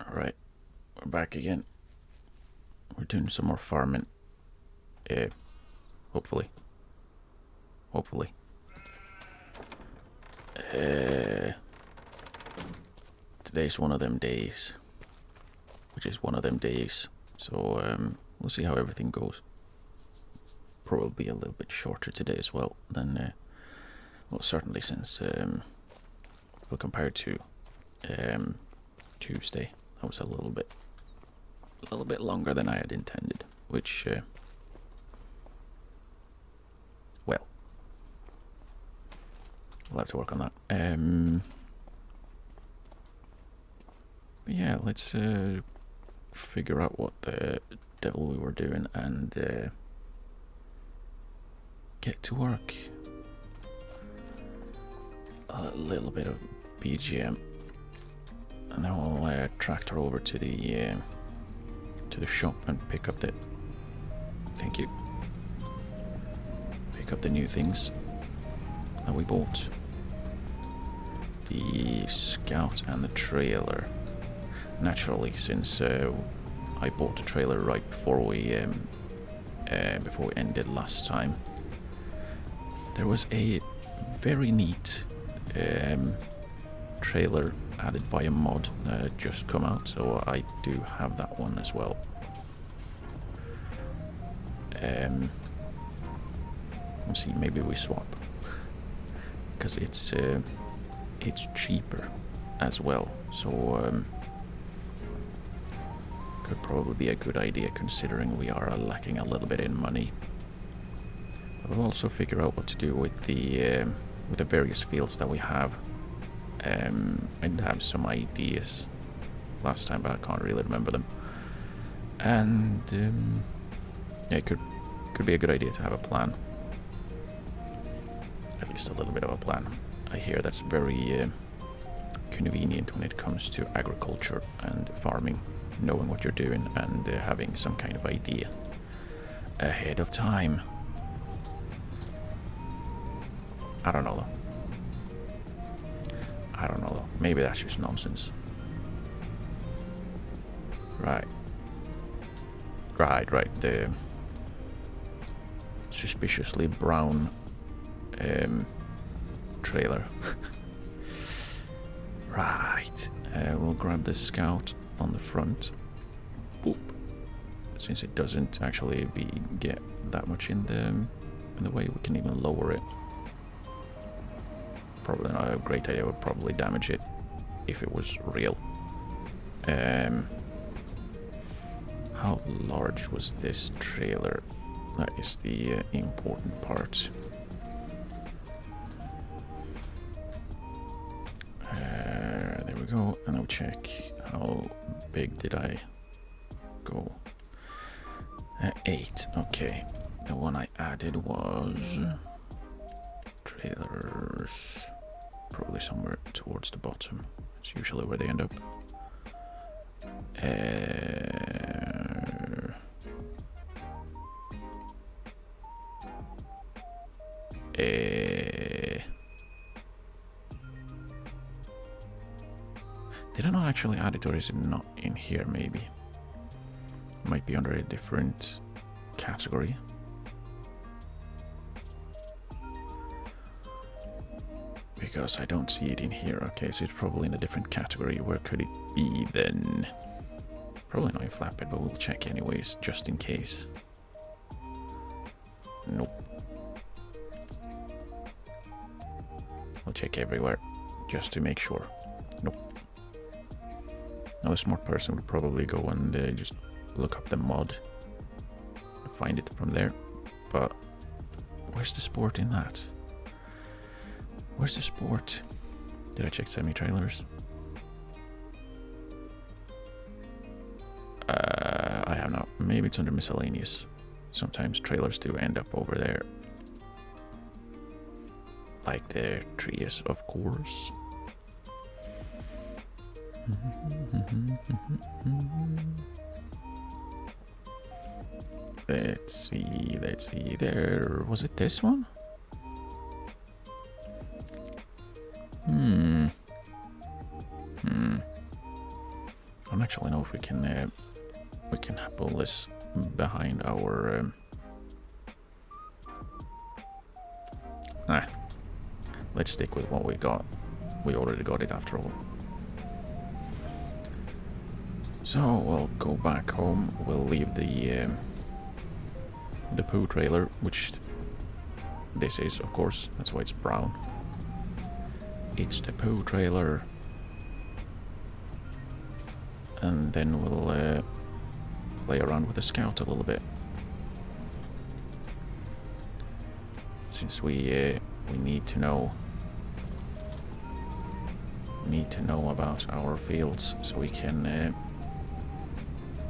Alright, we're back again. We're doing some more farming. Hopefully. Today's one of them days. Which is one of them days. So, we'll see how everything goes. Probably a little bit shorter today as well than, well, certainly since, well, compared to, Tuesday. That was a little bit longer than I had intended, which, well, we'll have to work on that. But yeah, let's figure out what the devil we were doing and get to work. A little bit of BGM. And then we'll tractor over to the shop and pick up the. Thank you. Pick up the new things that we bought. The Scout and the trailer. Naturally, since I bought the trailer right before we ended last time, there was a very neat trailer added by a mod that had just come out, so I do have that one as well. Let's see, maybe we swap, because it's cheaper as well, so could probably be a good idea considering we are lacking a little bit in money. But we'll also figure out what to do with the various fields that we have. I did have some ideas last time, but I can't really remember them. And yeah, it could be a good idea to have a plan. At least a little bit of a plan. I hear that's very convenient when it comes to agriculture and farming, knowing what you're doing and having some kind of idea ahead of time. I don't know though. Maybe that's just nonsense. Right. The suspiciously brown trailer. Right. We'll grab the scout on the front. Boop. Since it doesn't actually get that much in the way, we can even lower it. Probably not a great idea. Would probably damage it if it was real. How large was this trailer? That is the important part. There we go. And I'll check how big did I go. 8. Okay. The one I added was trailers. Probably somewhere towards the bottom. It's usually where they end up. Did I not actually add it, or is it not in here maybe? Might be under a different category. Because I don't see it in here. Okay, so it's probably in a different category. Where could it be then? Probably not in flatbed, but we'll check anyways, just in case. Nope. I'll check everywhere, just to make sure. Nope. Now a smart person would probably go and just look up the mod. Find it from there. But where's the sport in that? Where's the sport? Did I check semi-trailers? I have not. Maybe it's under miscellaneous. Sometimes trailers do end up over there. Like the trees, of course. Let's see. There. Was it this one? I don't actually know if we can pull this behind our. Let's stick with what we got. We already got it after all. So we'll go back home. We'll leave the poo trailer, which this is, of course. That's why it's brown. It's the poo trailer. And then we'll play around with the scout a little bit. Since we need to know about our fields so we can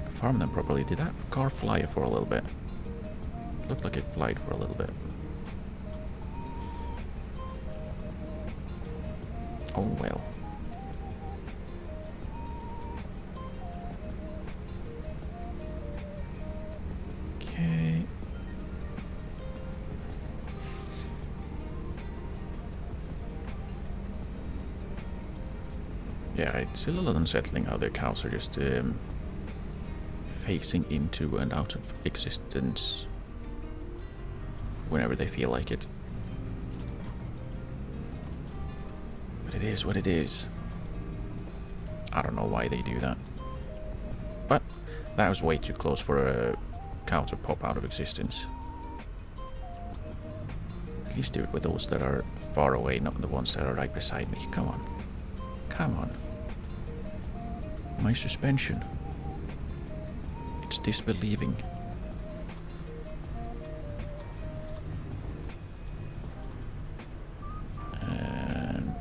farm them properly. Did that car fly for a little bit? Looked like it flied for a little bit. Oh well. Okay. Yeah, it's a little unsettling how the cows are just phasing into and out of existence whenever they feel like it. But it is what it is. I don't know why they do that. But that was way too close for a cow to pop out of existence. At least do it with those that are far away, not the ones that are right beside me. Come on. Come on. My suspension. It's disbelieving. And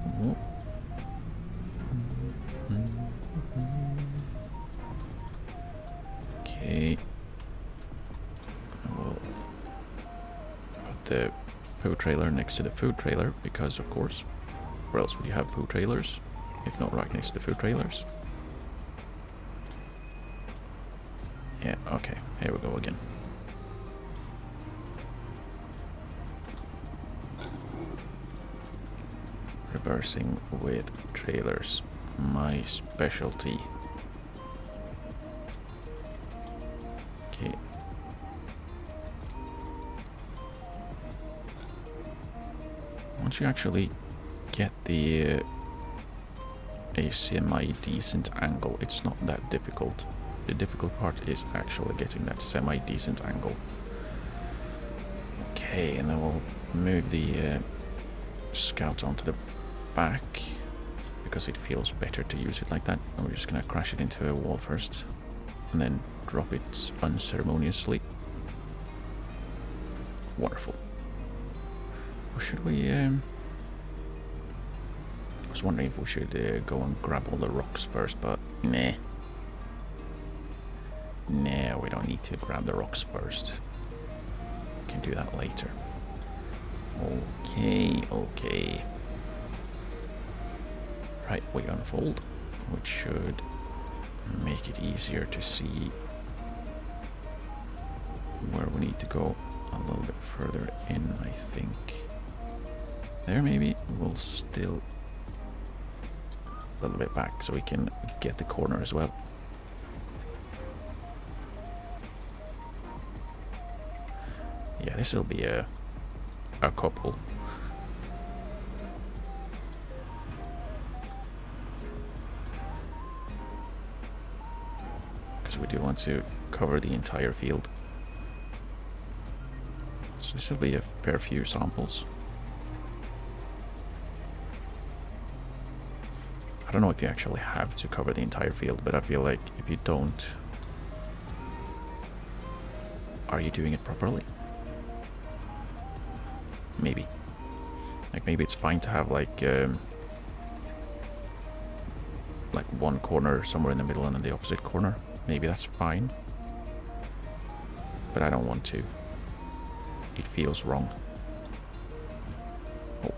poo trailer next to the food trailer, because of course, where else would you have poo trailers if not right next to food trailers? Yeah, okay, here we go again. Reversing with trailers, my specialty. Okay. Once you actually get the a semi-decent angle, it's not that difficult. The difficult part is actually getting that semi-decent angle. Okay, and then we'll move the scout onto the back because it feels better to use it like that. And we're just gonna crash it into a wall first and then drop it unceremoniously. Wonderful. Or should we I was wondering if we should go and grab all the rocks first, but nah. Nah, we don't need to grab the rocks first. We can do that later. Okay, okay. Right, we unfold, which should make it easier to see where we need to go a little bit further in, I think. There maybe, we'll still a little bit back so we can get the corner as well. Yeah, this will be a couple. Because we do want to cover the entire field. So this will be a fair few samples. I don't know if you actually have to cover the entire field, but I feel like if you don't, are you doing it properly? Maybe. Like maybe it's fine to have like one corner somewhere in the middle and then the opposite corner. Maybe that's fine. But I don't want to. It feels wrong. Oh.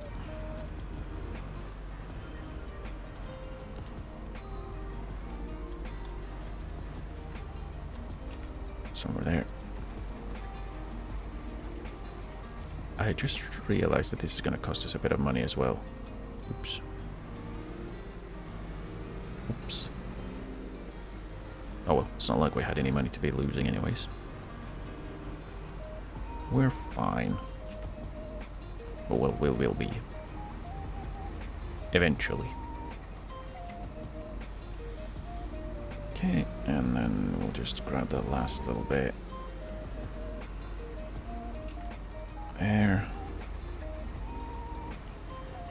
Somewhere there. I just realized that this is going to cost us a bit of money as well. Oops. Oops. Oh well, it's not like we had any money to be losing anyways. We're fine. But well, we'll be. Eventually. Okay, and then we'll just grab the last little bit. There.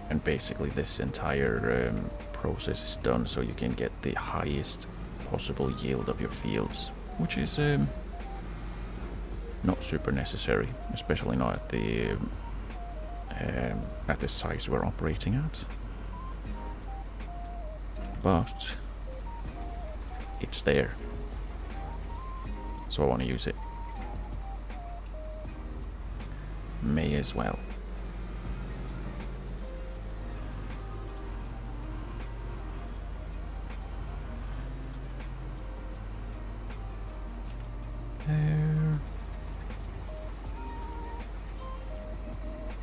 And basically this entire process is done so you can get the highest possible yield of your fields, which is not super necessary, especially not at the size we're operating at. But it's there, so I want to use it. May as well. There.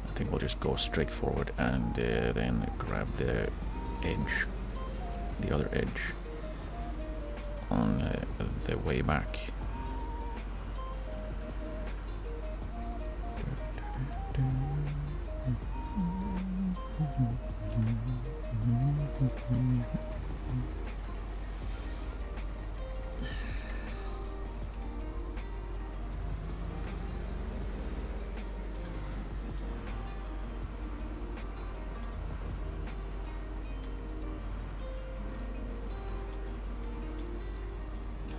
I think we'll just go straight forward and then grab the edge, the other edge, on the way back.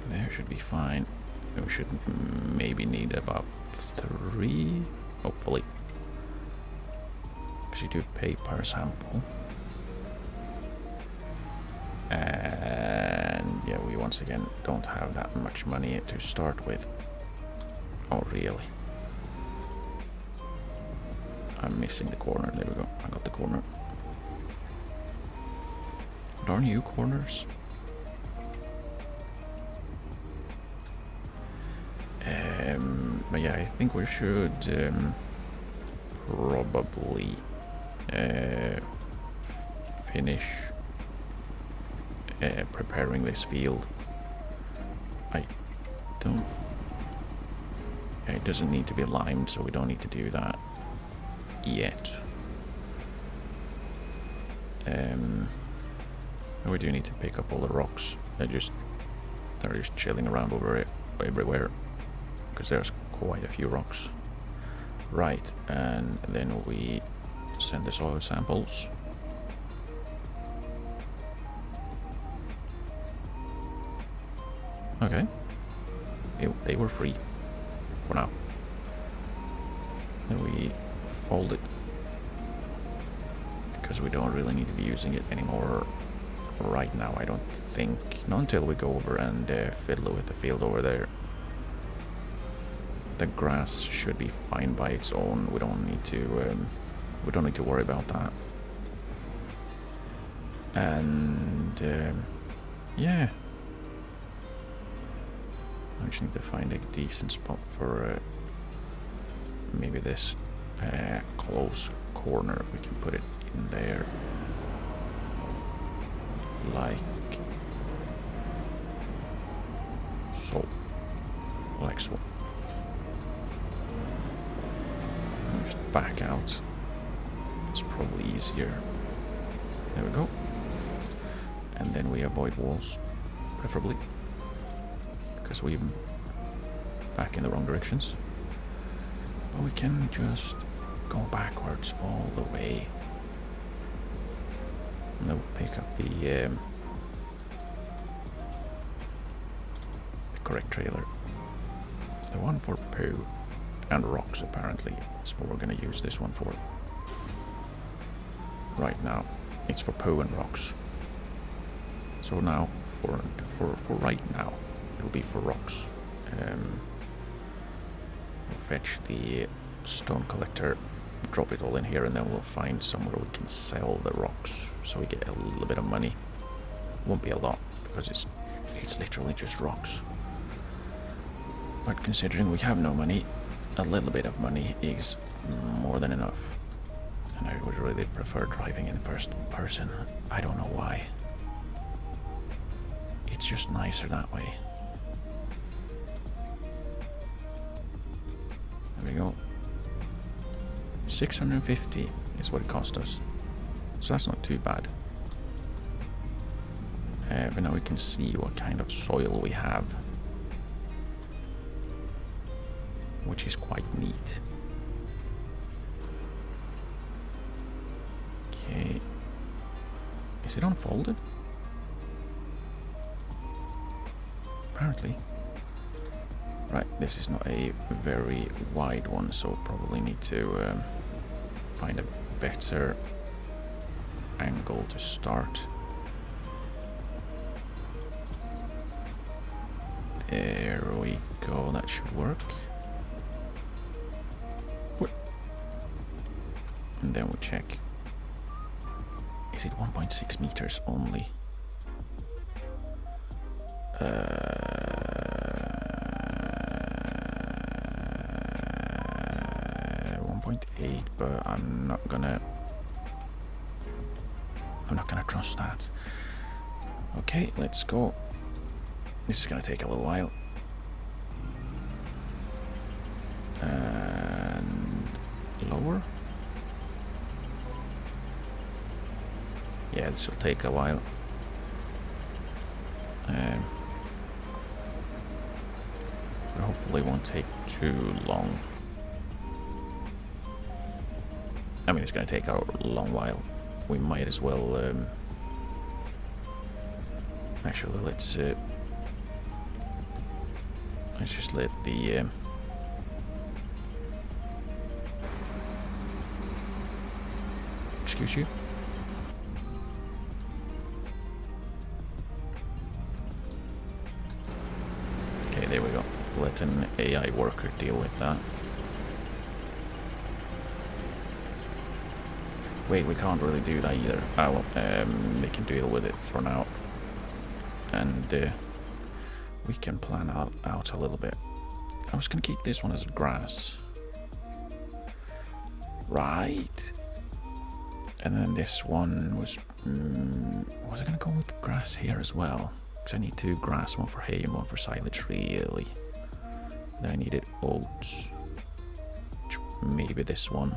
There should be fine. We should maybe need about 3, hopefully. Because you do pay per sample. And yeah, we once again don't have that much money to start with. Oh, really? I'm missing the corner. There we go. I got the corner. Darn you, corners. But yeah, I think we should probably finish preparing this field. I don't... It doesn't need to be limed, so we don't need to do that yet. We do need to pick up all the rocks. They're just chilling around over it everywhere, because there's quite a few rocks. Right, and then we send the soil samples. Okay. They were free for now. Then we fold it, because we don't really need to be using it anymore right now, I don't think. Not until we go over and fiddle with the field over there. The grass should be fine by its own. We don't need to worry about that. And yeah, I just need to find a decent spot for maybe this close corner. We can put it in there, like so. Like so. And just back out. It's probably easier. There we go. And then we avoid walls, preferably, because we're back in the wrong directions. But we can just go backwards all the way. And then we'll pick up the correct trailer. The one for poo and rocks, apparently. That's what we're going to use this one for. Right now, it's for poo and rocks. So now, for right now, it'll be for rocks. We'll fetch the stone collector, drop it all in here, and then we'll find somewhere we can sell the rocks, so we get a little bit of money. Won't be a lot, because it's literally just rocks. But considering we have no money, a little bit of money is more than enough. And I would really prefer driving in first person. I don't know why. It's just nicer that way. There we go. 650 is what it cost us. So that's not too bad. But now we can see what kind of soil we have, which is quite neat. Okay. Is it unfolded? Apparently. Right, this is not a very wide one, so probably need to find a better angle to start. There we go, that should work. And then we'll check. Is it 1.6 meters only? 1.8, but I'm not gonna trust that. Okay, let's go. This is gonna take a little while. And lower. Yeah, this will take a while. But hopefully it won't take too long. I mean, it's going to take a long while. We might as well... actually, let's just let the... excuse you? Okay, there we go. Let an AI worker deal with that. wait, we can't really do that either. Ah, well, they can deal with it for now. And we can plan out a little bit. I was gonna keep this one as grass. Right. And then this one was I gonna go with grass here as well? Because I need 2 grass, 1 for hay and 1 for silage, really. Then I needed oats. Maybe this one.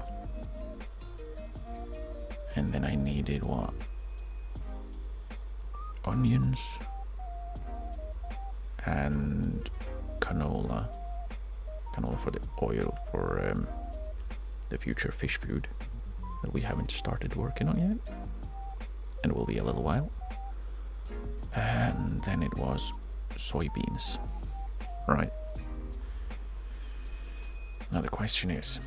And then I needed what? Onions. And canola. Canola for the oil for the future fish food that we haven't started working on yet. And it will be a little while. And then it was soybeans. Right. Now the question is,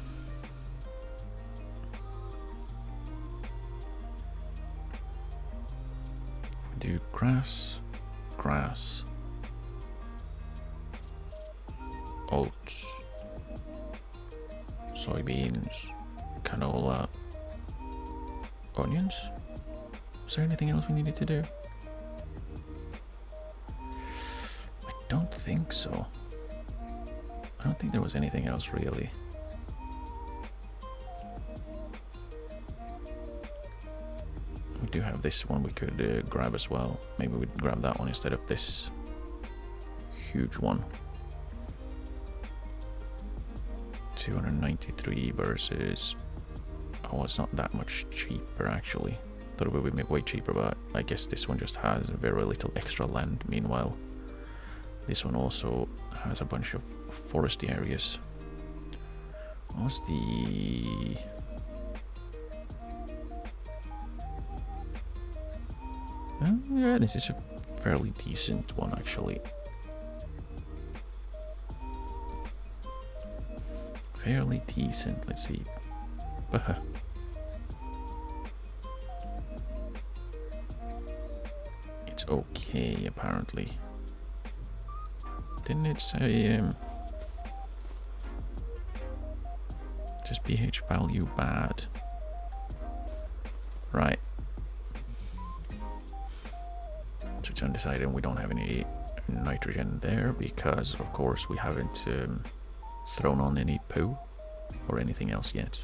do grass, oats, soybeans, canola, onions? Was there anything else we needed to do? I don't think so. I don't think there was anything else really. We do have this one we could grab as well. Maybe we'd grab that one instead of this huge one. 293 versus... oh, it's not that much cheaper actually. Thought it would be way cheaper, but I guess this one just has very little extra land. Meanwhile, this one also has a bunch of foresty areas. What was the... yeah, this is a fairly decent one actually. Fairly decent, let's see. It's okay apparently. Didn't it say just pH value bad? Right. So it's undecided, and we don't have any nitrogen there because of course we haven't thrown on any poo or anything else yet.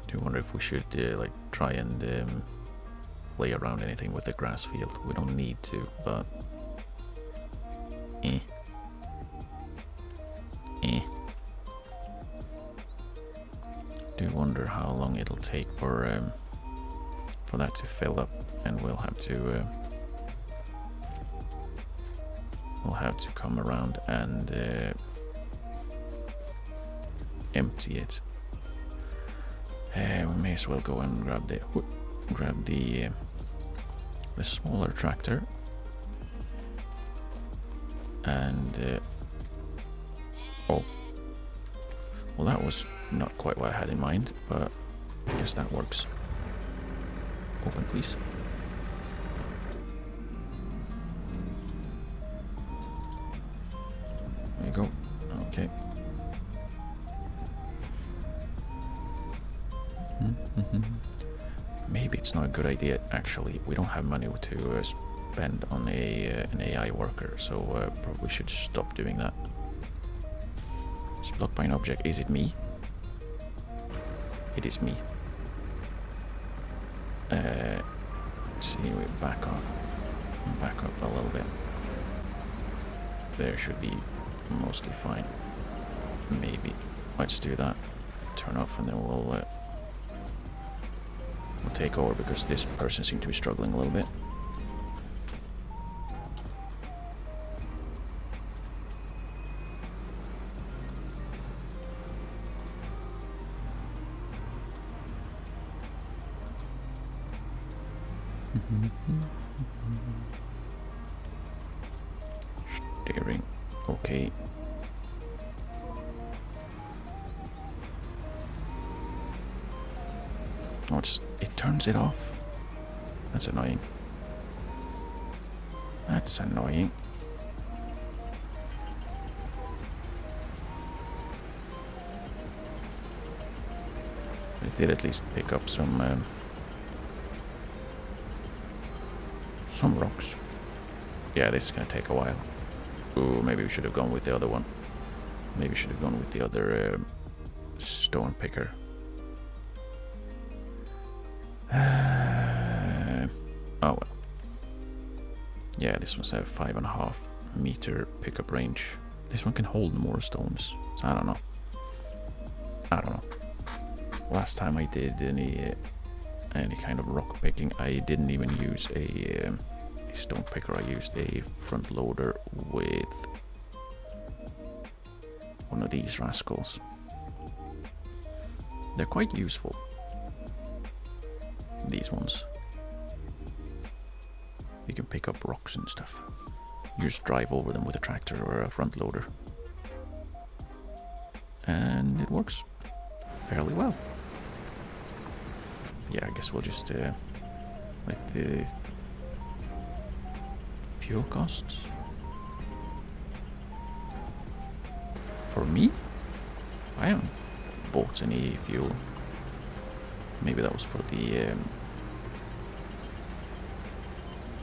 Do wonder if we should like try and play around anything with the grass field. We don't need to, but do wonder how long it'll take for that to fill up, and we'll have to come around and empty it. We may as well go and grab the smaller tractor and oh, well, that was not quite what I had in mind, but I guess that works. Open, please. There you go. Okay. Maybe it's not a good idea. Actually, we don't have money to spend on an AI worker, so probably should stop doing that. It's blocked by an object. Is it me? It is me. Let's see, we back up a little bit. There should be mostly fine. Maybe. Let's do that. Turn off, and then we'll take over because this person seemed to be struggling a little bit. Steering. Okay. Oh, it turns it off. That's annoying. That's annoying. did at least pick up some rocks. Yeah, this is gonna take a while. Ooh, maybe we should have gone with the other one. Maybe we should have gone with the other stone picker. Oh well. Yeah, this one's a 5.5 meter pickup range. This one can hold more stones. So I don't know. Last time I did any kind of rock picking, I didn't even use a stone picker. I used a front loader with one of these rascals. They're quite useful, these ones. You can pick up rocks and stuff. You just drive over them with a tractor or a front loader. And it works fairly well. Yeah, I guess we'll just let the fuel costs. For me, I haven't bought any fuel. Maybe that was for the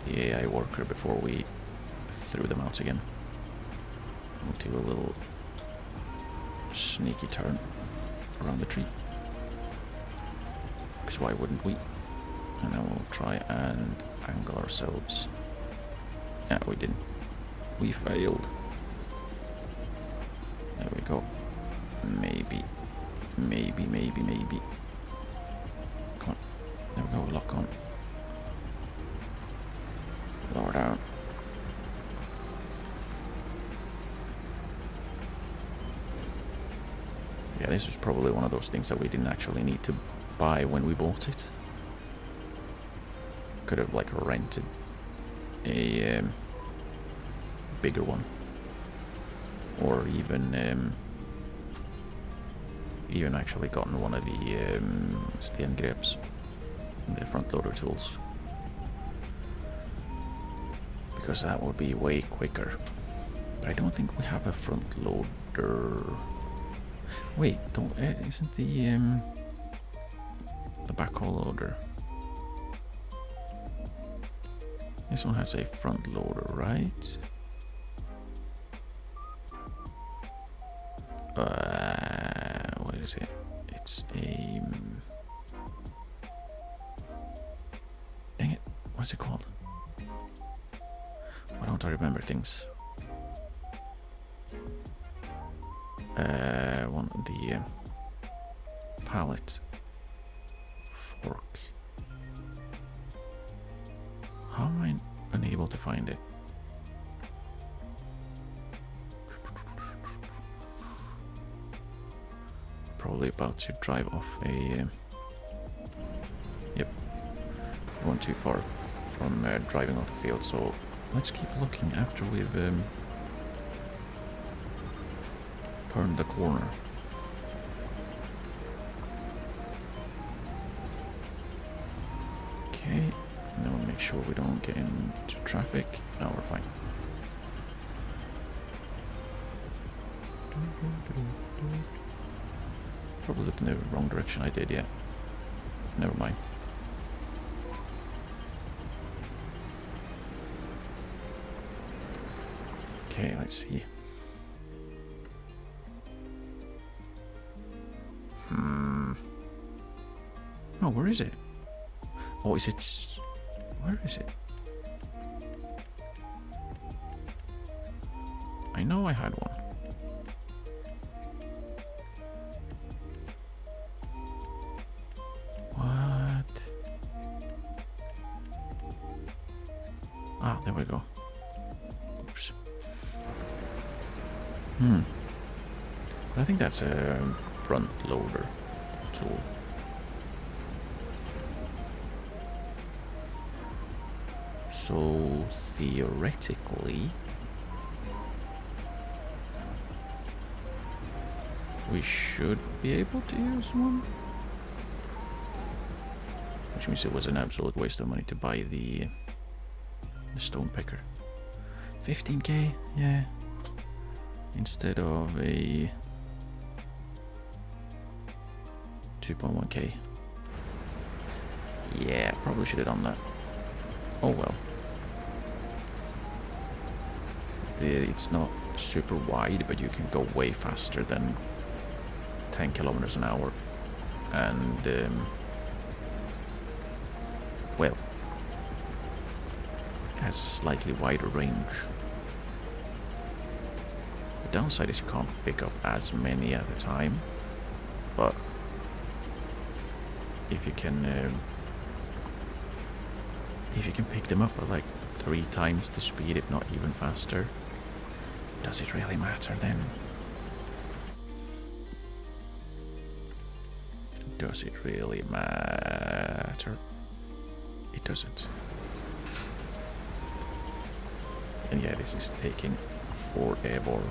AI worker before we threw them out again. We'll do a little sneaky turn around the tree. Because why wouldn't we? And then we'll try and angle ourselves. Yeah, we didn't. We failed. There we go. Maybe. Come on. There we go, lock on. Lower down. Yeah, this was probably one of those things that we didn't actually need to buy when we bought it. Could have like rented a bigger one, or even actually gotten one of the Ingame, the front loader tools, because that would be way quicker. But I don't think we have a front loader. Wait, don't isn't the backhoe loader? This one has a front loader, right? What is it? It's a... Dang it, what's it called? Why don't I remember things? One of the pallet fork. How am I unable to find it? Probably about to drive off a... Yep. We went too far from driving off the field, so let's keep looking after we've turned the corner. Okay, now we'll make sure we don't get into traffic. No, we're fine. Probably looked in the wrong direction. I did, yeah. Never mind. Okay, let's see. Oh, where is it? Oh, is it... Where is it? I know I had one. What? Ah, there we go. Oops. But I think that's a front loader tool. So theoretically, we should be able to use one. Which means it was an absolute waste of money to buy the stone picker. 15k, yeah. Instead of a 2.1k. Yeah, probably should have done that. Oh well. It's not super wide, but you can go way faster than 10 kilometers an hour. And, well, it has a slightly wider range. The downside is you can't pick up as many at a time, but if you can pick them up at like 3 times the speed, if not even faster, does it really matter then? Does it really matter? It doesn't. And yeah, this is taking forever.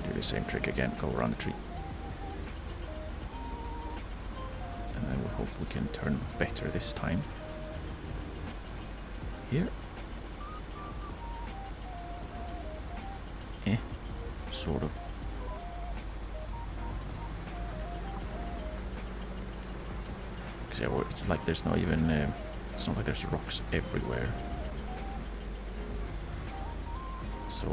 Do the same trick again, go around the tree. And then we hope we can turn better this time. Here. Sort of. Because yeah, it's like there's not even, it's not like there's rocks everywhere. So,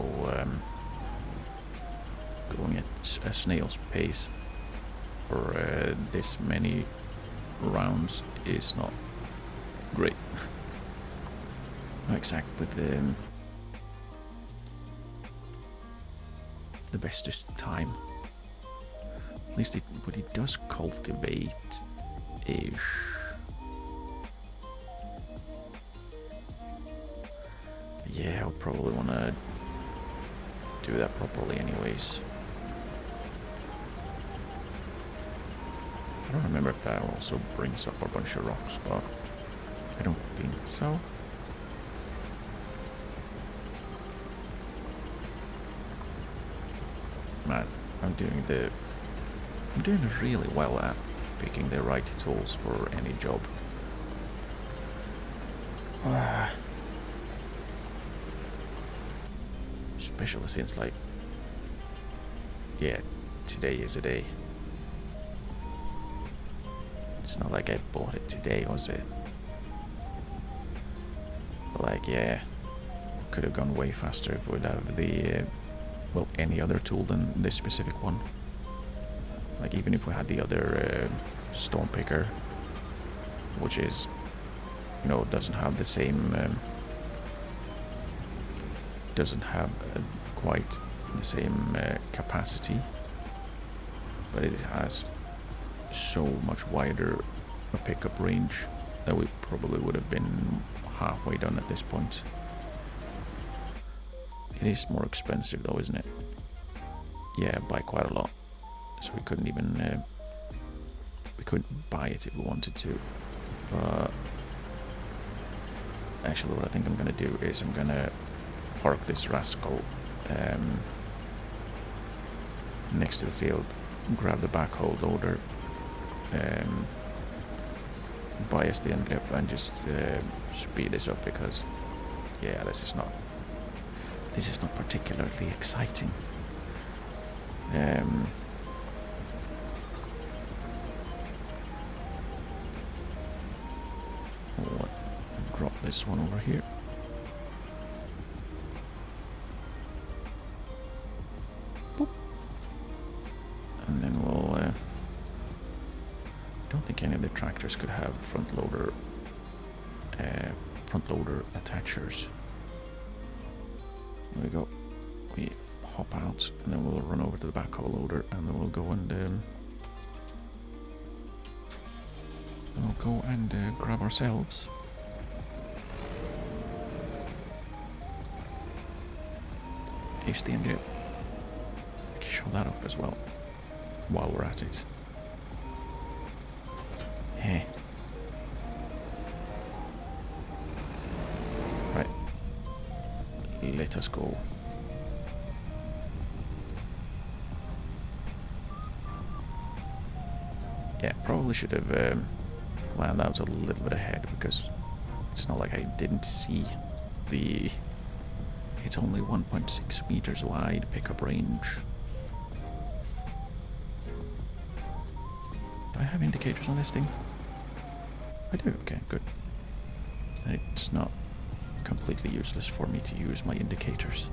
going at a snail's pace for this many rounds is not great. Not exactly the bestest time. At least but it does cultivate-ish. Yeah, I'll probably want to do that properly anyways. I don't remember if that also brings up a bunch of rocks, but I don't think so. Man, I'm doing really well at picking the right tools for any job. Especially since, like, yeah, today is a day. It's not like I bought it today, was it? But like, yeah, could have gone way faster if we'd have the, well, any other tool than this specific one. Like, even if we had the other stone picker, which is, you know, doesn't have the same, doesn't have quite the same capacity, but it has so much wider a pickup range that we probably would have been halfway done at this point. It is more expensive though, isn't it? Yeah, by quite a lot. So we couldn't even we couldn't buy it if we wanted to. But actually, what I think I'm gonna do is I'm gonna park this rascal next to the field, grab the backhoe loader, bias the end grip, and just speed this up, because yeah, this is not particularly exciting. We'll drop this one over here. Boop. And then we'll I don't think any of the tractors could have front loader attachers. There we go. We hop out, and then we'll run over to the backhoe loader, and then we'll go and grab ourselves a steam grip. Show that off as well while we're at it. Hey. Right. Let us go. Yeah, probably should have planned out a little bit ahead, because It's not like I didn't see the... It's only 1.6 meters wide pickup range. Do I have indicators on this thing? I do, okay, good. It's not completely useless for me to use my indicators,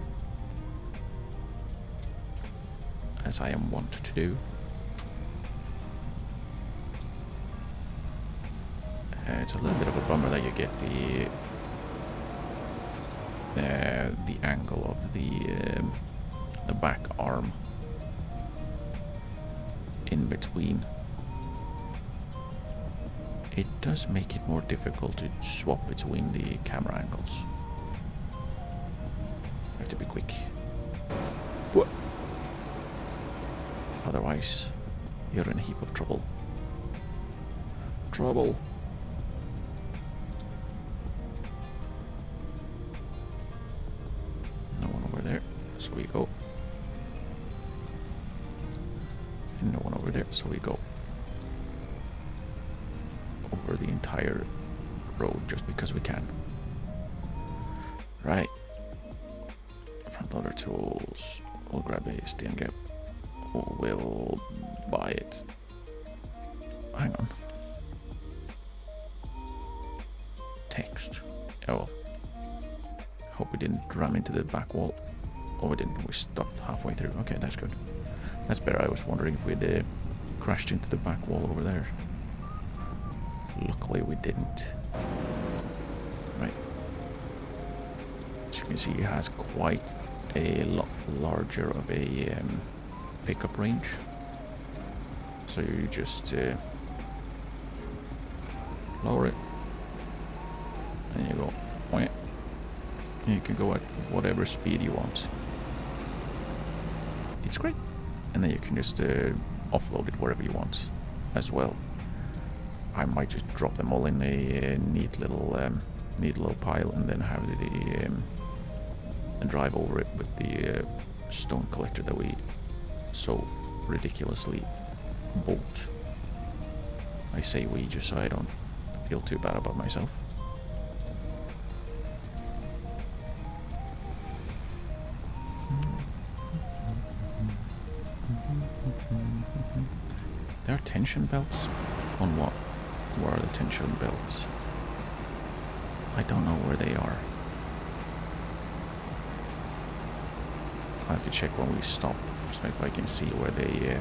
as I am wont to do. It's a little bit of a bummer that you get the angle of the back arm in between. It does make it more difficult to swap between the camera angles. I have to be quick. What? Otherwise, you're in a heap of trouble. Trouble. No one over there, so we go. And no one over there, so we go. Over the entire road just because we can. Right. Front loader tools. We'll grab a stand grab. We'll buy it. Hang on. Text. Oh well. Hope we didn't ram into the back wall. Oh, we didn't. We stopped halfway through. Okay, that's good. That's better. I was wondering if we'd crashed into the back wall over there. Luckily we didn't. Right. As you can see, it has quite a lot larger of a pickup range. So you just lower it. And you go. You can go at whatever speed you want. It's great. And then you can just offload it wherever you want as well. I might just drop them all in a neat little pile and then have the drive over it with the stone collector that we so ridiculously bought. I say we just so I don't feel too bad about myself. There are tension belts? On what? Where are the tension belts? I don't know where they are. I have to check when we stop, so if I can see where they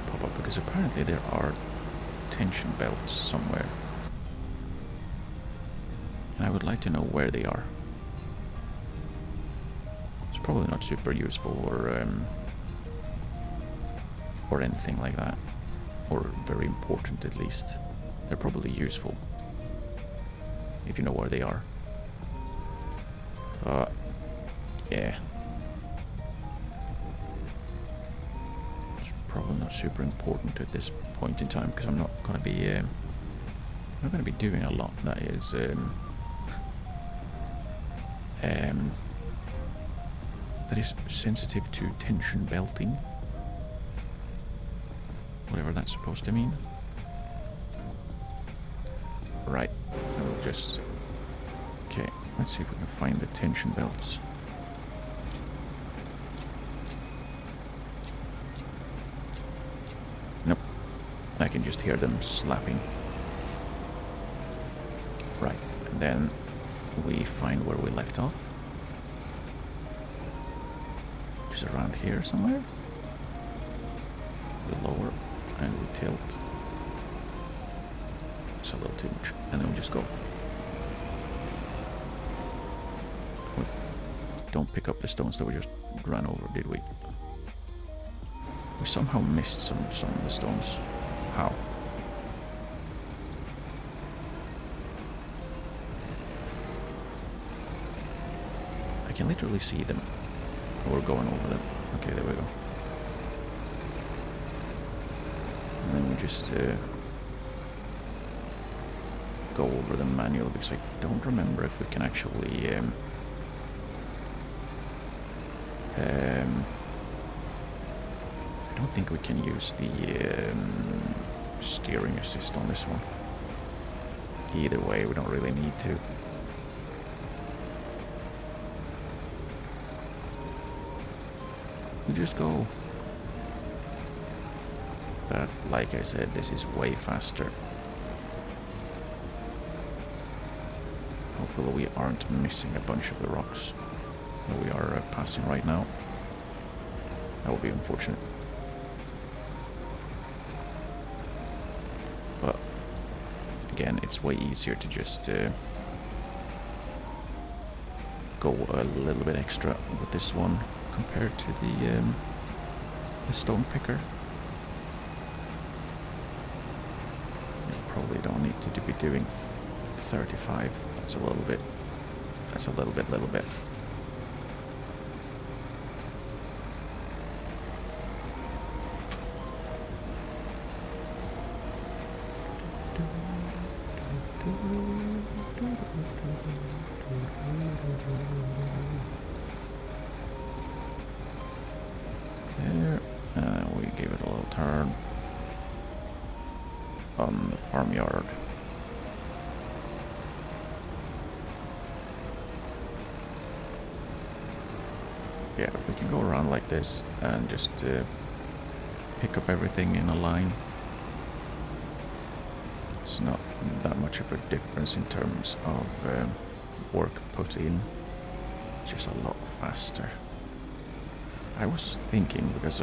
pop up, because apparently there are tension belts somewhere. And I would like to know where they are. It's probably not super useful or anything like that. Or very important at least. They're probably useful. If you know where they are. Yeah. It's probably not super important at this point in time because I'm not gonna be doing a lot that is that is sensitive to tension belting. Whatever that's supposed to mean. Right. I will just... Okay, let's see if we can find the tension belts. Nope. I can just hear them slapping. Right. And then we find where we left off. Just around here somewhere. The lower. And we tilt. It's a little too much. And then we just go. We don't pick up the stones that we just ran over, did we? We somehow missed some of the stones. How? I can literally see them. We're going over them. Okay, there we go. And then we just go over them manually because I don't remember if we can actually I don't think we can use the steering assist on this one. Either way, we don't really need to. We just go. But like I said, this is way faster. Hopefully we aren't missing a bunch of the rocks that we are passing right now. That would be unfortunate. But again, it's way easier to just go a little bit extra with this one compared to the stone picker. You probably don't need to be doing 35. That's a little bit. That's a little bit. There, we gave it a little turn on the farmyard. Yeah, we can go around like this and just pick up everything in a line. It's not that much of a difference in terms of work put in. It's just a lot faster. I was thinking, because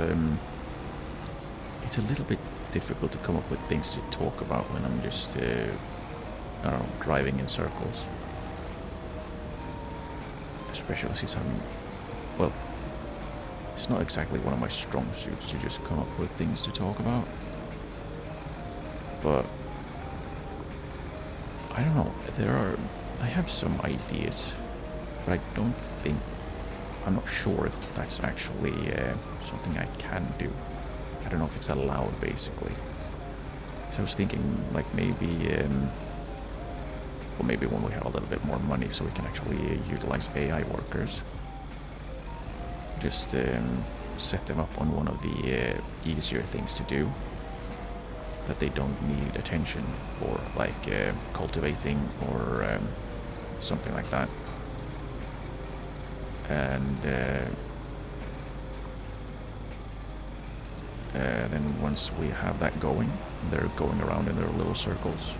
it's a little bit difficult to come up with things to talk about when I'm just I don't know, driving in circles. Especially since well, it's not exactly one of my strong suits to just come up with things to talk about. But I don't know, I have some ideas, but I don't think, I'm not sure if that's actually something I can do. I don't know if it's allowed, basically. So I was thinking, like, maybe, well, maybe when we have a little bit more money, so we can actually utilize AI workers. Just set them up on one of the easier things to do, that they don't need attention for, like cultivating or something like that. And then once we have that going, they're going around in their little circles,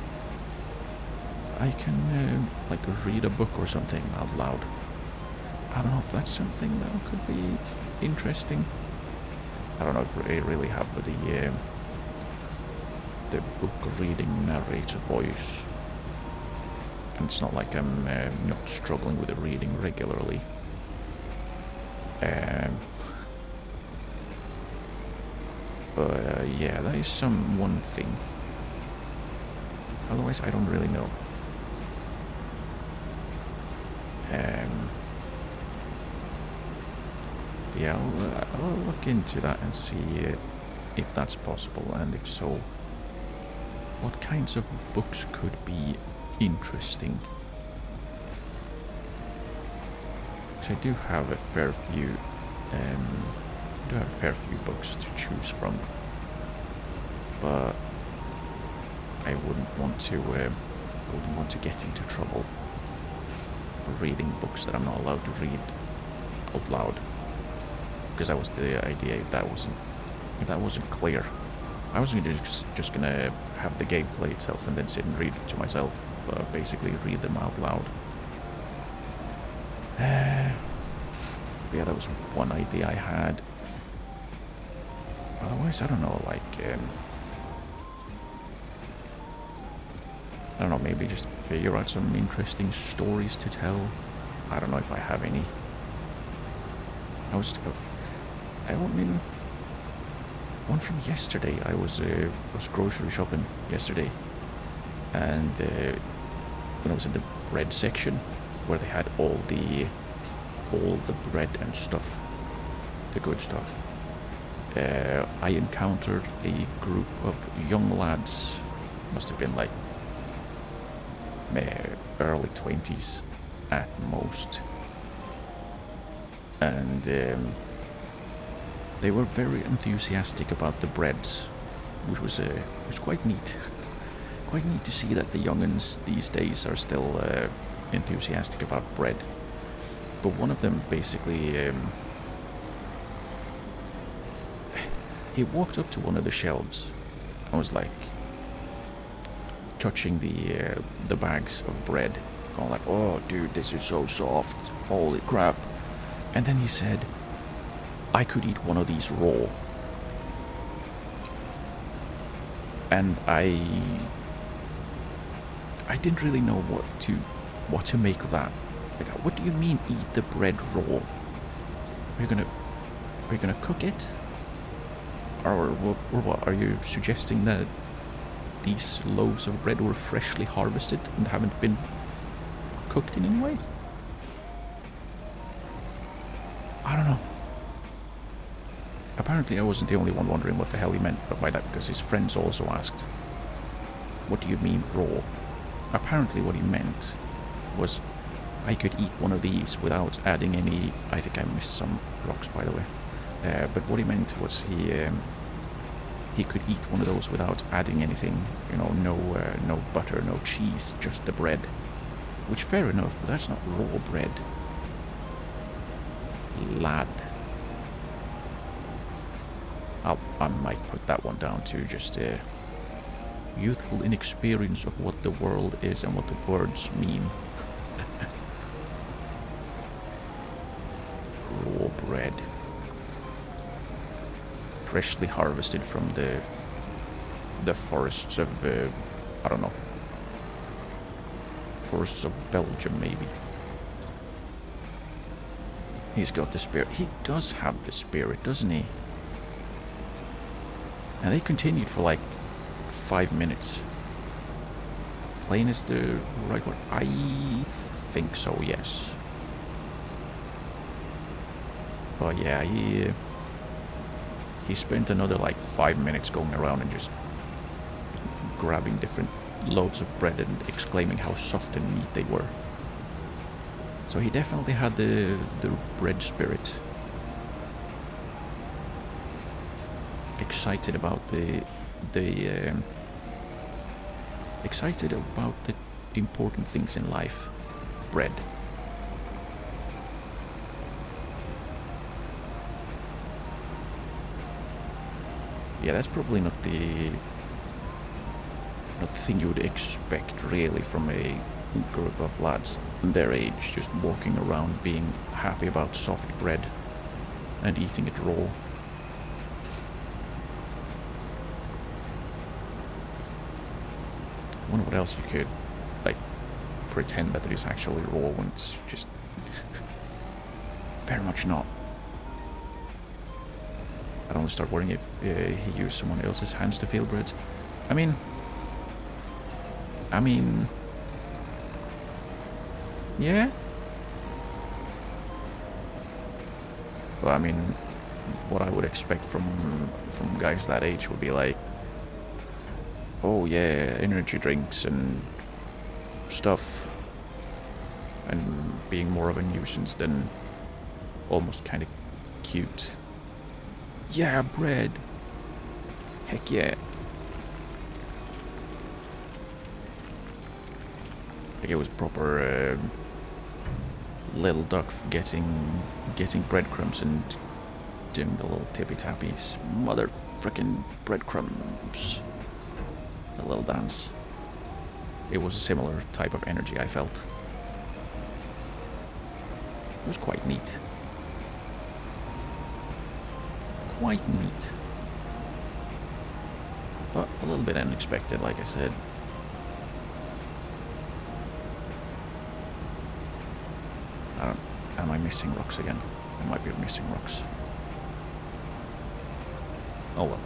I can like read a book or something out loud. I don't know if that's something that could be interesting. I don't know if they really have the book reading narrator voice. And it's not like I'm not struggling with the reading regularly. But yeah, that is one thing. Otherwise, I don't really know. Yeah, I'll look into that and see if that's possible, and if so, what kinds of books could be interesting. Because I do have a fair few, books to choose from, but I wouldn't want to get into trouble for reading books that I'm not allowed to read out loud. Because that was the idea. If that wasn't clear, I wasn't just gonna have the gameplay itself and then sit and read it to myself, but basically read them out loud. Yeah, that was one idea I had. Otherwise, I don't know, like, I don't know, maybe just figure out some interesting stories to tell. I don't know if I have any. One from yesterday. I was grocery shopping yesterday, and when I was in the bread section, where they had all the bread and stuff, the good stuff, I encountered a group of young lads, must have been like early 20s at most, and they were very enthusiastic about the breads, which was quite neat. Quite neat to see that the young'uns these days are still enthusiastic about bread. But one of them basically... he walked up to one of the shelves and was like touching the bags of bread, going like, "Oh dude, this is so soft, holy crap." And then he said, "I could eat one of these raw." And I didn't really know what to make of that. Like, what do you mean eat the bread raw? Are you gonna cook it? Or what? Are you suggesting that these loaves of bread were freshly harvested and haven't been cooked in any way? I don't know. Apparently I wasn't the only one wondering what the hell he meant by that, because his friends also asked, "What do you mean raw?" Apparently what he meant was, I could eat one of these without adding any... I think I missed some rocks, by the way. But what he meant was he could eat one of those without adding anything. You know, no butter, no cheese, just the bread. Which, fair enough, but that's not raw bread. Lad. I might put that one down to just youthful inexperience of what the world is and what the words mean. Raw bread. Freshly harvested from the forests of, I don't know. Forests of Belgium, maybe. He's got the spirit. He does have the spirit, doesn't he? And they continued for like 5 minutes. Plain is the right word? I think so, yes. But yeah, he spent another like 5 minutes going around and just grabbing different loaves of bread and exclaiming how soft and neat they were. So he definitely had the bread spirit. Excited about excited about the important things in life. Bread. Yeah, that's probably not the thing you would expect really from a group of lads their age, just walking around being happy about soft bread and eating it raw. I wonder what else you could, like, pretend that it is actually raw when it's just very much not. I'd only start worrying if he used someone else's hands to feel bread. I mean, yeah. But I mean, what I would expect from guys that age would be like, oh yeah, energy drinks and stuff, and being more of a nuisance than almost kind of cute. Yeah, bread. Heck yeah. Like it was proper little duck getting breadcrumbs and doing the little tippy tappies. Mother frickin' breadcrumbs. The little dance. It was a similar type of energy I felt. It was quite neat. Quite neat. But a little bit unexpected, like I said. Am I missing rocks again? I might be missing rocks. Oh well.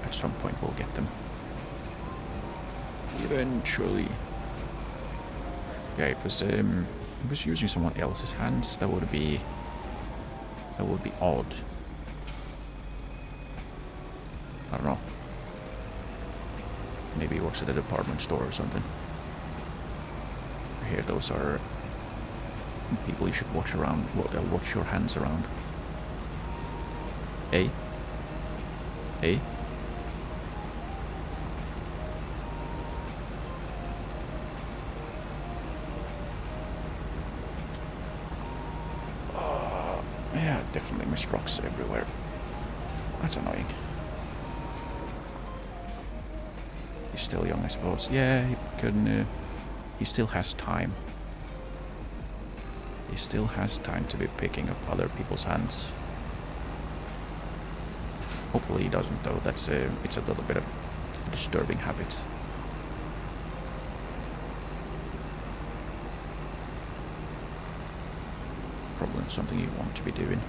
At some point we'll get them. Eventually. Yeah, if it was using someone else's hands, that would be odd. I don't know. Maybe he works at a department store or something. Here, those are people you should watch around. Watch your hands around. Hey. Hey. definitely missed rocks everywhere. That's annoying. He's still young, I suppose. Yeah, he can... he still has time. He still has time to be picking up other people's hands. Hopefully he doesn't, though. That's it's a little bit of a disturbing habit. Probably not something you want to be doing.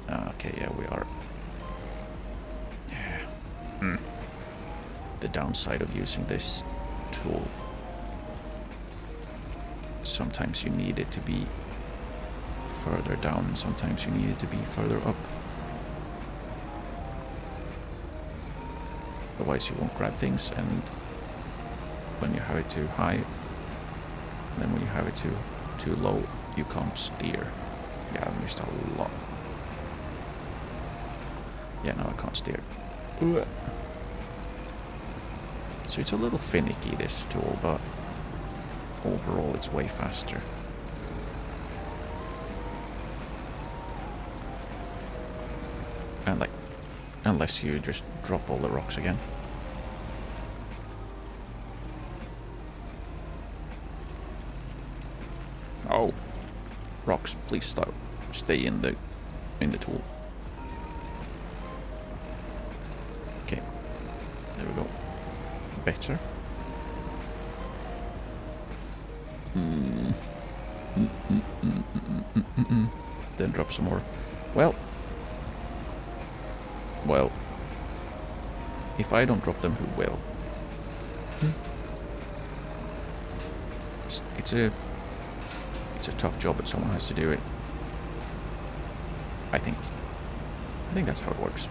Okay, yeah, we are. Yeah. The downside of using this tool. Sometimes you need it to be further down, and sometimes you need it to be further up. Otherwise you won't grab things, and when you have it too high, and then when you have it too low, you can't steer. Yeah, I missed a lot. Yeah, no, I can't steer. So it's a little finicky, this tool, but overall it's way faster. And like, unless you just drop all the rocks again. Oh, rocks, please stop. Stay in the tool. Okay, there we go. Better. Then drop some more. Well, if I don't drop them, who will? It's a tough job, but someone has to do it. I think that's how it works.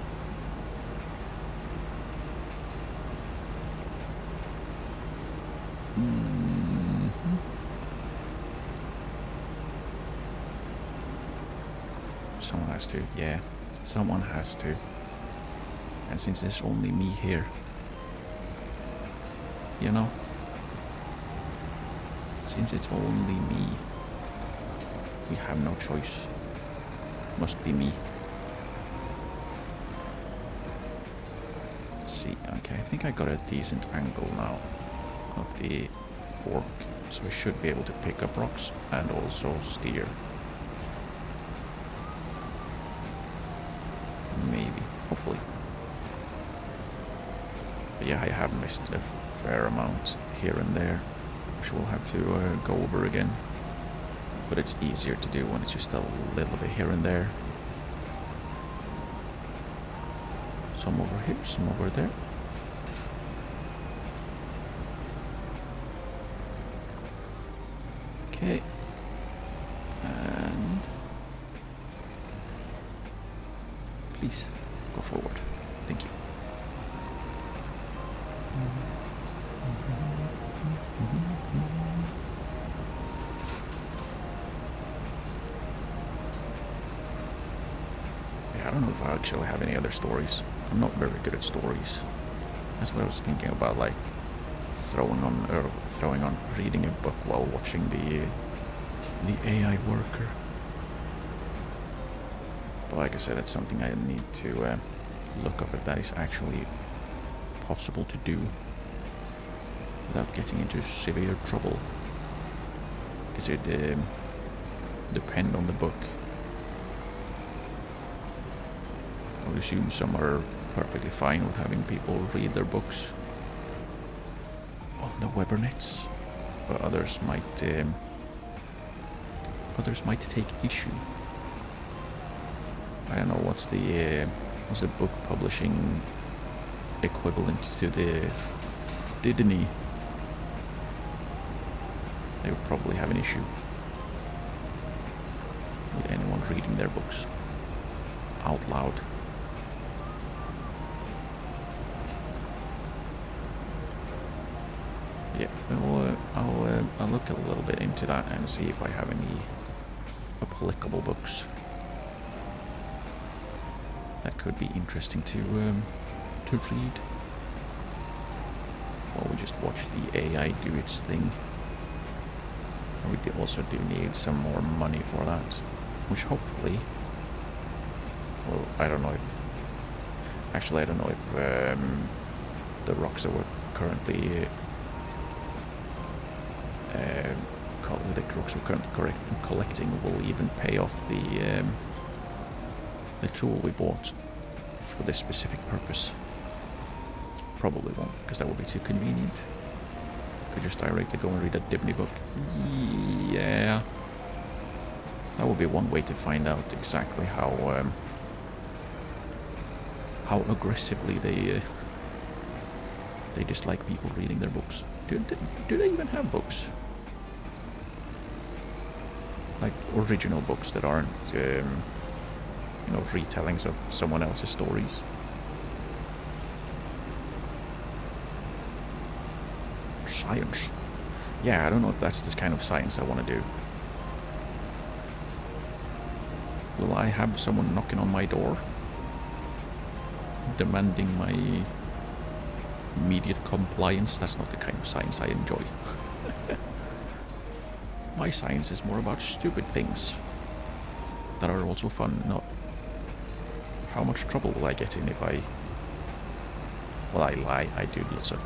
Someone has to, yeah. Someone has to. And since there's only me here, you know? Since it's only me, we have no choice. Must be me. See, okay, I think I got a decent angle now of the fork, so I should be able to pick up rocks and also steer. Maybe, hopefully. But yeah, I have missed a fair amount here and there, which we'll have to go over again. But it's easier to do when it's just a little bit here and there. Some over here, some over there. Okay. And please go forward. Thank you. I don't know if I actually have any other stories. I'm not very good at stories. That's what I was thinking about, like throwing on reading a book while watching the AI worker. But like I said, it's something I need to look up if that is actually possible to do without getting into severe trouble. Because it depend on the book. I would assume some are perfectly fine with having people read their books on the Webernets, but others might take issue. I don't know what's the book publishing equivalent to the Disney. They would probably have an issue with anyone reading their books out loud. Yeah, well, I'll look a little bit into that and see if I have any applicable books that could be interesting to read. While we just watch the AI do its thing. We also do need some more money for that, which hopefully... Well, I don't know if... Actually, I don't know if the rocks that we're currently... the rocks we're currently collecting will even pay off the tool we bought for this specific purpose. Probably won't, because that would be too convenient. Could just directly go and read a Dibney book. Yeah. That would be one way to find out exactly how aggressively they dislike people reading their books. Do they even have books? Like original books that aren't, you know, retellings of someone else's stories. Science. Yeah, I don't know if that's the kind of science I want to do. Will I have someone knocking on my door? Demanding my immediate compliance? That's not the kind of science I enjoy. My science is more about stupid things that are also fun, not how much trouble will I get in if I... Well, I lie. I do lots of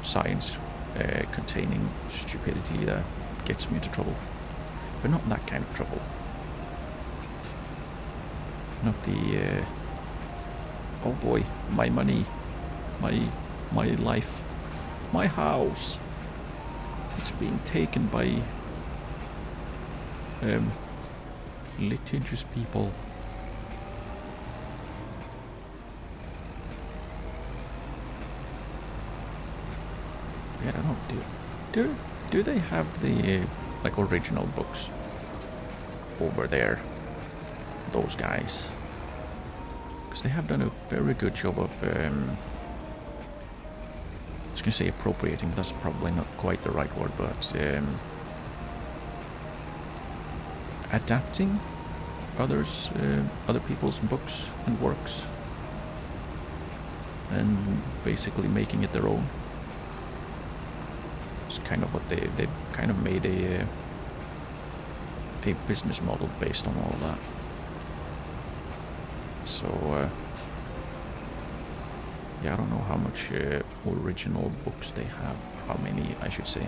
science containing stupidity that gets me into trouble. But not that kind of trouble. Not the... oh boy, my money, my life, my house. It's being taken by litigious people. Yeah, I don't know. Do they have the like original books over there? Those guys, because they have done a very good job of. I was going to say appropriating, but that's probably not quite the right word, but adapting other people's books and works, and basically making it their own. It's kind of what they've kind of made a business model based on all of that. So yeah, I don't know how much original books they have. How many, I should say.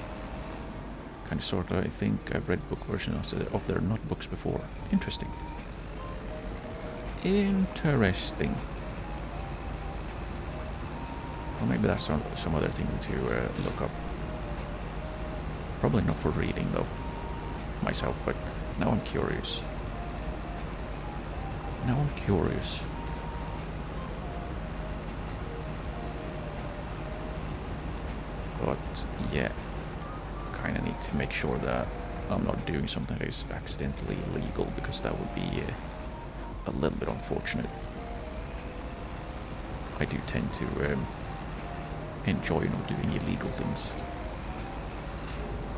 Kind of sort of, I think I've read book versions of their notebooks before. Interesting. Interesting. Well, maybe that's some other thing to look up. Probably not for reading, though, myself, but now I'm curious. Now I'm curious. But, yeah, kind of need to make sure that I'm not doing something that is accidentally illegal, because that would be a little bit unfortunate. I do tend to enjoy not doing illegal things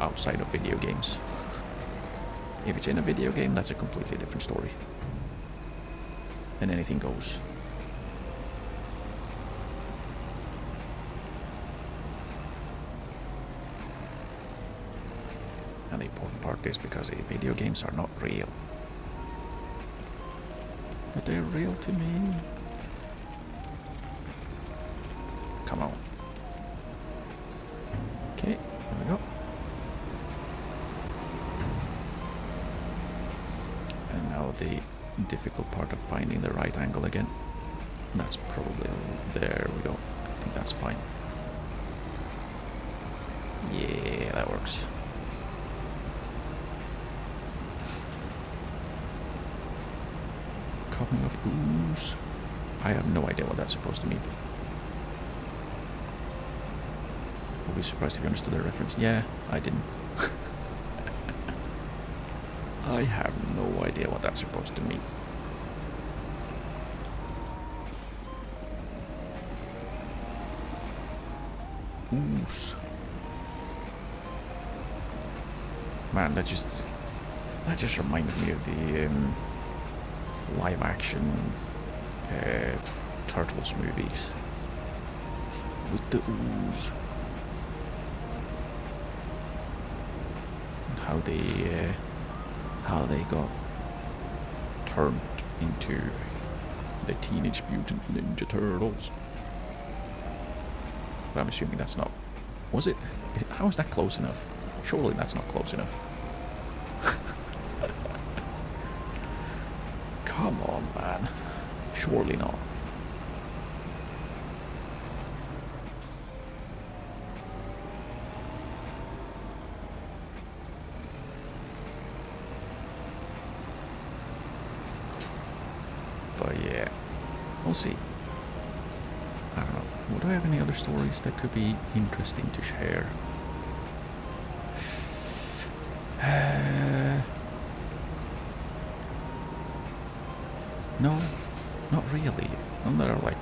outside of video games. If it's in a video game, that's a completely different story. Then anything goes. And the important part is because video games are not real. But they're real to me. Come on. Okay, there we go. And now the difficult part of finding the right angle again. That's probably... there we go. I think that's fine. Yeah, that works. Coming up ooze. I have no idea what that's supposed to mean. I'll be surprised if you understood the reference. Yeah, I didn't. I have no idea what that's supposed to mean. Ooze. Man, that just reminded me of the live action Turtles movies with the ooze. And how they got turned into the Teenage Mutant Ninja Turtles. But I'm assuming that's not... Was it? How is that close enough? Surely that's not close enough. Come on, man. Surely not. But yeah, we'll see. I don't know. Would I have any other stories that could be interesting to share? No, not really. None that are like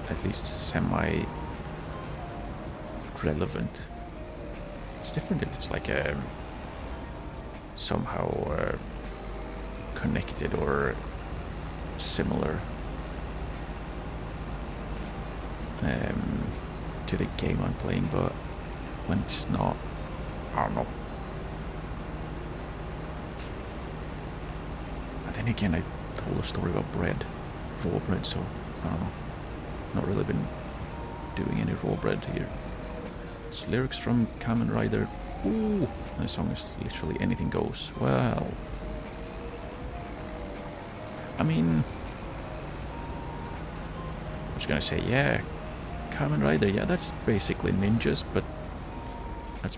at least semi-relevant. It's different if it's like somehow connected or similar to the game I'm playing, but when it's not, I don't know. And then again, I told a story about bread, raw bread, so I don't know. Not really been doing any raw bread here. It's lyrics from Kamen Rider. Ooh, the song is literally anything goes. Well, I mean, I was gonna say, yeah, Kamen Rider, yeah, that's basically ninjas, but that's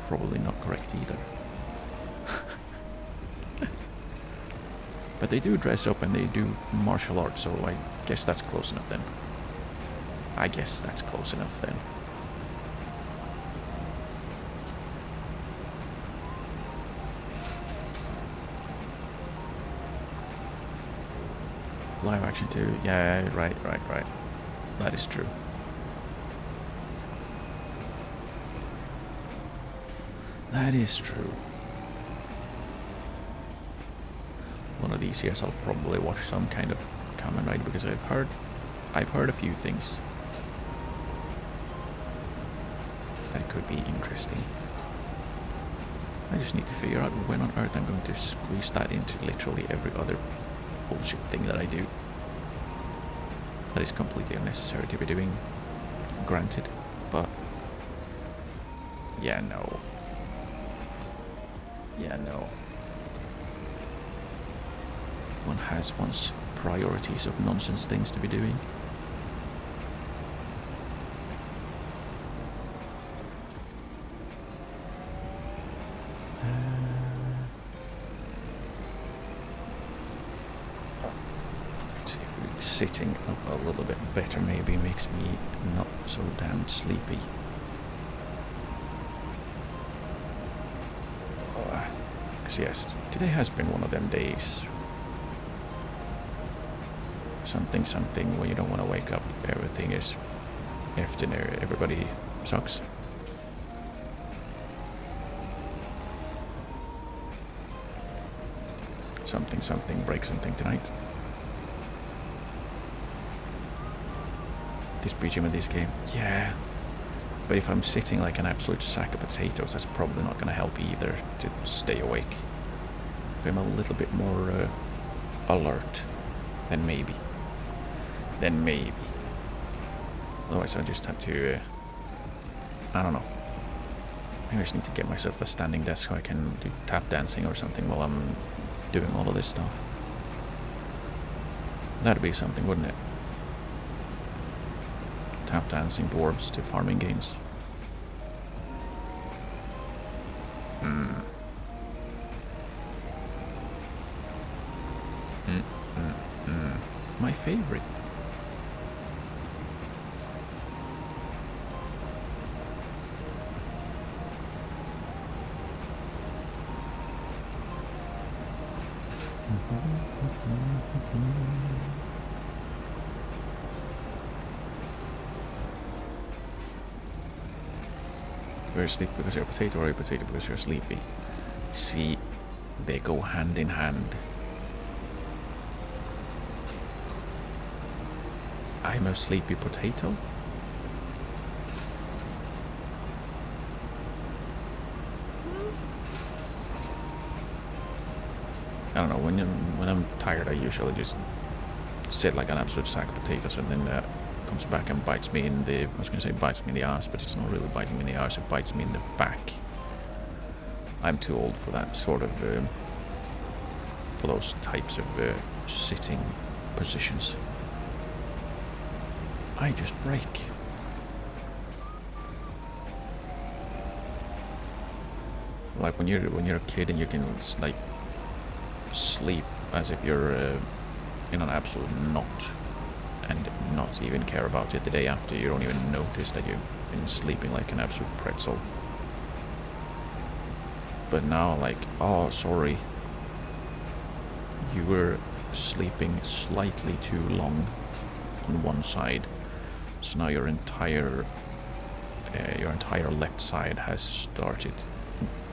probably not correct either. But they do dress up and they do martial arts, so I guess that's close enough then. I guess that's close enough then. Live action too. Yeah, right. That is true. That is true. One of these years I'll probably watch some kind of Kamen Rider because I've heard a few things that could be interesting. I just need to figure out when on earth I'm going to squeeze that into literally every other bullshit thing that I do. That is completely unnecessary to be doing, granted, but yeah, no. Yeah, no. One has one's priorities of nonsense things to be doing. Let's see if sitting up a little bit better maybe makes me not so damn sleepy. Because yes, today has been one of them days. Something where you don't want to wake up. Everything is effed in there. Everybody sucks. Something, break something tonight. This BGM in this game, yeah. But if I'm sitting like an absolute sack of potatoes, that's probably not going to help either to stay awake. If I'm a little bit more alert, then maybe. Otherwise I just have to, I don't know. Maybe I just need to get myself a standing desk so I can do tap dancing or something while I'm doing all of this stuff. That'd be something, wouldn't it? Tap dancing dwarves to farming games. My favorite. You're sleepy because you're a potato, or you're a potato because you're sleepy. See, they go hand in hand. I'm a sleepy potato? don't know, when I'm tired I usually just sit like an absolute sack of potatoes, and then comes back and bites me in the, I was going to say bites me in the ass, but it's not really biting me in the ass, it bites me in the back. I'm too old for that sort of, for those types of sitting positions. I just break. Like when you're a kid and you can like sleep as if you're in an absolute knot and not even care about it the day after. You don't even notice that you've been sleeping like an absolute pretzel. But now, like, oh, sorry, you were sleeping slightly too long on one side, so now your entire left side has started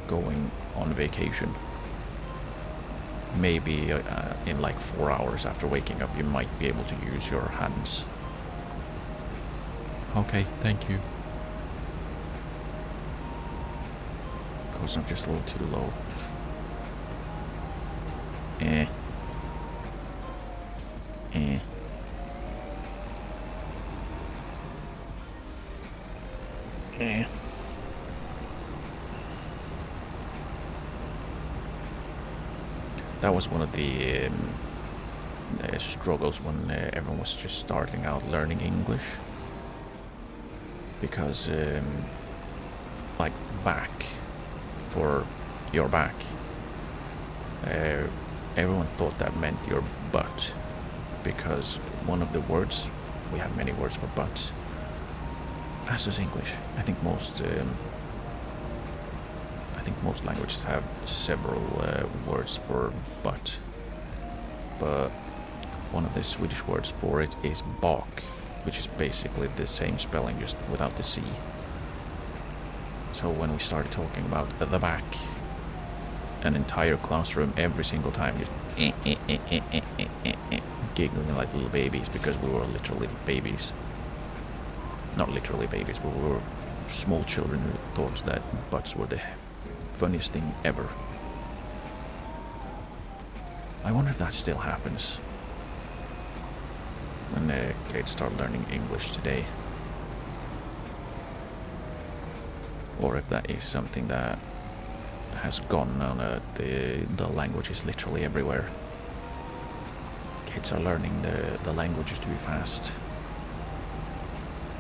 going on vacation. Maybe in like 4 hours after waking up you might be able to use your hands. Okay, thank you. Because I'm just a little too low. Eh. That was one of the struggles when everyone was just starting out learning English. Because, like, back, for your back, everyone thought that meant your butt. Because one of the words, we have many words for butts, as does English. I think most languages have several words for butt, but one of the Swedish words for it is bak, which is basically the same spelling just without the C. So when we started talking about the back, an entire classroom every single time just giggling like little babies, because we were literally babies. Not literally babies, but we were small children who thought that butts were the funniest thing ever. I wonder if that still happens when kids start learning English today, or if that is something that has gone on. The language is literally everywhere. Kids are learning the languages to be fast.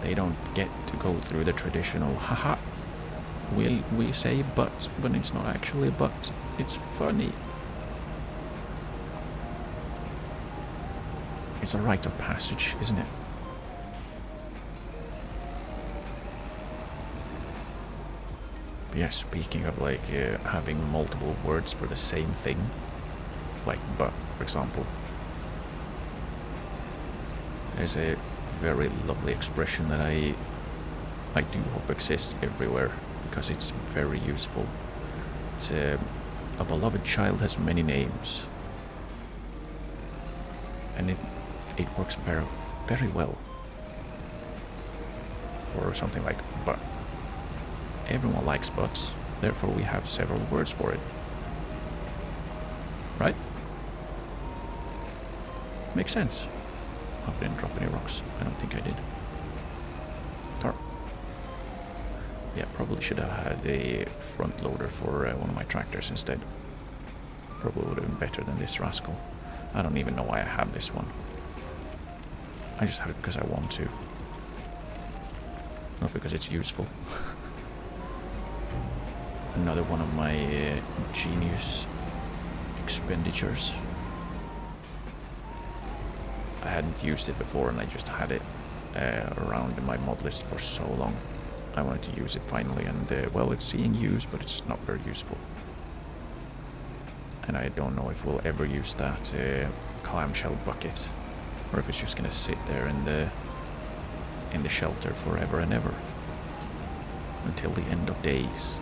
They don't get to go through the traditional haha, we say but it's not actually a but, it's funny. It's a rite of passage, isn't it? But yeah, speaking of like having multiple words for the same thing, like but, for example, there's a very lovely expression that I do hope exists everywhere, because it's very useful. It's a beloved child has many names, and it works very, very well for something like but. Everyone likes butts, therefore we have several words for it. Right? Makes sense. Hope I didn't drop any rocks. I don't think I did. Tar. Yeah, probably should have had a front loader for one of my tractors instead. Probably would have been better than this rascal. I don't even know why I have this one. I just have it because I want to. Not because it's useful. Another one of my genius expenditures. I hadn't used it before, and I just had it around in my mod list for so long. I wanted to use it finally, and well, it's seeing use, but it's not very useful. And I don't know if we'll ever use that clamshell bucket, or if it's just gonna sit there in the shelter forever and ever, until the end of days,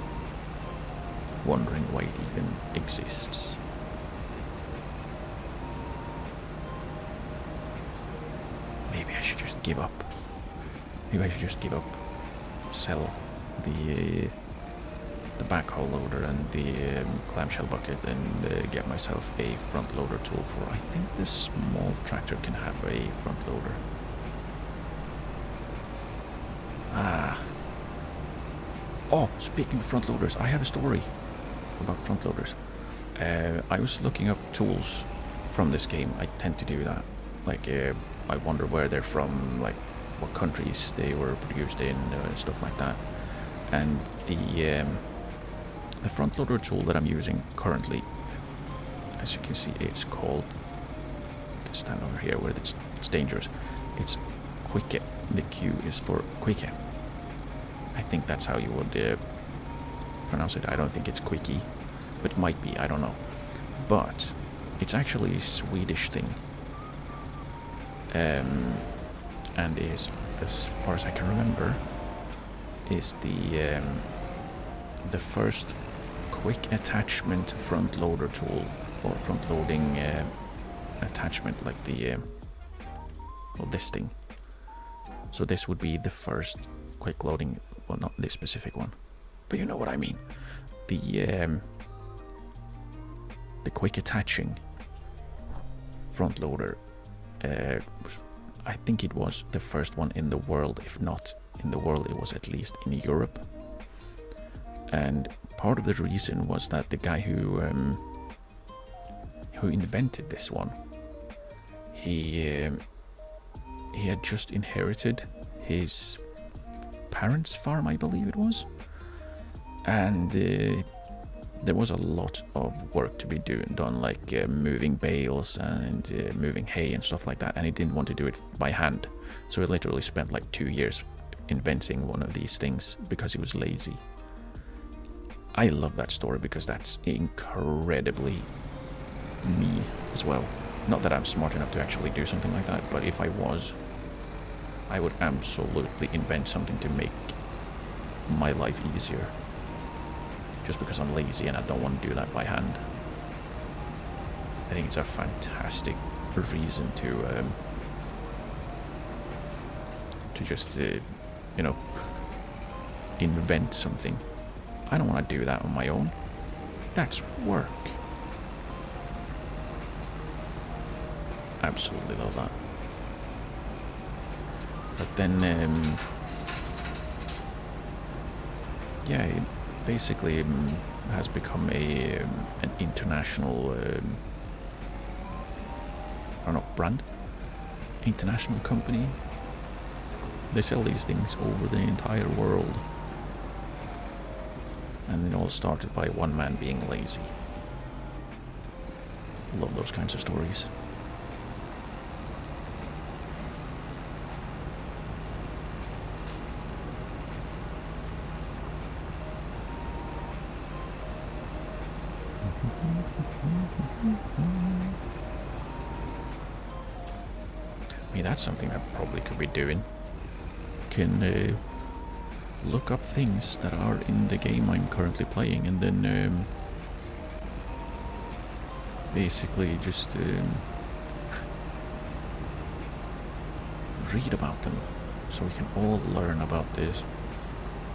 wondering why it even exists. Maybe I should just give up. Maybe I should just give up. Sell the the backhoe loader and the clamshell bucket and get myself a front loader tool for. I think this small tractor can have a front loader. Ah. Oh, speaking of front loaders, I have a story about front loaders. I was looking up tools from this game. I tend to do that. Like, I wonder where they're from, like what countries they were produced in, and stuff like that. And the front loader tool that I'm using currently, as you can see, it's called, stand over here where it's dangerous, it's Quicke. The Q is for Quicke. I think that's how you would pronounce it. I don't think it's Quickie, but it might be, I don't know. But it's actually a Swedish thing. And is, as far as I can remember, is the first quick attachment front loader tool, or front loading attachment, like the well, this thing. So this would be the first quick loading, well, not this specific one, but you know what I mean. The quick attaching front loader was, I think it was the first one in the world. If not in the world, it was at least in Europe. And part of the reason was that the guy who invented this one, he had just inherited his parents' farm, I believe it was, and there was a lot of work to be done, like moving bales and moving hay and stuff like that, and he didn't want to do it by hand, so he literally spent like 2 years inventing one of these things because he was lazy. I love that story because that's incredibly me as well. Not that I'm smart enough to actually do something like that, but if I was, I would absolutely invent something to make my life easier. Just because I'm lazy and I don't want to do that by hand. I think it's a fantastic reason to just, you know, invent something. I don't want to do that on my own. That's work. Absolutely love that. But then, yeah, it basically has become an international, I don't know, brand? International company. They sell these things over the entire world. And it all started by one man being lazy. Love those kinds of stories. I mean, that's something I probably could be doing. Can look up things that are in the game I'm currently playing, and then basically just read about them, so we can all learn about the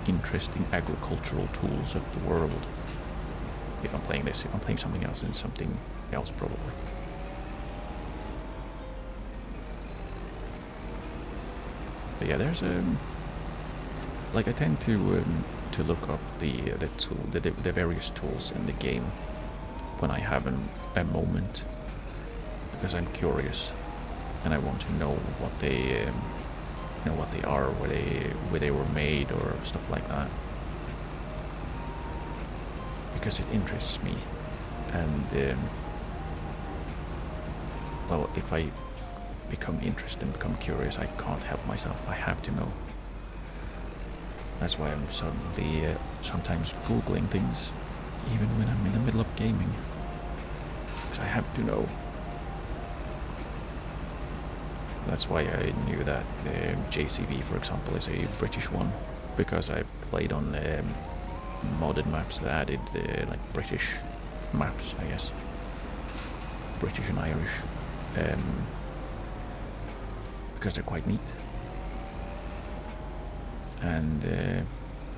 interesting agricultural tools of the world. If I'm playing this, if I'm playing something else, then something else probably. But yeah, there's like I tend to look up the various tools in the game when I have a moment, because I'm curious and I want to know what they what they are, where they were made, or stuff like that, because it interests me. And well, if I become interested and become curious, I can't help myself. I have to know. That's why I'm suddenly sometimes Googling things, even when I'm in the middle of gaming, because I have to know. That's why I knew that JCV, for example, is a British one, because I played on modded maps that added like British maps, I guess, British and Irish, because they're quite neat. And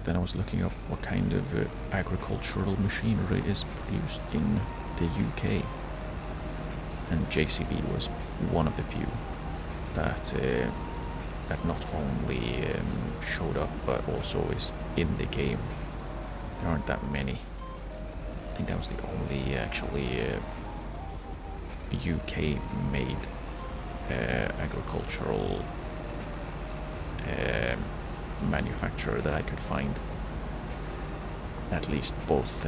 then I was looking up what kind of agricultural machinery is produced in the UK. And JCB was one of the few that not only showed up but also is in the game. There aren't that many. I think that was the only actually UK-made agricultural manufacturer that I could find. At least both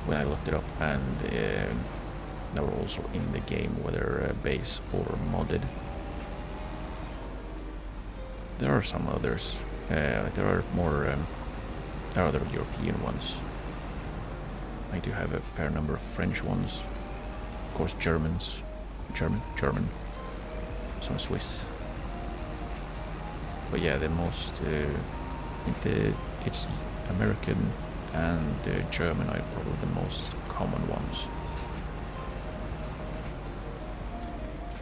when I looked it up, and they were also in the game, whether base or modded. There are some others. There are more. There are other European ones. I do have a fair number of French ones. Of course, German. Some Swiss. But yeah, the most. I think it's American and German are probably the most common ones.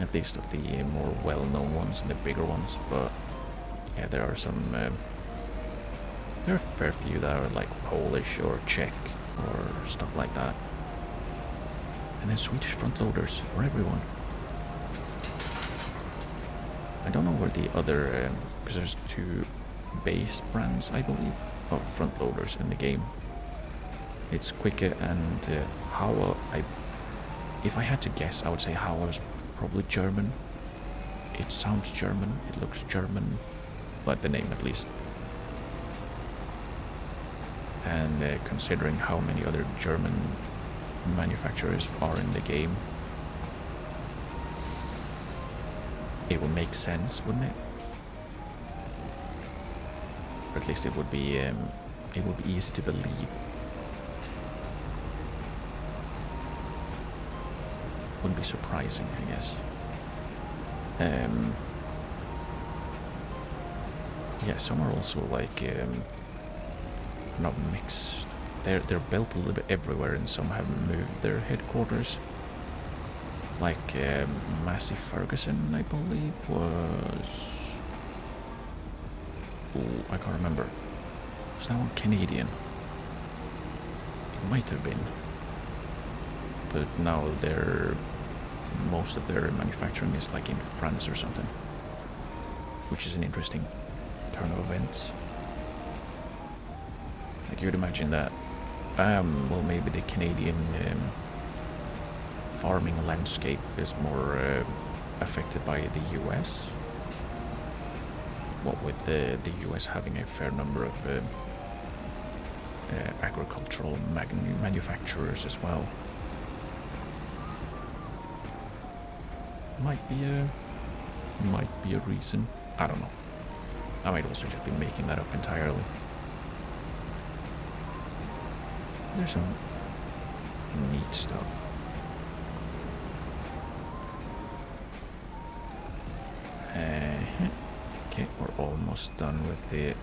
At least of the more well-known ones and the bigger ones, but yeah, there are some. There are a fair few that are like Polish or Czech or stuff like that, and then Swedish front loaders for everyone. I don't know where the other, because there's 2 base brands, I believe, of front loaders in the game. It's Quicke and Hauer. If I had to guess, I would say Hauer's probably German. It sounds German, it looks German, like the name at least. And considering how many other German manufacturers are in the game, it would make sense, wouldn't it? Or at least it would be easy to believe. Wouldn't be surprising, I guess. Yeah, some are also like not mixed. They're built a little bit everywhere, and some have moved their headquarters. Like Massey Ferguson, I believe, was. Ooh, I can't remember. Was that one Canadian? It might have been. But now most of their manufacturing is like in France or something, which is an interesting turn of events. Like you'd imagine that, well, maybe the Canadian farming landscape is more affected by the US. What with the US having a fair number of agricultural manufacturers as well. Might be a reason. I don't know. I might also just be making that up entirely. There's some neat stuff. Okay, we're almost done with the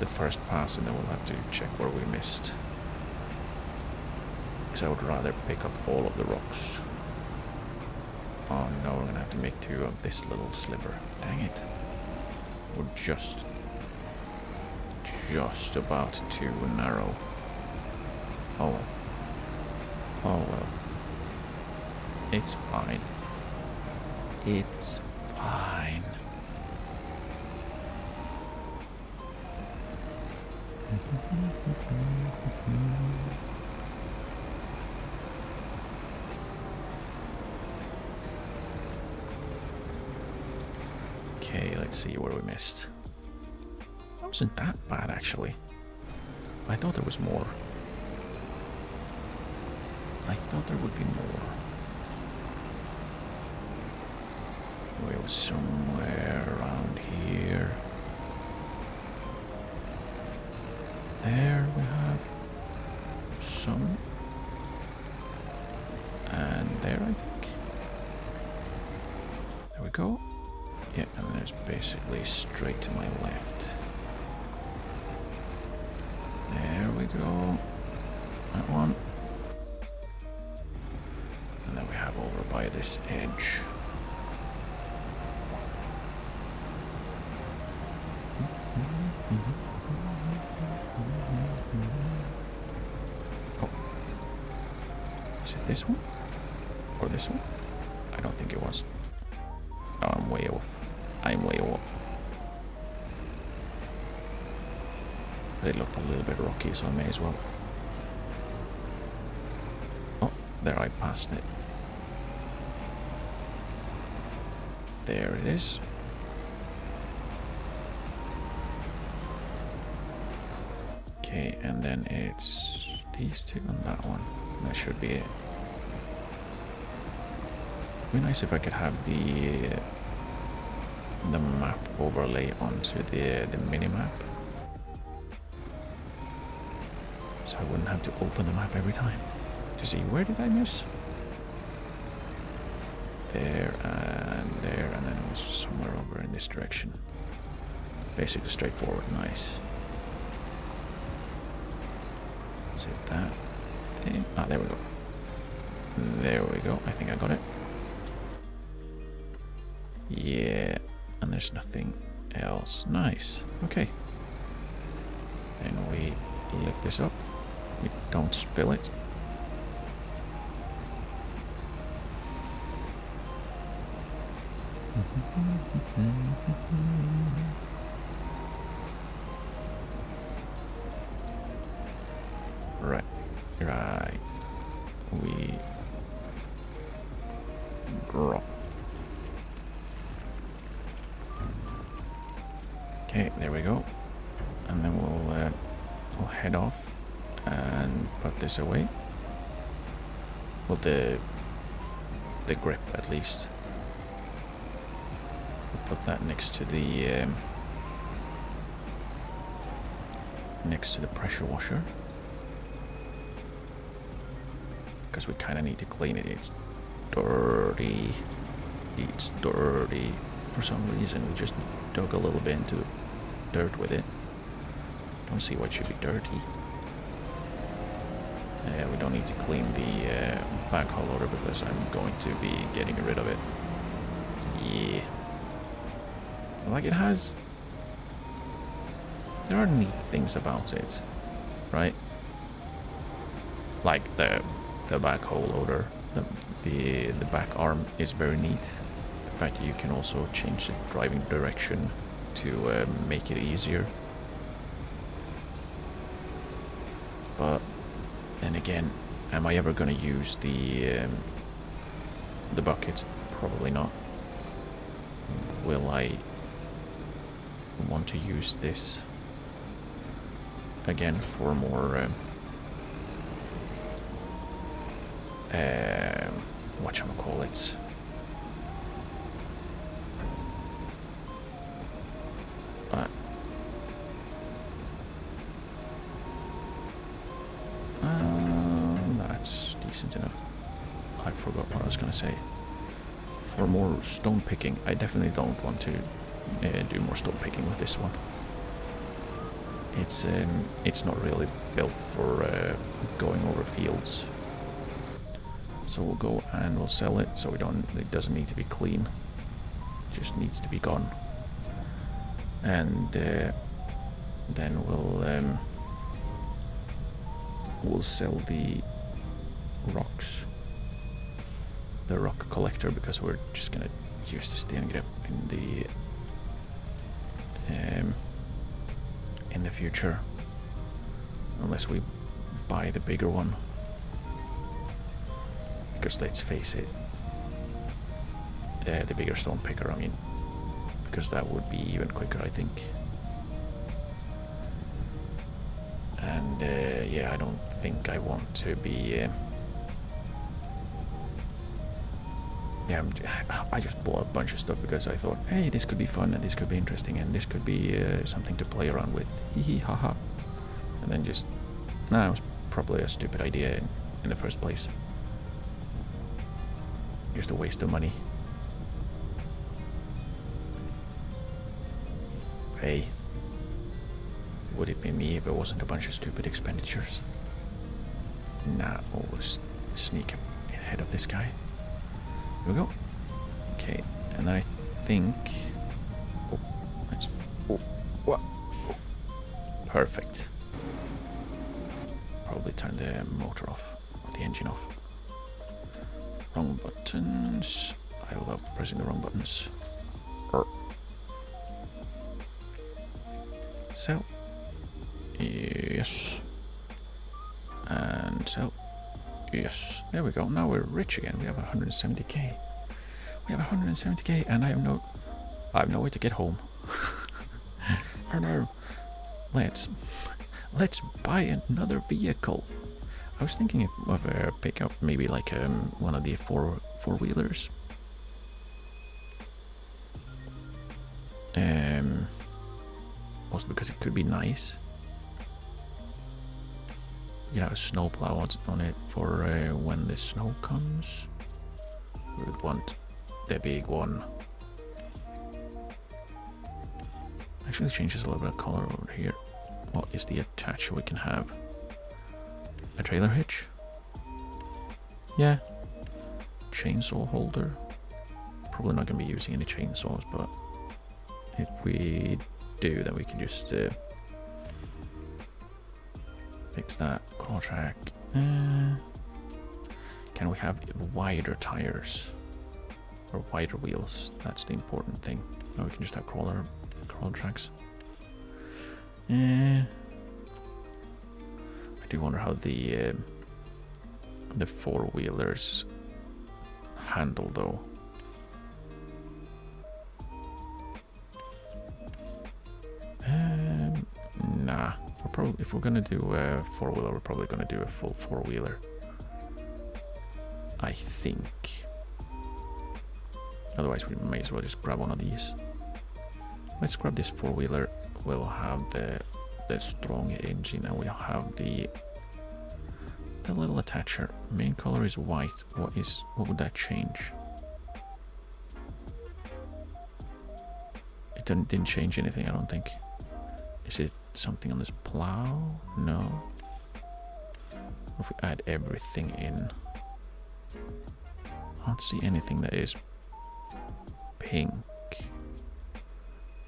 first pass, and then we'll have to check where we missed. Because I would rather pick up all of the rocks. Oh no, we're gonna have to make 2 of this little sliver. Dang it. We're just about too narrow. Oh well. Oh well. It's fine. It's fine. Okay, let's see where we missed. That wasn't that bad, actually. I thought there was more. I thought there would be more. It was somewhere around here. There we have some. And there, I think. There we go. Yeah, and there's basically straight to my left. There we go. That one. And then we have over by this edge. Oh. Is it this one? Or this one? I don't think it was. Oh, I'm way off. I'm way off. But it looked a little bit rocky, so I may as well. Oh, there, I passed it. There it is. Okay, and then it's these two and that one. That should be it. It'd be nice if I could have the map overlay onto the mini-map. So I wouldn't have to open the map every time to see where did I miss. There, and then it was somewhere over in this direction. Basically straightforward, nice. Is it that thing? Ah, there we go. There we go, I think I got it. Yeah, and there's nothing else. Nice, okay. Then we lift this up. We don't spill it. Right. We drop. Okay, there we go. And then we'll head off and put this away. Well, the grip at least. We'll put that next to the pressure washer. Because we kind of need to clean it. It's dirty. It's dirty. For some reason, we just dug a little bit into dirt with it. Don't see what should be dirty. We don't need to clean the backhoe loader because I'm going to be getting rid of it. Yeah. Like it has... There are neat things about it, right? Like the backhoe loader, the back arm is very neat. The fact that you can also change the driving direction to make it easier. But then again, am I ever going to use the bucket? Probably not. Will I want to use this again for more whatchamacallit? That's decent enough. I forgot what I was gonna say. For more stone picking, I definitely don't want to do more stone picking with this one. It's not really built for going over fields. So we'll go and we'll sell it. So it doesn't need to be clean. It just needs to be gone. And then we'll sell the rocks, the rock collector, because we're just gonna use this to get up in the future, unless we buy the bigger one. Because let's face it, the bigger stone picker, I mean, because that would be even quicker, I think. And yeah, I don't think I want to be... yeah, I just bought a bunch of stuff because I thought, hey, this could be fun and this could be interesting and this could be something to play around with. Hee hee ha ha. And then just... nah, it was probably a stupid idea in the first place. Just a waste of money. Hey, would it be me if it wasn't a bunch of stupid expenditures? Nah, always sneak ahead of this guy. Here we go. Okay, and then I think... oh, let's... oh, what? Perfect. Probably turn the motor off, or the engine off. Wrong buttons. I love pressing the wrong buttons. Sell. Yes. And sell. Yes. There we go. Now we're rich again. We have 170k. We have 170k, and I have no way to get home. Oh no. Let's buy another vehicle. I was thinking of a pickup, maybe like one of the four-wheelers. Also because it could be nice. You have a snowplow on it for when the snow comes. We would want the big one. Actually changes a little bit of color over here. What is the attach we can have? A trailer hitch? Yeah. Chainsaw holder. Probably not going to be using any chainsaws, but if we do, then we can just fix that. Core track. Can we have wider tires? Or wider wheels? That's the important thing. No, we can just have crawler tracks. I do wonder how the four-wheelers handle though. Nah. If we're gonna do a four-wheeler, we're probably gonna do a full four-wheeler. I think. Otherwise, we may as well just grab one of these. Let's grab this four-wheeler. We'll have the strong engine, and we'll have the little attacher. Main color is white. What would that change? It didn't change anything, I don't think. Is it something on this plow? No. If we add everything in, I don't see anything that is pink,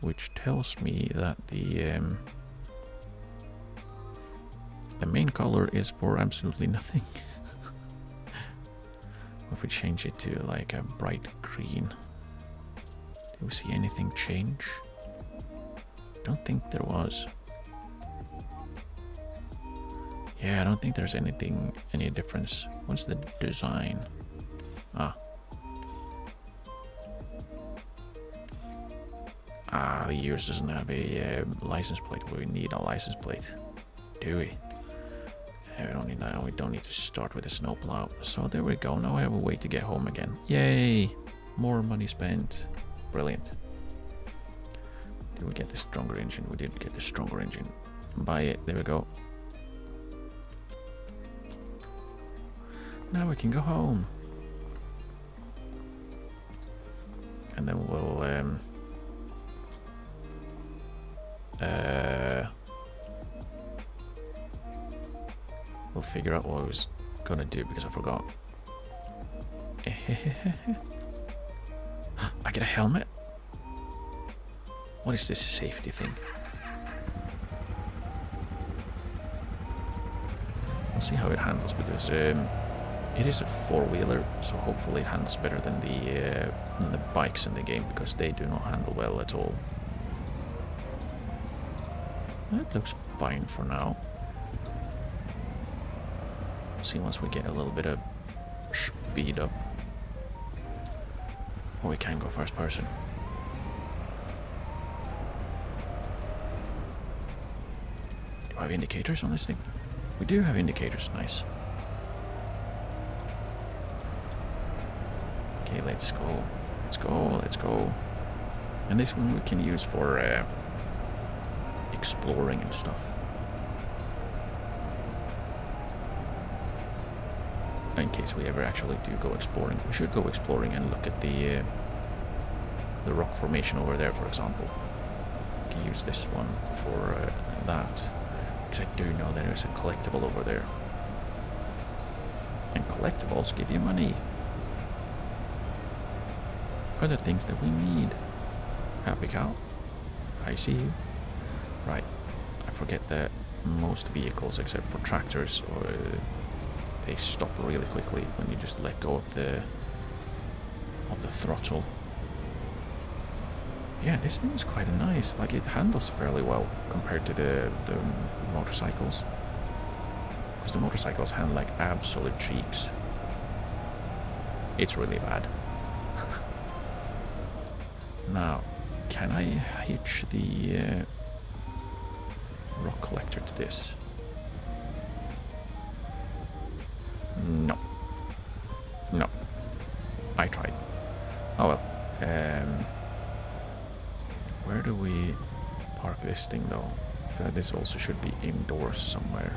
which tells me that the main color is for absolutely nothing. If we change it to like a bright green, do we see anything change? Don't think there was. Yeah, I don't think there's any difference. What's the design? The US doesn't have a license plate, but we need a license plate. Do we? We don't need that. We don't need to start with a snowplow. So there we go. Now I have a way to get home again. Yay! More money spent. Brilliant. Did we get the stronger engine? We did get the stronger engine. Buy it. There we go. Now we can go home. And then we'll figure out what I was gonna do because I forgot. I get a helmet? What is this safety thing? I'll see how it handles because it is a four-wheeler, so hopefully it handles better than the bikes in the game because they do not handle well at all. That looks fine for now. See once we get a little bit of speed up. Or we can go first person. Do I have indicators on this thing? We do have indicators, nice. Okay, let's go. Let's go, let's go. And this one we can use for exploring and stuff. In case we ever actually do go exploring. We should go exploring and look at the rock formation over there, for example. We can use this one for that. Because I do know there is a collectible over there. And collectibles give you money. Other things that we need. Happy cow. I see you. Right. I forget that most vehicles, except for tractors, they stop really quickly when you just let go of the throttle. Yeah, this thing is quite nice. Like, it handles fairly well compared to the motorcycles. Because the motorcycles handle like absolute cheeks. It's really bad. Now, can I hitch the rock collector to this? No. No. I tried. Oh well. Where do we park this thing though? I feel like this also should be indoors somewhere.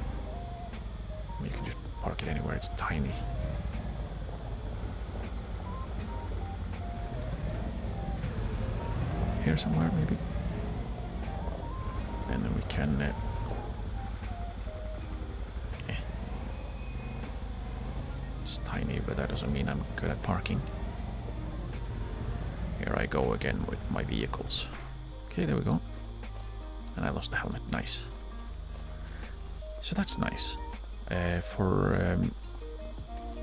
You can just park it anywhere, it's tiny. Here somewhere maybe? And then we can... It's tiny, but that doesn't mean I'm good at parking. Here I go again with my vehicles. Okay, there we go. And I lost the helmet. Nice. So that's nice. For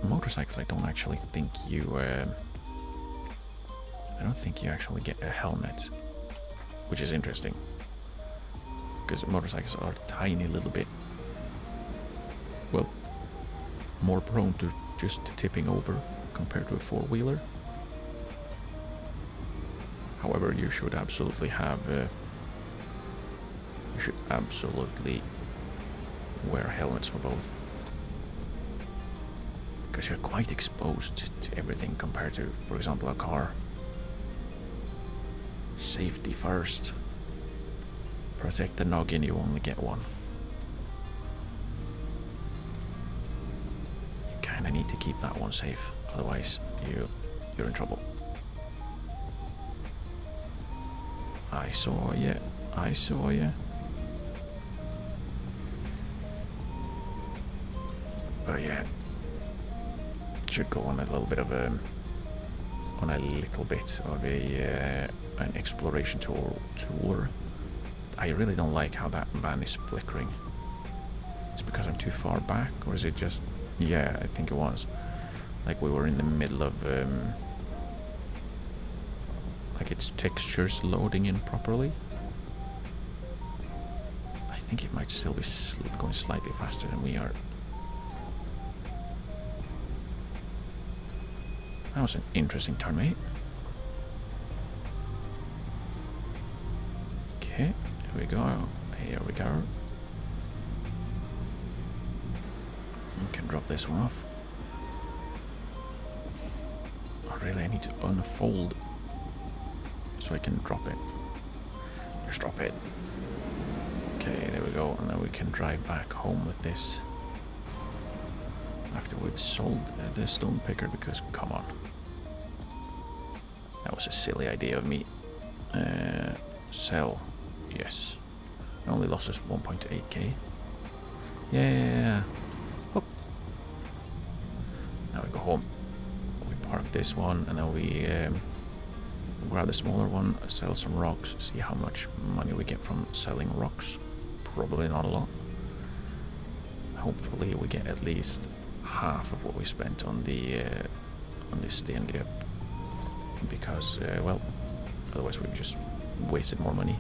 motorcycles, I don't actually think you... I don't think you actually get a helmet, which is interesting. Because motorcycles are a tiny little bit... well, more prone to just tipping over compared to a four-wheeler. However, you should absolutely have... you should absolutely wear helmets for both. Because you're quite exposed to everything compared to, for example, a car. Safety first. Protect the noggin, you only get one. You kinda need to keep that one safe, otherwise you're in trouble. I saw ya. I saw ya. But yeah, should go on a little bit of a an exploration tour. I really don't like how that van is flickering. It's because I'm too far back, or is it just... yeah, I think it was. Like we were in the middle of like its textures loading in properly. I think it might still be going slightly faster than we are. That was an interesting turn, mate. Okay, here we go. Here we go. We can drop this one off. Oh, really? I need to unfold so I can drop it. Just drop it. Okay, there we go. And then we can drive back home with this. After we've sold the stone picker, because come on, that was a silly idea of me. Sell, yes. I only lost us 1.8k. Yeah. Oh. Now we go home. We park this one, and then we grab the smaller one, sell some rocks, see how much money we get from selling rocks. Probably not a lot. Hopefully we get at least half of what we spent on the on this stengrep, because well, otherwise we've just wasted more money.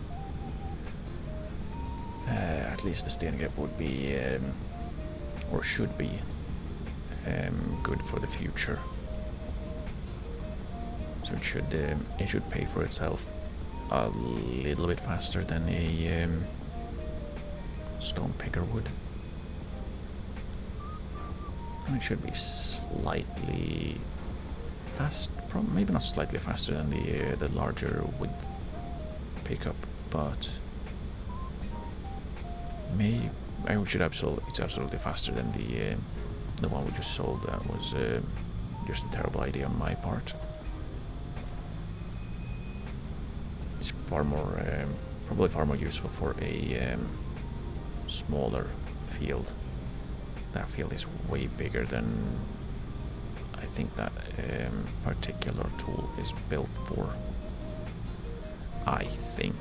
At least the stengrep would be or should be good for the future, so it should pay for itself a little bit faster than a stone picker would. And it should be slightly fast, maybe not slightly faster than the larger width pickup, but it's absolutely faster than the one we just sold. That was just a terrible idea on my part. It's far more, probably far more useful for a smaller field. That field is way bigger than I think that particular tool is built for. I think.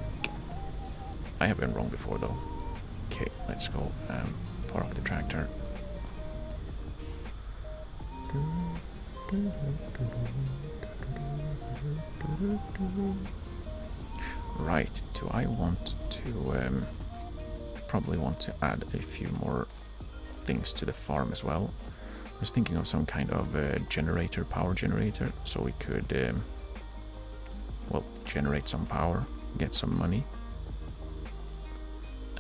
I have been wrong before though. Okay, let's go park the tractor. Right, do I want to probably want to add a few more things to the farm as well. I was thinking of some kind of generator, power generator, so we could well, generate some power, get some money.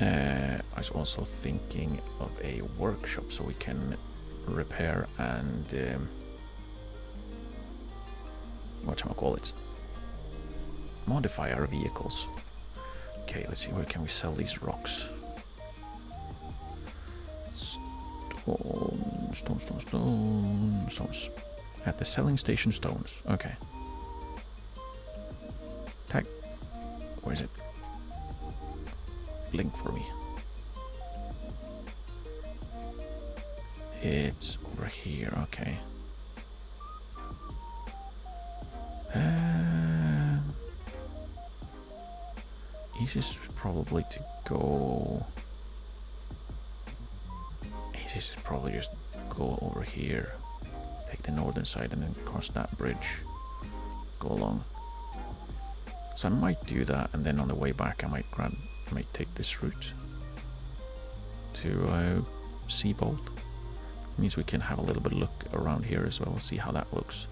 I was also thinking of a workshop so we can repair and whatchamacallit, modify our vehicles. Okay, let's see, where can we sell these rocks? Stones. At the selling station, stones. Okay. Tag. Where is it? Blink for me. It's over here. Okay. Easiest probably to go. Easiest is probably just go over here, take the northern side, and then cross that bridge. Go along. So I might do that, and then on the way back, I might take this route to Seabolt. Means we can have a little bit of look around here as well, see how that looks.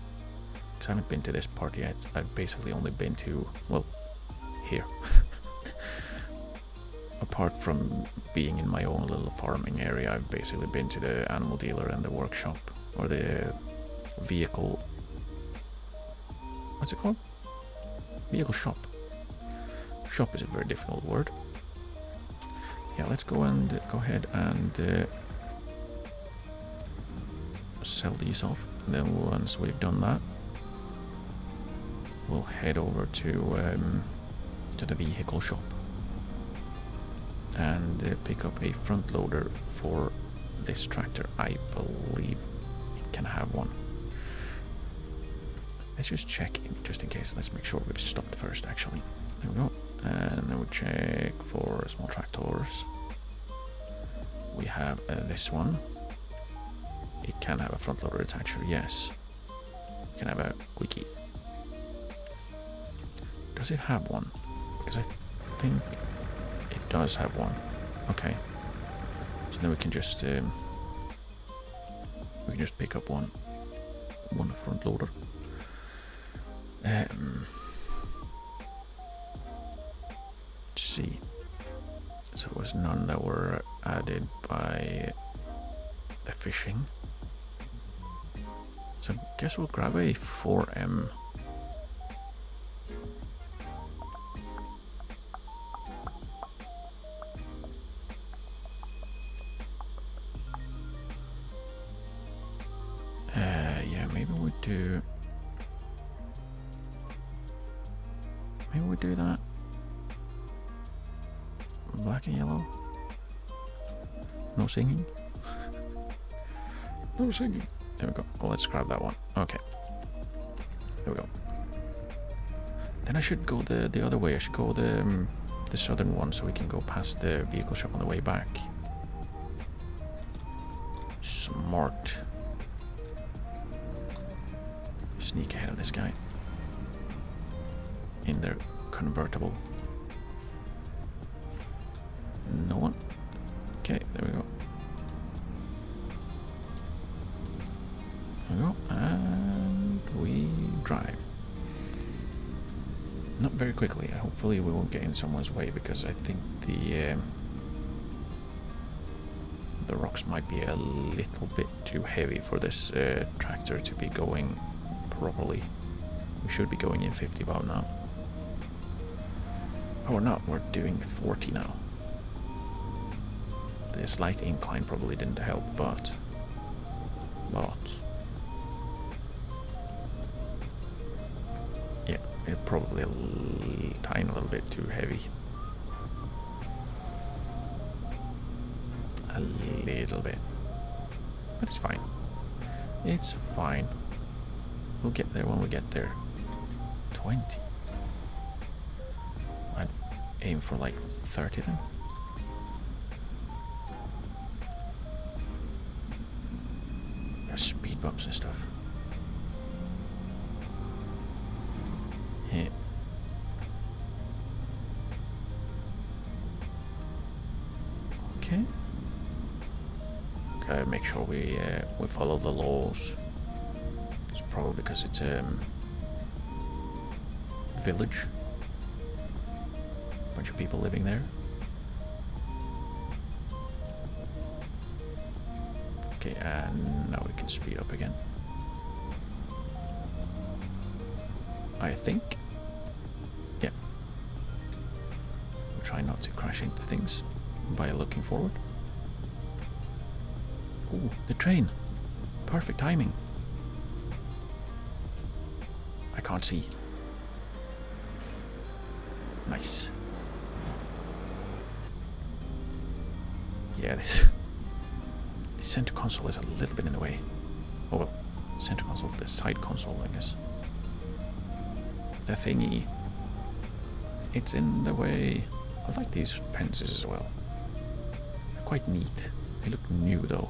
Because I haven't been to this part yet. I've basically only been to, well, here. Apart from being in my own little farming area, I've basically been to the animal dealer and the workshop, or the vehicle. What's it called? Vehicle shop. Shop is a very difficult word. Yeah, let's go ahead and sell these off. And then once we've done that, we'll head over to the vehicle shop and pick up a front loader for this tractor. I believe it can have one. Let's just check, just in case. Let's make sure we've stopped first, actually. There we go. And then we check for small tractors. We have this one. It can have a front loader attacher, yes. It can have a quickie. Does it have one? Because I think it does have one. Okay. So then we can just pick up one front loader. Let's see. So it was none that were added by the fishing. So I guess we'll grab a 4M. Yeah, maybe we do. Maybe we do that. Black and yellow. No singing. No singing. There we go. Well, let's grab that one. Okay. There we go. Then I should go the other way. I should go the southern one so we can go past the vehicle shop on the way back. Smart. Sneak ahead of this guy. In their convertible. No one. Okay, there we go. There we go. And we drive. Not very quickly. Hopefully we won't get in someone's way, because I think the rocks might be a little bit too heavy for this tractor to be going properly. We should be going in 50 about now. Oh, we're not. We're doing 40 now. The slight incline probably didn't help, but yeah, it's probably a tiny little bit too heavy. A little bit, but it's fine. It's fine. We'll get there when we get there. 20. I'd aim for like 30 then. bumps and stuff. Yeah. Okay. Gotta make sure we follow the laws. It's probably because it's village. Bunch of people living there. Okay, and now we can speed up again. I think. Yeah. We'll try not to crash into things by looking forward. Ooh, the train. Perfect timing. I can't see. Nice. Yeah, this center console is a little bit in the way. Oh well, center console, the side console, I guess. The thingy. It's in the way. I like these fences as well. They're quite neat. They look new though.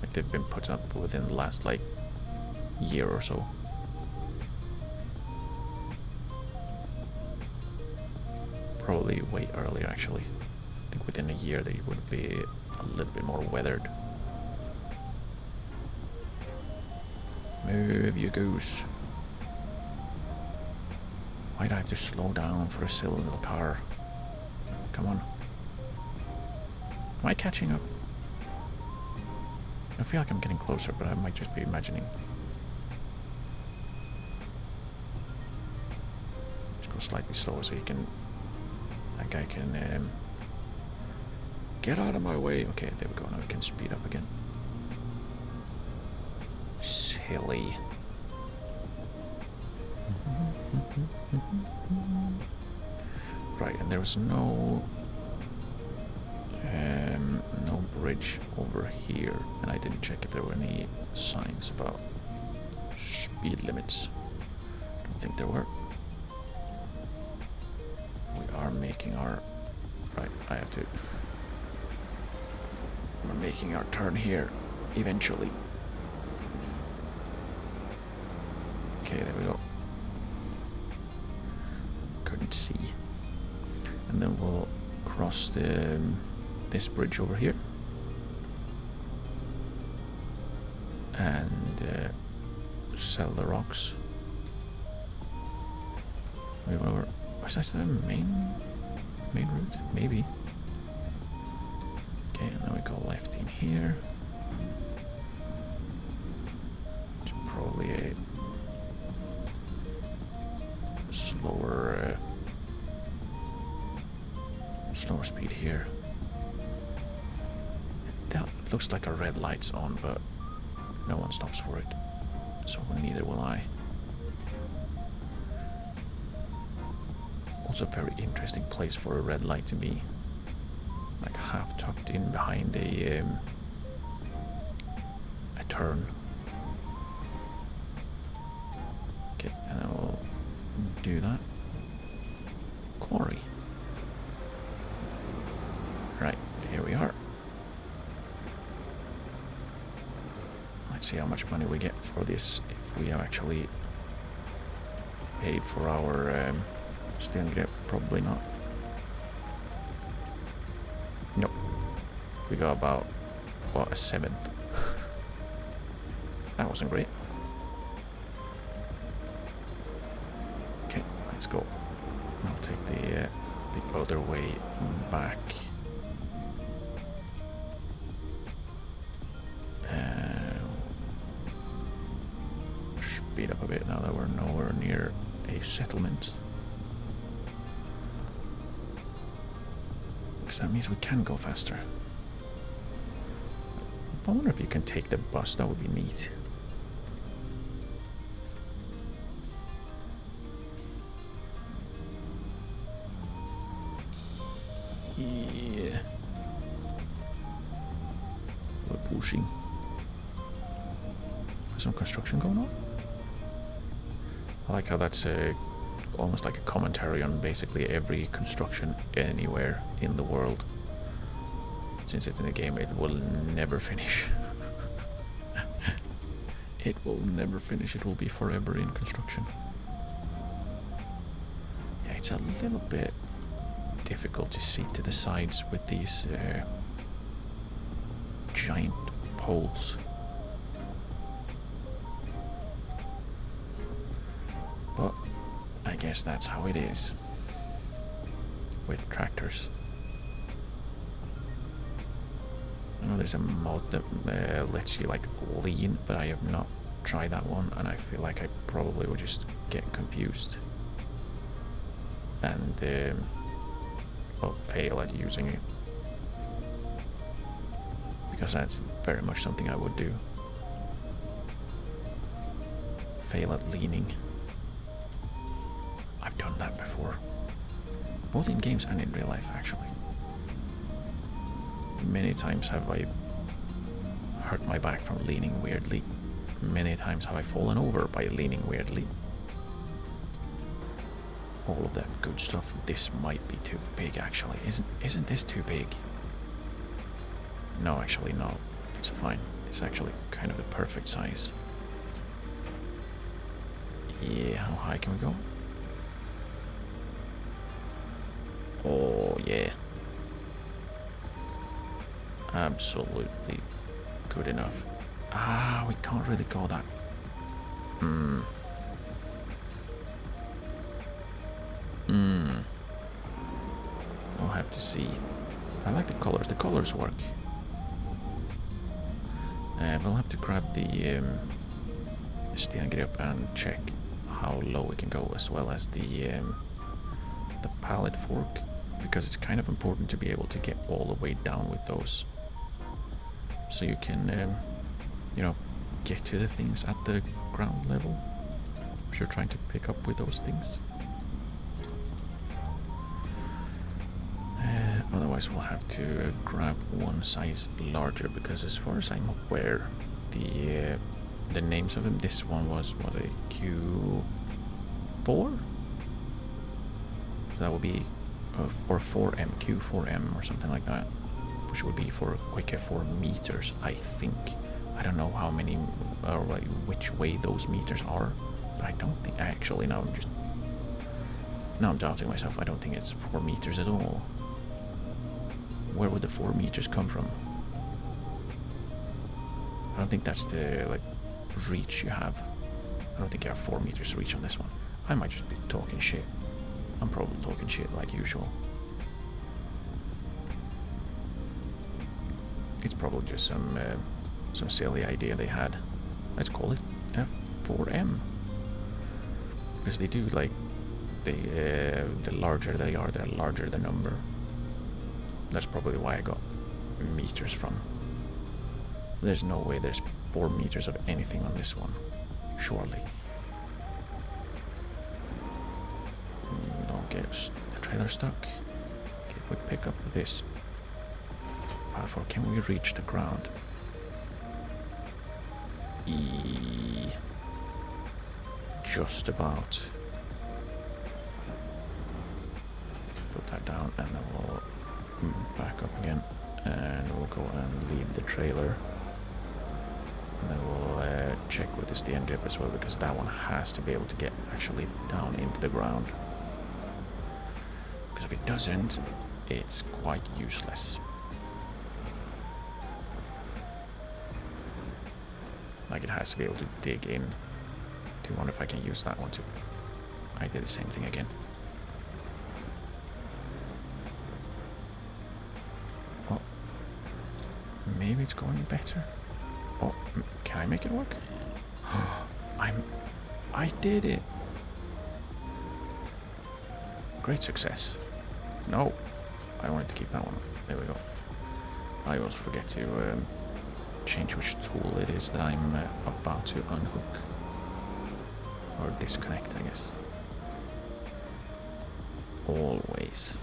Like they've been put up within the last like year or so. Probably way earlier actually. I think within a year they would be a little bit more weathered. Move, you goose. Why'd I have to slow down for a silly little car? Come on. Am I catching up? I feel like I'm getting closer, but I might just be imagining. Just go slightly slower so you can... That guy can... Get out of my way. Okay, there we go. Now we can speed up again. Silly. Right, and there was no bridge over here, and I didn't check if there were any signs about speed limits. Don't think there were. We are making our... Right, I have to... We're making our turn here, eventually. Okay, there we go. Couldn't see. And then we'll cross the this bridge over here. And sell the rocks. Wait, was that the main route? Maybe. Okay, and then we go left in here. It's probably a slower speed here. That looks like a red light's on, but no one stops for it, so neither will I. Also a very interesting place for a red light to be. Like half tucked in behind a turn. Okay, and then we'll do that. Quarry. Right, here we are. Let's see how much money we get for this, if we have actually paid for our stand grip. Probably not. Nope. We got about, what, a 7th. That wasn't great. Okay, let's go. I'll take the other way back. Speed up a bit now that we're nowhere near a settlement. Because that means we can go faster. I wonder if you can take the bus. That would be neat. Yeah. We're pushing. There's some construction going on. I like how that's almost like a commentary on basically every construction anywhere in the world. Since it's in the game, it will never finish. It will never finish. It will be forever in construction. Yeah, it's a little bit difficult to see to the sides with these giant poles. But I guess that's how it is with tractors. I know there's a mod that lets you like lean, but I have not tried that one, and I feel like I probably would just get confused and well, fail at using it, because that's very much something I would do. Fail at leaning. I've done that before, both in games and in real life actually. Many times have I hurt my back from leaning weirdly. Many times have I fallen over by leaning weirdly. All of that good stuff. This might be too big actually. Isn't this too big? No, actually no. It's fine. It's actually kind of the perfect size. Yeah, how high can we go? Oh yeah. Absolutely good enough. Ah, we can't really go that. We'll have to see. I like the colors. The colors work. We'll have to grab the stand grip and check how low we can go, as well as the pallet fork, because it's kind of important to be able to get all the way down with those, so you can you know, get to the things at the ground level if you're trying to pick up with those things. Otherwise we'll have to grab one size larger, because as far as I'm aware, the names of them, this one was what, a Q4? So that would be or 4M, Q4M or something like that, which would be for quicker 4 meters, I think. I don't know how many or which way those meters are, but I don't think, actually now I'm doubting myself. I don't think it's 4 meters at all. Where would the 4 meters come from? I don't think that's the like reach you have. I don't think you have 4 meters reach on this one. I might just be talking shit. I'm probably talking shit like usual. It's probably just some silly idea they had. Let's call it F4M, because they do like the larger they are, the larger the number. That's probably why I got meters from. There's no way there's 4 meters of anything on this one, surely. Don't get the trailer stuck. Okay, if we pick up this platform, can we reach the ground? Just about. Put that down, and then we'll back up again, and we'll go and leave the trailer, and then we'll check with the stand grip as well, because that one has to be able to get actually down into the ground, because if it doesn't, it's quite useless. Like, it has to be able to dig in. Do you wonder if I can use that one too? I did the same thing again. Oh, maybe it's going better. Oh, can I make it work? I did it. Great success. No, I wanted to keep that one. There we go. I always forget to change which tool it is that I'm about to unhook or disconnect, I guess. Always.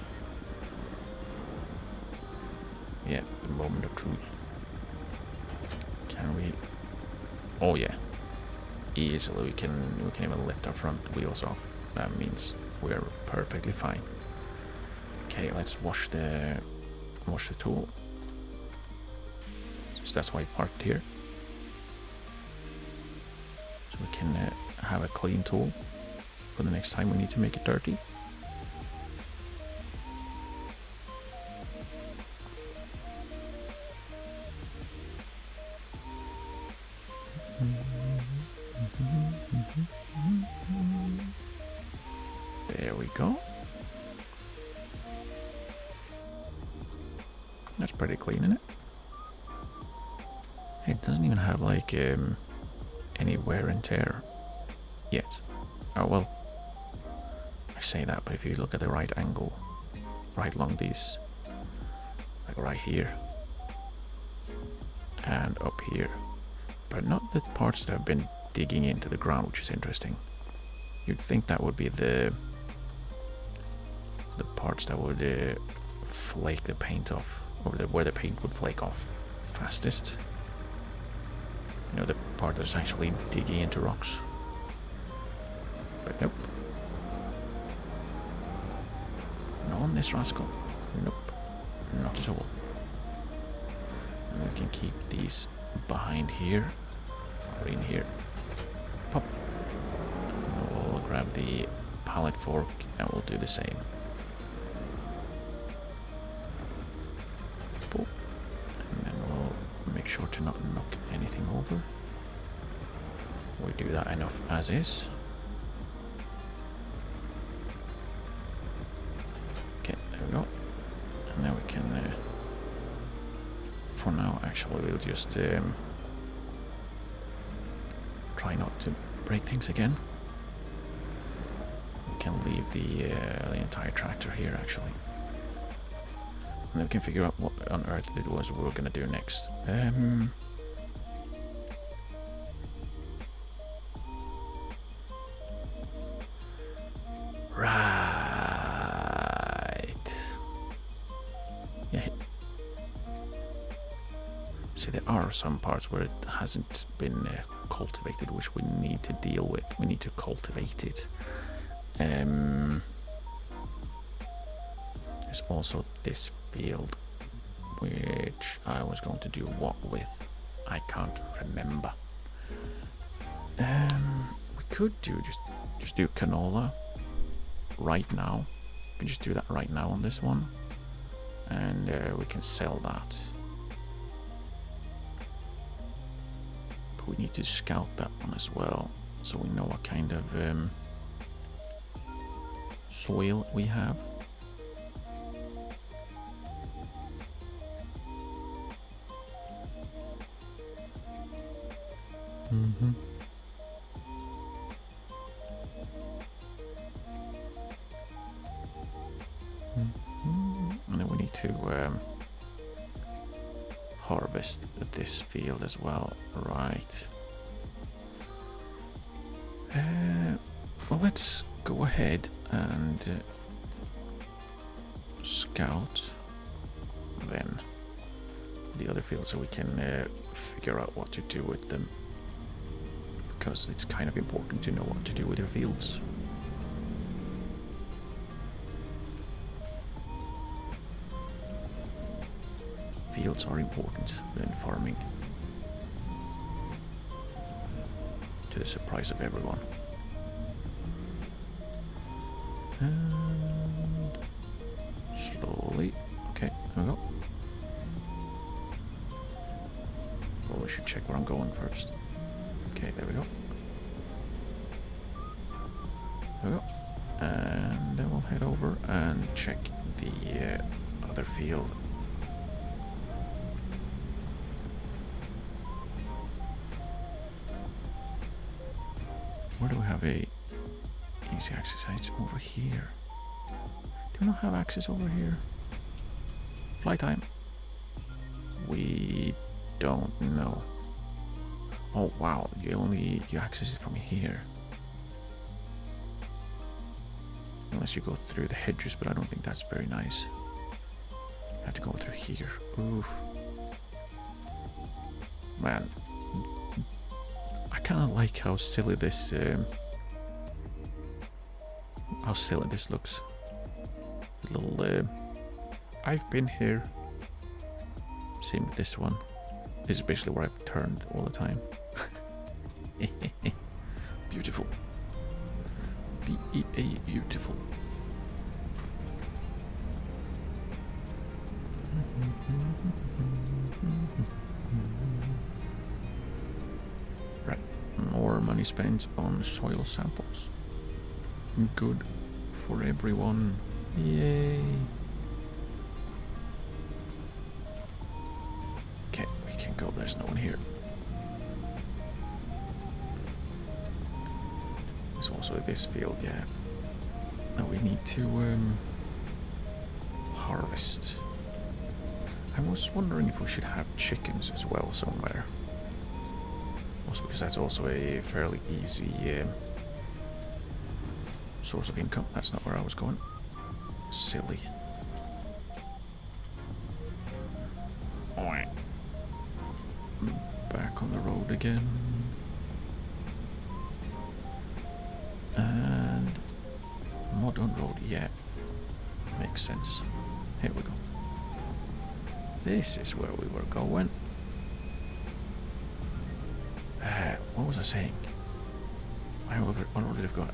Yeah, the moment of truth. Can we? Oh yeah, easily we can even lift our front wheels off. That means we're perfectly fine. Okay, let's wash the tool. So that's why I parked here. So we can have a clean tool for the next time we need to make it dirty. There we go. That's pretty clean, isn't it? It doesn't even have like any wear and tear yet. Oh well, I say that, but if you look at the right angle, right along these, like right here and up here, but not the parts that have been digging into the ground, which is interesting. You'd think that would be the parts that would flake the paint off, or where the paint would flake off fastest. You know, the part that's actually digging into rocks. But nope. Not on this rascal. Nope. Not at all. And we can keep these behind here. Or in here. Pop. And we'll grab the pallet fork and we'll do the same. Pop. And then we'll make sure to not knock anything over. We do that enough as is. Okay, there we go. And now we can, for now, actually, we'll just try not to break things again. We can leave the entire tractor here, actually. And then we can figure out what on earth it was we were going to do next. Right. Yeah. See, there are some parts where it hasn't been cultivated, which we need to deal with. We need to cultivate it. There's also this field, which I was going to do what with? I can't remember. We could do just do canola right now. We can just do that right now on this one, and we can sell that. But we need to scout that one as well, so we know what kind of soil we have. Mm-hmm. And then we need to harvest this field as well, right? Well, let's go ahead and scout then the other fields so we can figure out what to do with them, because it's kind of important to know what to do with your fields. Fields are important in farming, to the surprise of everyone. And slowly, okay, there we go. Well, we should check where I'm going first. Okay, there we go. There we go. And then we'll head over and check the other field. Where do we have a easy access? It's over here. Do we not have access over here? Fly time. We don't know. Oh wow, you access it from here. Unless you go through the hedges, but I don't think that's very nice. You have to go through here. Oof. Man. I kind of like how silly this looks. The little I've been here. Same with this one. This is basically where I've turned all the time. Beautiful. B-E-A, beautiful. Right, more money spent on soil samples. Good for everyone. Yay. Okay, we can go. There's no one here. There's also this field, yeah. Now we need to harvest. I was wondering if we should have chickens as well somewhere. Also because that's also a fairly easy source of income. That's not where I was going. Silly. Back on the road again. And mod on road, yeah. Makes sense. Here we go. This is where we were going. What was I saying? I already forgot.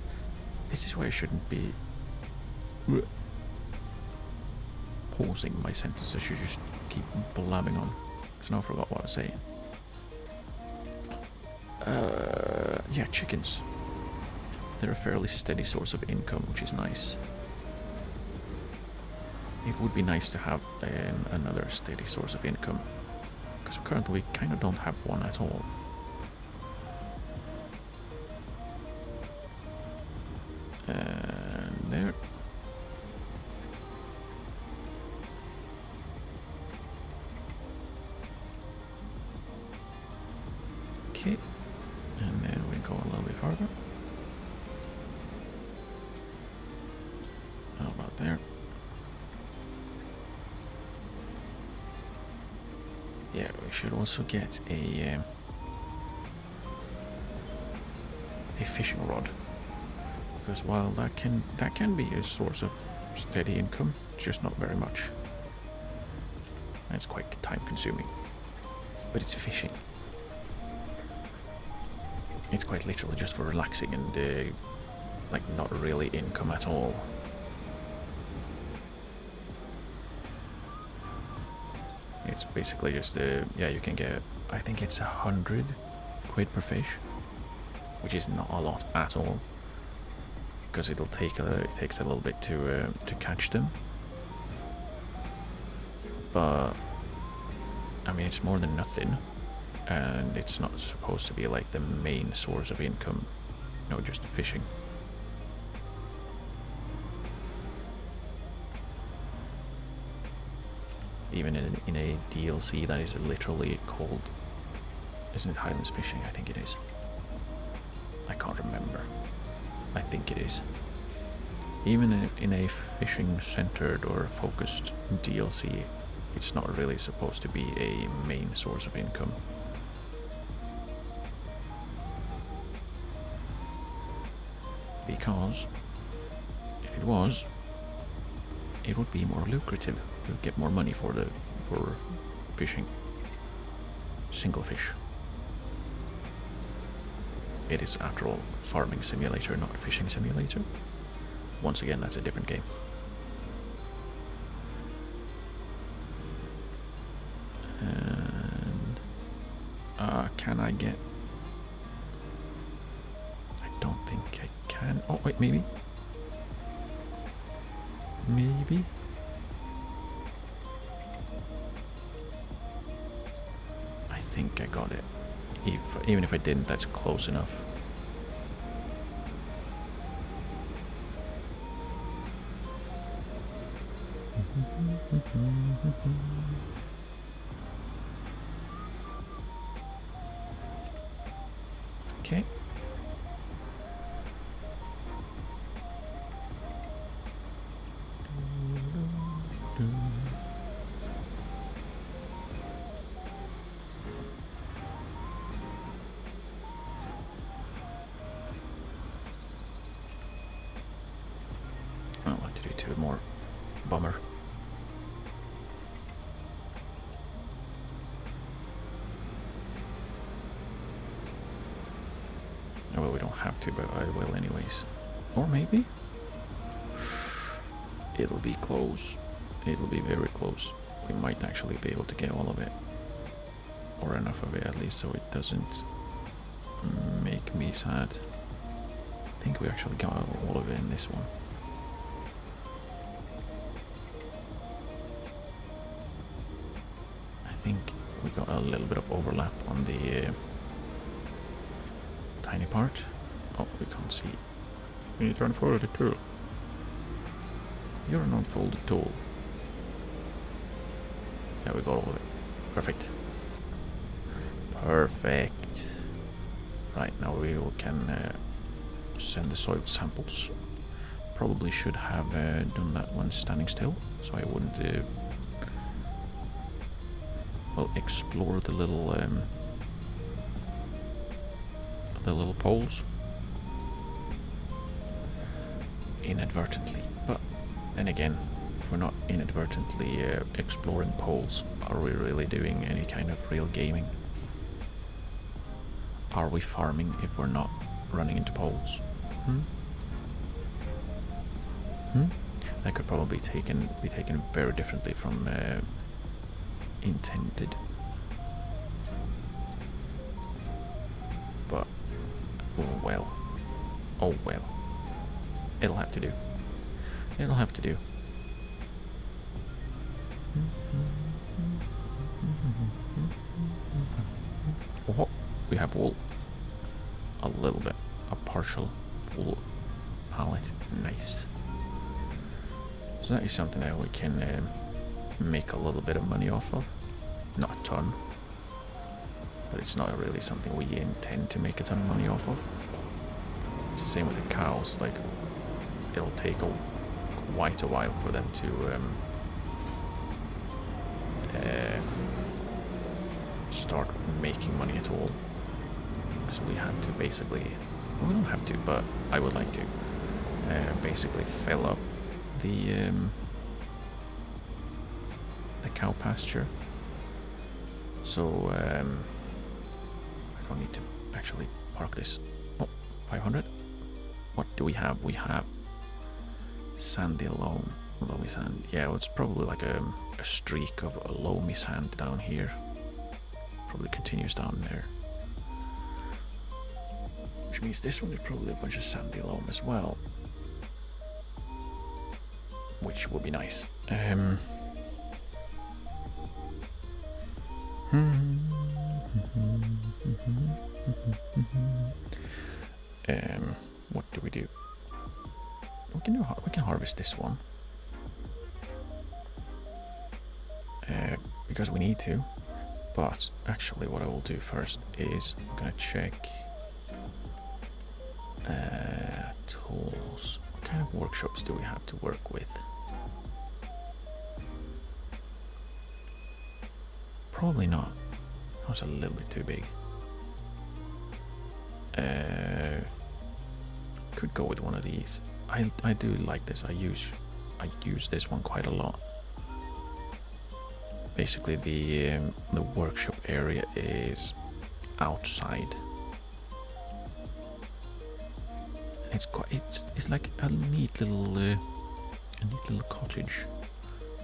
This is where I shouldn't be pausing my sentences. I should just keep blabbing on. Because now I forgot what I was saying. Yeah, chickens. They're a fairly steady source of income, which is nice. It would be nice to have another steady source of income. Because currently we kind of don't have one at all. And there. Okay. And then we go a little bit farther. How about there? Yeah, we should also get a fishing rod, because while that can be a source of steady income, just not very much. And it's quite time consuming, but it's fishing. It's quite literally just for relaxing and like not really income at all. It's basically just yeah, you can get, I think it's 100 quid per fish, which is not a lot at all, because it takes a little bit to catch them. But I mean, it's more than nothing, and it's not supposed to be like the main source of income. No, just fishing. Even in a DLC that is literally called, isn't it Highlands Fishing? I think it is. I can't remember. I think it is. Even in a fishing centered or focused DLC, it's not really supposed to be a main source of income. Because if it was, it would be more lucrative. You'd get more money for fishing. Single fish. It is, after all, farming simulator, not fishing simulator. Once again, that's a different game. And can I get? I don't think I can. Oh wait, maybe. Maybe. I think I got it. Even if I didn't, that's close enough. Okay. I'd like to do two more. Bummer. Oh, well, we don't have to, but I will anyways. Or maybe? It'll be close. It'll be very close. We might actually be able to get all of it. Or enough of it at least, so it doesn't make me sad. I think we actually got all of it in this one. I think we got a little bit of overlap on the tiny part. Oh, we can't see. You need to unfold the tool. You're an unfolded tool. Yeah, we got all of it. Perfect. Perfect. Right, now we can send the soil samples. Probably should have done that one standing still, so I wouldn't well, explore the little poles inadvertently. But then again, if we're not inadvertently exploring poles, are we really doing any kind of real gaming? Are we farming if we're not running into poles? That could probably be taken very differently from intended. But oh well. Oh well. It'll have to do. It'll have to do. Oh, we have wool. A little bit. A partial wool pallet. Nice. So that is something that we can make a little bit of money off of. Not a ton. But it's not really something we intend to make a ton of money off of. It's the same with the cows. Like, it'll take quite a while for them to start making money at all. So we have to basically, well, we don't have to, but I would like to basically fill up the cow pasture. So I don't need to actually park this. Oh, 500. What do we have? We have sandy loamy sand. Yeah, well, it's probably like a streak of loamy sand down here. Probably continues down there. Which means this one is probably a bunch of sandy loam as well. Which would be nice. What do we do? We can harvest this one. Because we need to. But actually what I will do first is I'm gonna check tools. What kind of workshops do we have to work with? Probably not. That was a little bit too big. Could go with one of these. I do like this. I use this one quite a lot. Basically, the workshop area is outside. It's like a neat little cottage.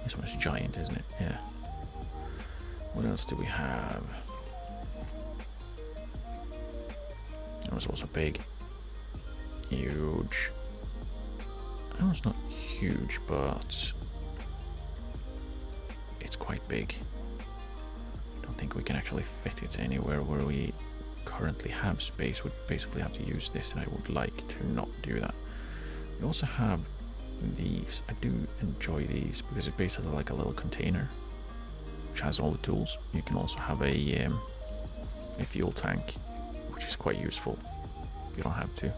This one's giant, isn't it? Yeah. What else do we have? That was also big. Huge. That was not huge, but it's quite big. Don't think we can actually fit it anywhere where we currently have space. We'd basically have to use this, and I would like to not do that. We also have these. I do enjoy these because it's basically like a little container which has all the tools. You can also have a fuel tank, which is quite useful. You don't have to.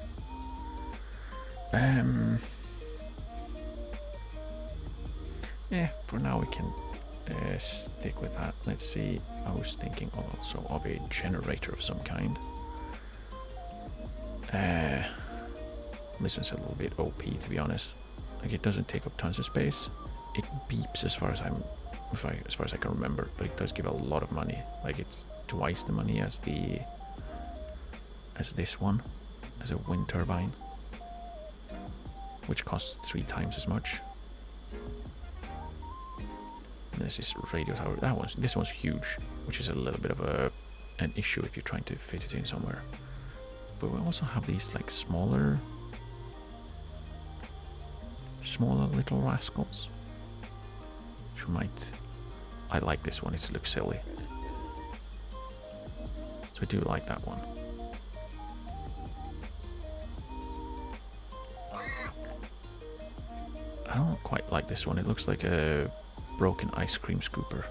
Yeah, for now we can stick with that. Let's see. I was thinking also of a generator of some kind. This one's a little bit OP, to be honest. Like, it doesn't take up tons of space. It beeps as far as I can remember, but it does give a lot of money. Like, it's twice the money as this one. as a wind turbine, which costs 3 times as much. And this is radio tower. This one's huge, which is a little bit of an issue if you're trying to fit it in somewhere. But we also have these like smaller little rascals. Which might... I like this one, it looks silly. So I do like that one. I don't quite like this one, it looks like a broken ice cream scooper.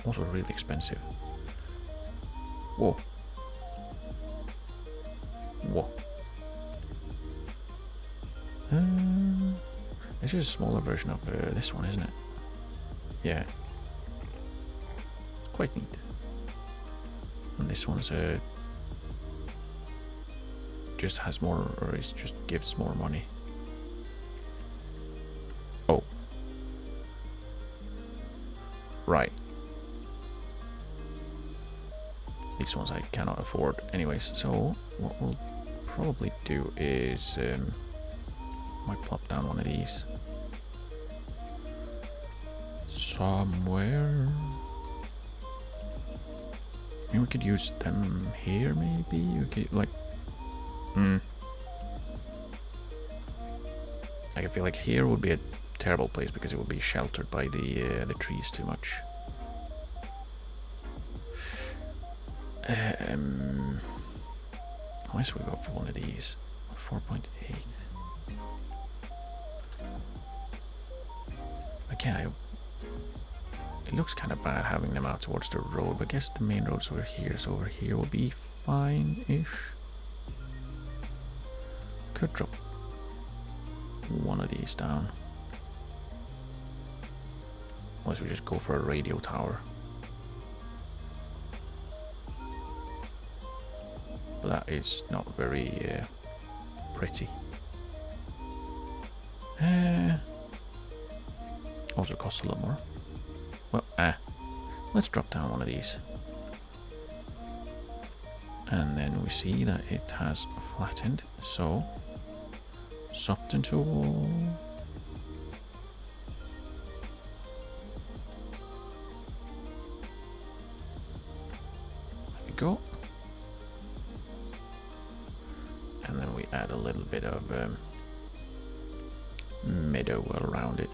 Also really expensive. Whoa. Whoa. It's just a smaller version of this one, isn't it? Yeah. Quite neat. And this one's just has more, or it just gives more money. Oh. Right. These ones I cannot afford. Anyways, so what we'll probably do is might plop down one of these somewhere. I mean, we could use them here, maybe. We could like, I feel like here would be a terrible place because it would be sheltered by the trees too much. Unless we go for one of these. 4.8. Again, it looks kind of bad having them out towards the road, but I guess the main road's over here, so over here will be fine-ish. Could drop one of these down. Unless we just go for a radio tower. But that is not very pretty. Also costs a lot more. Well, let's drop down one of these. And then we see that it has flattened, so soften tool. There we go. And then we add a little bit of meadow around it,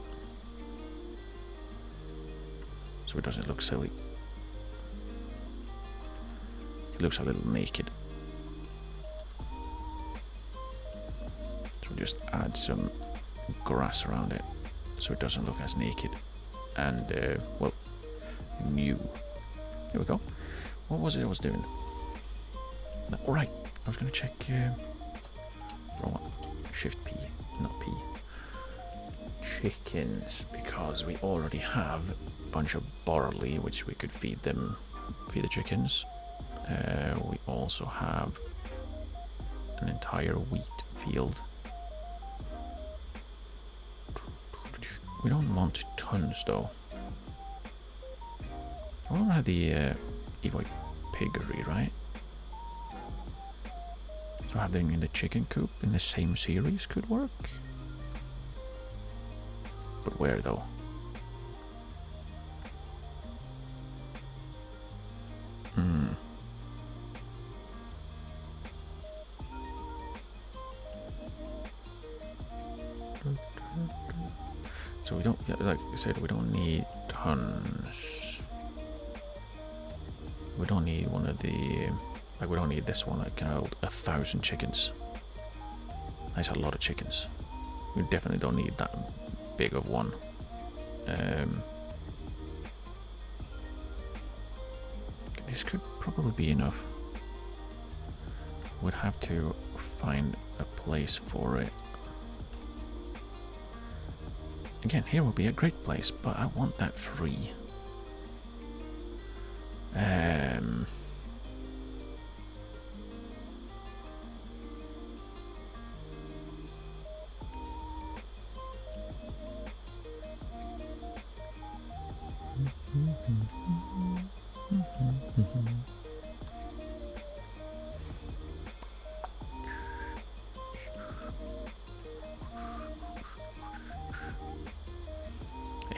so it doesn't look silly. It looks a little naked. So we just add some grass around it, so it doesn't look as naked. And, well, new. There we go. What was it I was doing? Alright, I was going to check... wrong one. Shift P, not P. Chickens, because we already have a bunch of barley, which we could feed the chickens. We also have an entire wheat field. We don't want tons though. I want to have the Evoid piggery, right? So having in the chicken coop in the same series could work. But where though? So we don't, like I said, we don't need tons. We don't need one of the, like we don't need this one that can hold 1,000 chickens. That's a lot of chickens. We definitely don't need that big of one. This could probably be enough. Would have to find a place for it. Again, here would be a great place, but I want that free.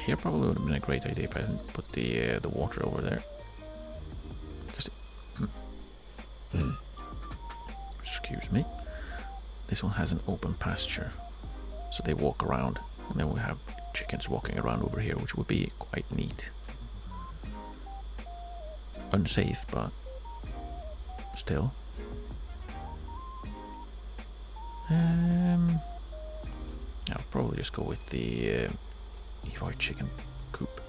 Here probably would have been a great idea if I didn't put the water over there. Because excuse me. This one has an open pasture, so they walk around, and then we have chickens walking around over here, which would be quite neat. Unsafe, but still. I'll probably just go with the Evoid chicken coop.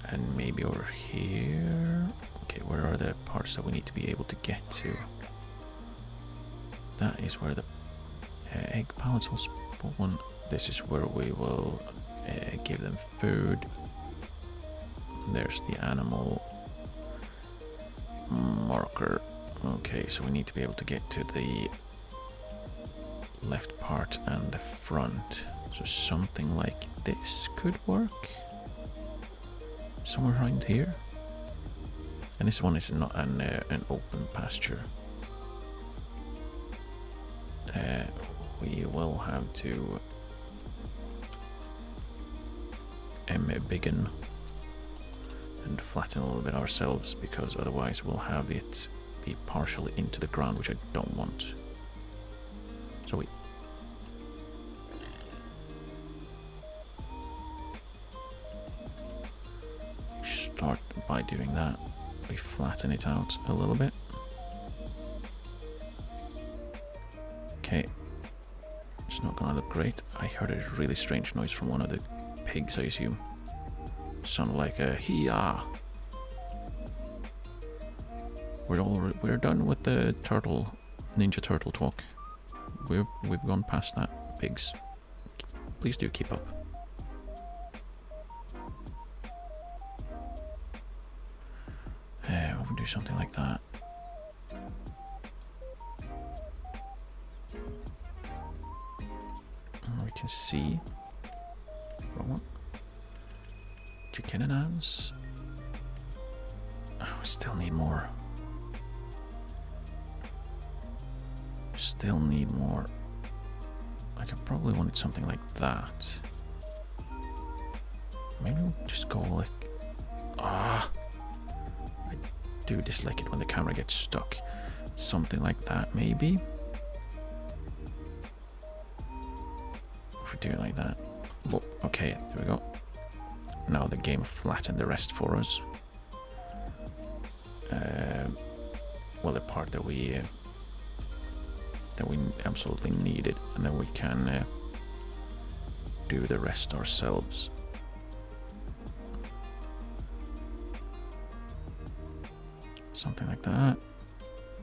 And maybe over here. Okay, where are the parts that we need to be able to get to? That is where the egg pallets will spawn. This is where we will give them food. There's the animal marker. Okay, so we need to be able to get to the left part and the front. So something like this could work. Somewhere around here. And this one is not an open pasture. We will have to biggen and flatten a little bit ourselves, because otherwise we'll have it be partially into the ground, which I don't want. So we start by doing that. We flatten it out a little bit. Okay, it's not gonna look great. I heard a really strange noise from one of the pigs, I assume. Sounded like a hee-ah. We're done with the Ninja Turtle talk. We've gone past that, pigs. Please do keep up. We'll do something like that. We can see. Wrong one. Chicken and hams. Oh, we still need more. Still need more. I could probably want something like that. Maybe we'll just go like... I do dislike it when the camera gets stuck. Something like that, maybe. If we do it like that. Oh, okay, there we go. Now the game flattened the rest for us. Well, the part that we absolutely needed, and then we can do the rest ourselves. Something like that.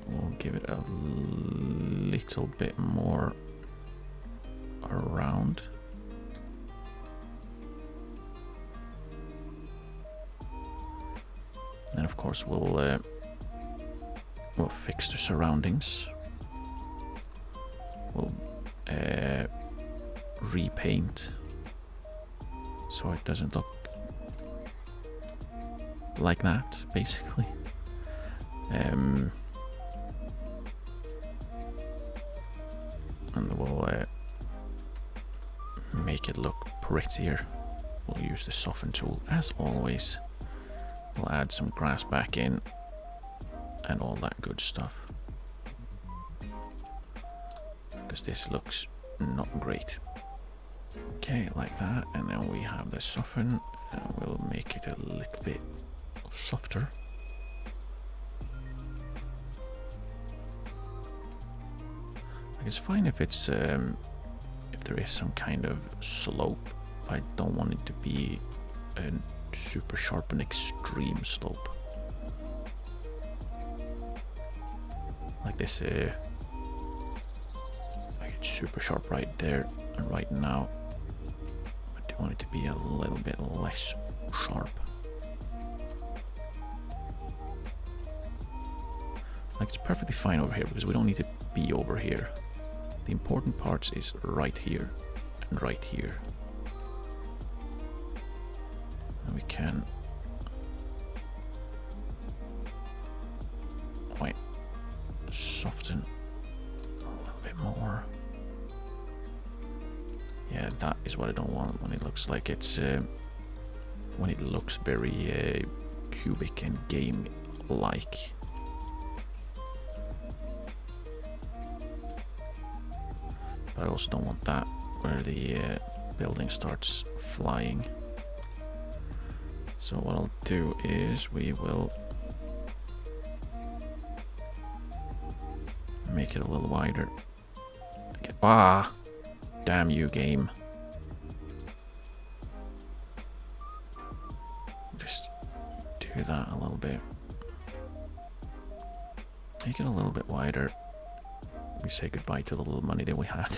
We'll give it a little bit more around. Then of course we'll fix the surroundings. We'll repaint so it doesn't look like that, basically. And we'll make it look prettier. We'll use the soften tool as always. We'll add some grass back in and all that good stuff, because this looks not great. Okay, like that, and then we have the soften, and we'll make it a little bit softer. Like, it's fine if it's if there is some kind of slope. I don't want it to be a super sharp and extreme slope. Like this, like it's super sharp right there and right now. I do want it to be a little bit less sharp. Like it's perfectly fine over here because we don't need to be over here. The important parts is right here and right here. And we can soften a little bit more. Yeah, Yeah, that is what I don't want, when it looks like it's when it looks very cubic and game-like. But I also don't want that where the building starts flying. So what I'll do is we will make it a little wider. Okay. Ah! Damn you, game. Just do that a little bit. Make it a little bit wider. We say goodbye to the little money that we had.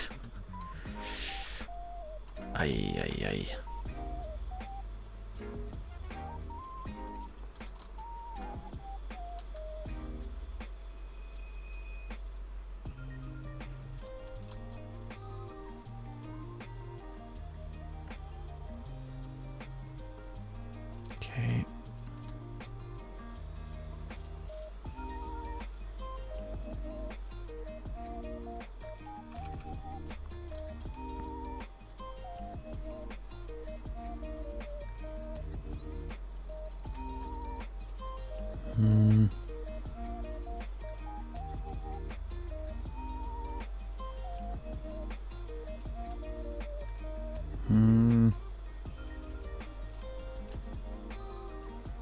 Ay, ay, ay. Okay.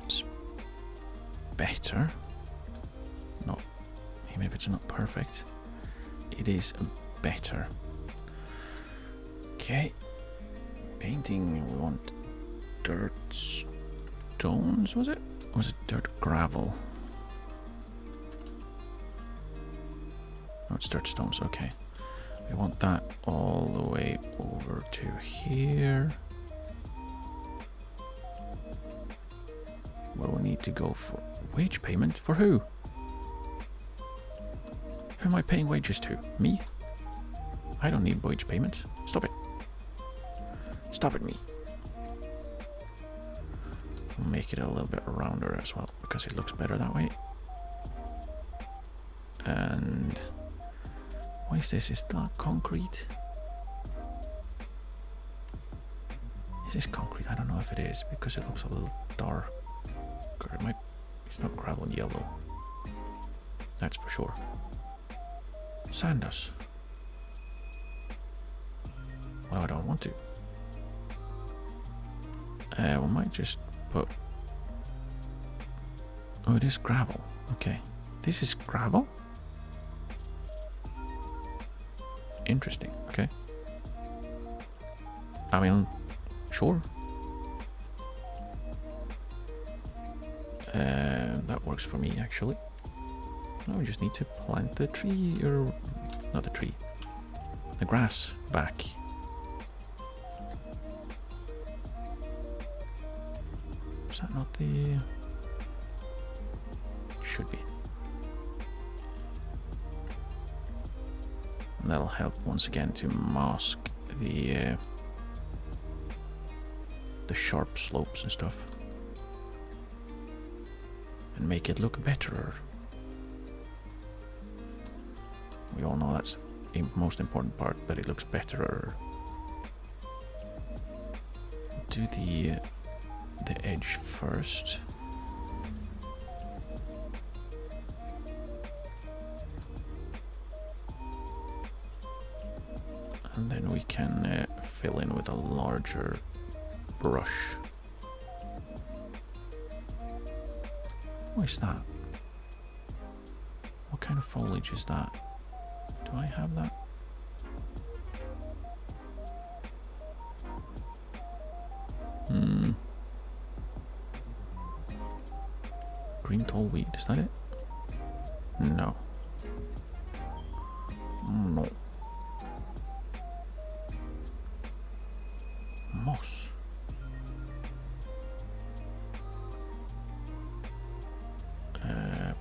It's better. Not, even if it's not perfect, it is better. Okay. Painting, we want dirt stones, was it? Or was it dirt gravel? No, it's dirt stones, okay. We want that all the way over to here. Where we need to go for wage payment? For who? Who am I paying wages to? Me? I don't need wage payments. Stop it. Stop it, me. We'll make it a little bit rounder as well, because it looks better that way. And what is this? Is that concrete? Is this concrete? I don't know if it is, because it looks a little dark. It might, it's not gravel yellow. That's for sure. Sand us. Well, I don't want to. We might just put... Oh, it is gravel. Okay. This is gravel? Interesting. Okay. I mean, sure. That works for me, actually. Now we just need to plant the tree, or not the tree, the grass back. Is that not the... Should be. And that'll help once again to mask the sharp slopes and stuff. And make it look better. We all know that's the most important part, that it looks better. Do the edge first. And then we can fill in with a larger brush. What is that? What kind of foliage is that? Do I have that? Green tall weed, is that it? No. No. Moss.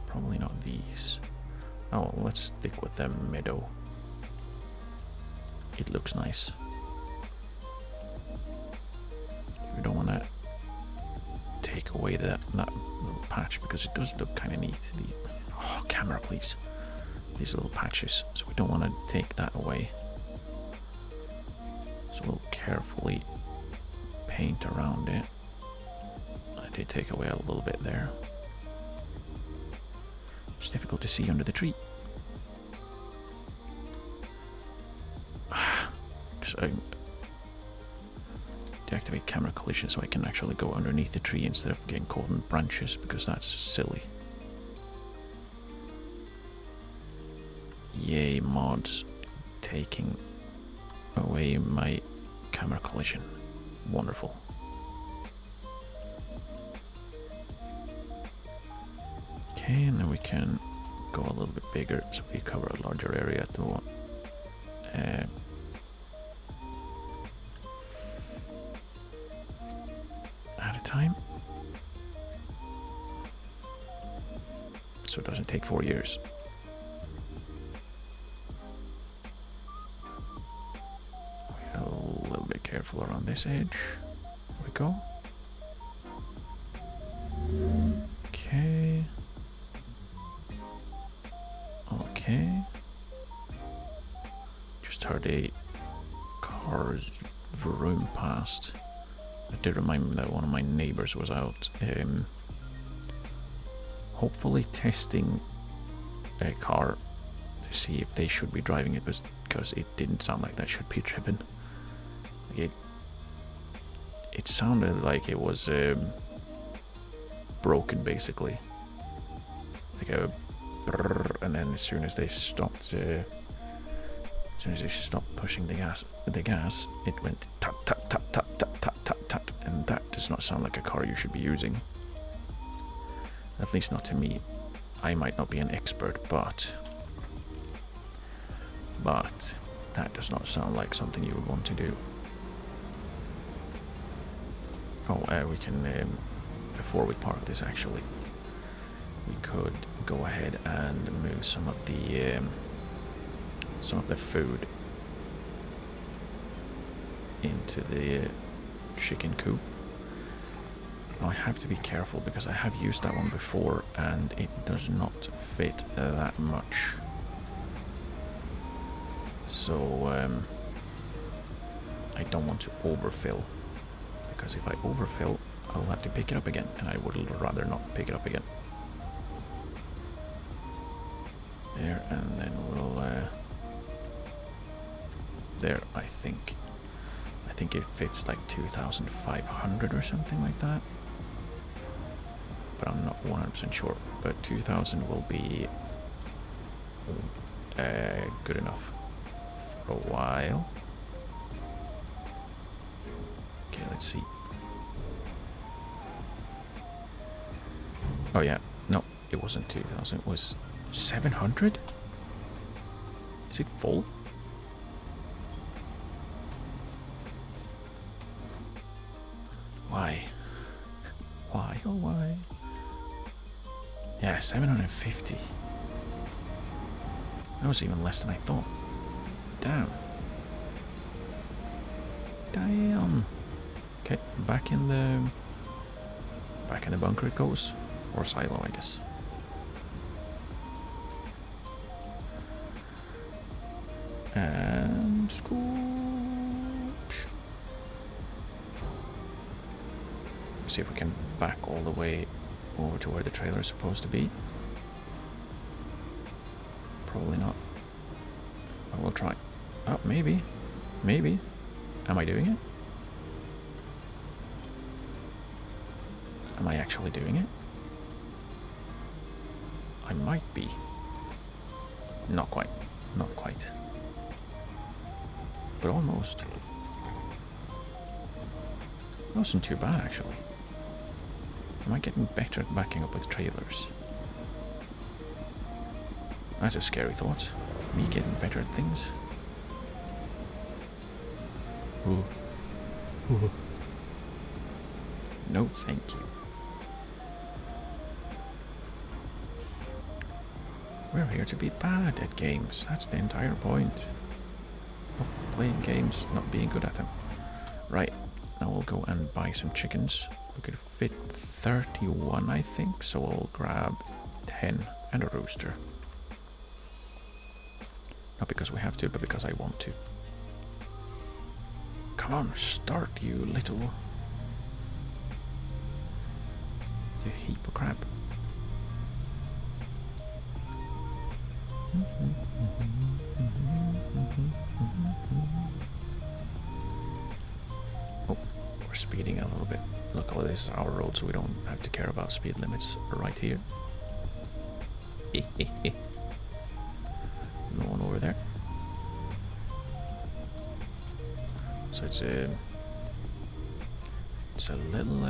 Probably not these. Oh, let's stick with the meadow. It looks nice. We don't want to take away that little patch, because it does look kind of neat. Oh, camera, please. These little patches. So we don't want to take that away. So we'll carefully paint around it. I did take away a little bit there. It's difficult to see under the tree. Just deactivate camera collision so I can actually go underneath the tree instead of getting caught in branches, because that's silly. Yay, mods taking away my camera collision. Wonderful. Okay, and then we can go a little bit bigger so we cover a larger area at the one. At a time. So it doesn't take 4 years. We're a little bit careful around this edge. There we go. Okay. Okay. Just heard a car's vroom past. That did remind me that one of my neighbors was out hopefully testing a car to see if they should be driving it, because it didn't sound like that should be driven. Like it sounded like it was broken, basically. Like a brrr, and then as soon as they stopped pushing the gas, it went tut tut tut tut tut tut tut tut, and that does not sound like a car you should be using. At least not to me. I might not be an expert, but that does not sound like something you would want to do. Oh, we can, before we park this, actually, we could go ahead and move some of the food into the chicken coop. Now I have to be careful because I have used that one before and it does not fit that much. So I don't want to overfill, because if I overfill I will have to pick it up again, and I would rather not pick it up again. There, and then we'll there. I think it fits like 2,500 or something like that, but I'm not 100% sure. But 2,000 will be good enough for a while. Okay, let's see. Oh yeah, no, it wasn't 2,000, it was 700? Is it full? Why? Why? Oh, why? Yeah, 750. That was even less than I thought. Damn. Damn. Okay, back in the bunker it goes. Or silo, I guess. And scooch. See if we can back all the way over to where the trailer is supposed to be. Probably not. But we'll try. Oh, maybe. Maybe. Am I doing it? Am I actually doing it? I might be. Not quite. Not quite. But almost. That wasn't too bad, actually. Am I getting better at backing up with trailers? That's a scary thought. Me getting better at things. Ooh. Ooh. No, thank you. We're here to be bad at games. That's the entire point of playing games, not being good at them. Right, now we'll go and buy some chickens. We could fit 31, I think, so we'll grab 10 and a rooster. Not because we have to, but because I want to. come on, start, you little... You heap of crap. Oh, we're speeding a little bit. Luckily this is our road, so we don't have to care about speed limits right here. No one over there. So it's a little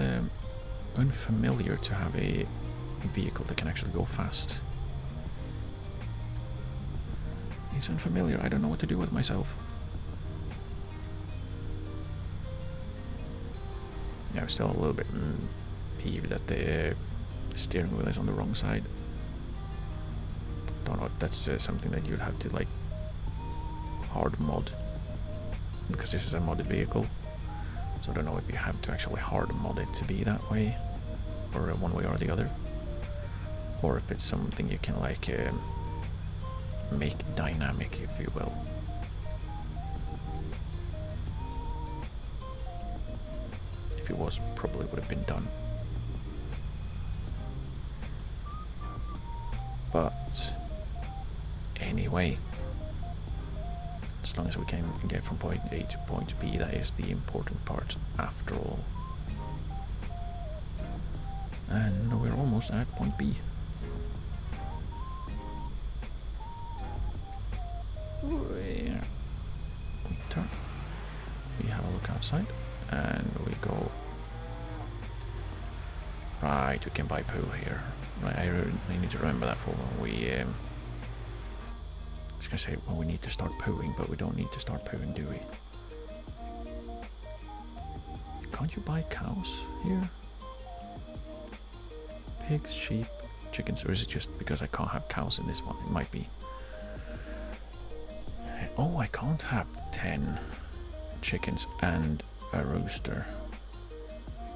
unfamiliar to have a vehicle that can actually go fast. It's unfamiliar. I don't know what to do with myself. Yeah, I'm still a little bit peeved that the steering wheel is on the wrong side. Don't know if that's something that you'd have to like hard mod, because this is a modded vehicle. So I don't know if you have to actually hard mod it to be that way, or one way or the other, or if it's something you can like make dynamic, if you will. If it was, probably would have been done. But anyway, as long as we can get from point A to point B, that is the important part after all. And we're almost at point B. We turn. We have a look outside, and we go. Right, we can buy poo here. Right, I need to remember that for when we. I was gonna say when we need to start pooing, but we don't need to start pooing, do we? Can't you buy cows here? Pigs, sheep, chickens, or is it just because I can't have cows in this one? It might be. Oh, I can't have 10 chickens and a rooster.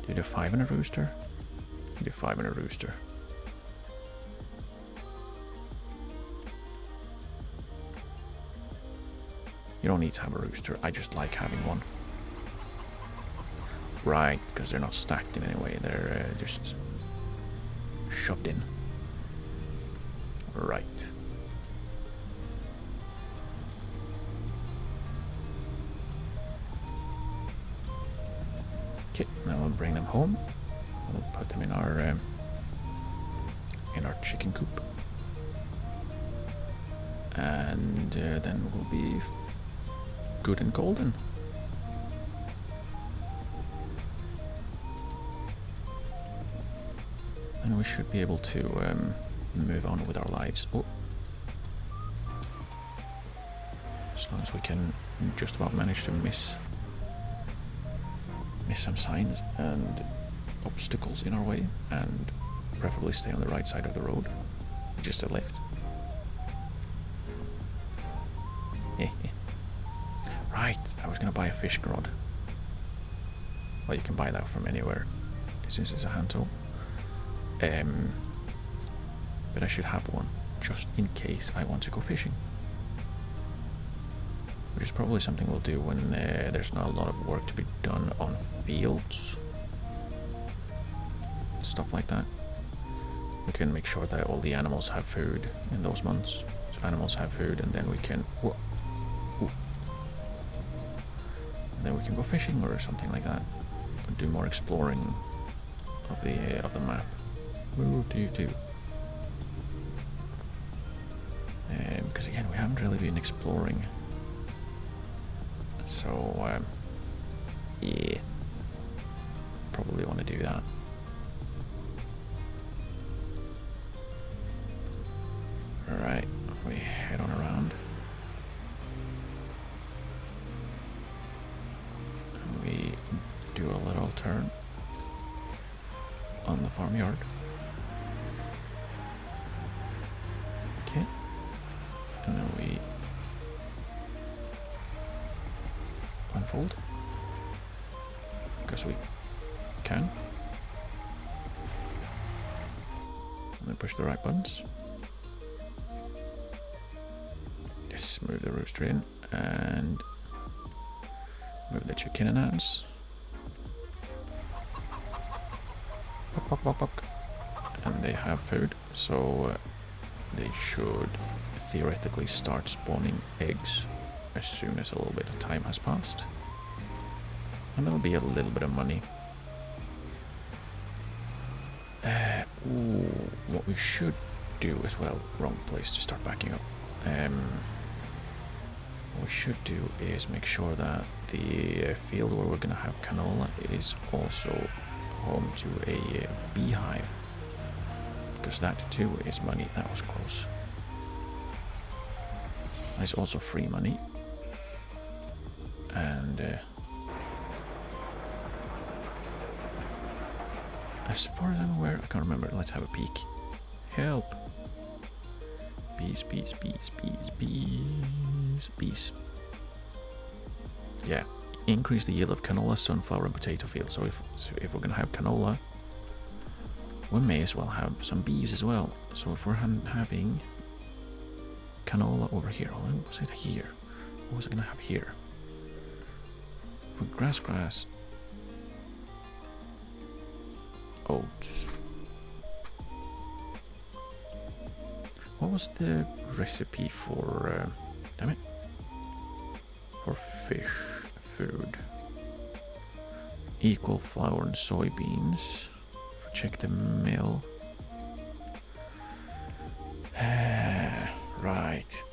Do you do 5 and a rooster? You do 5 and a rooster. You don't need to have a rooster, I just like having one. Right, because they're not stacked in any way, they're just shoved in. Right. Okay, now we'll bring them home. We'll put them in our chicken coop. And then we'll be good and golden. And we should be able to move on with our lives. Oh. As long as we can just about manage to miss some signs and obstacles in our way, and preferably stay on the right side of the road, just a left. Right, I was gonna buy a fish rod. Well, you can buy that from anywhere, since it's a hand tool. But I should have one, just in case I want to go fishing. Which is probably something we'll do when there's not a lot of work to be done on fields. Stuff like that. We can make sure that all the animals have food in those months. So animals have food, and then we can... Whoa. Ooh. And then we can go fishing or something like that. And do more exploring of the map. What do you do? Because again, we haven't really been exploring. So, yeah. Probably want to do that. Alright, we head on around. And we do a little turn on the farmyard. Okay. And then we unfold. Because we can. And then push the right buttons. Yes, move the rooster in. And Move the chicken and ants. Pop, pop, pop, pop. And they have food, so they should theoretically start spawning eggs as soon as a little bit of time has passed. And that'll be a little bit of money. Ooh, what we should do as well, wrong place to start backing up. What we should do is make sure that the field where we're gonna have canola is also home to a beehive. Because that too is money. That was close. It's also free money. And as far as I'm aware, I can't remember. Let's have a peek. Help! Bees, bees, bees, bees, bees, bees. Yeah, increase the yield of canola, sunflower, and potato fields. So if we're gonna have canola, we may as well have some bees as well. So if we're having canola over here, what was it here? What was I gonna have here? Grass, grass. Oats. What was the recipe for, damn it, for fish food? Equal flour and soybeans. Check the mill. Right.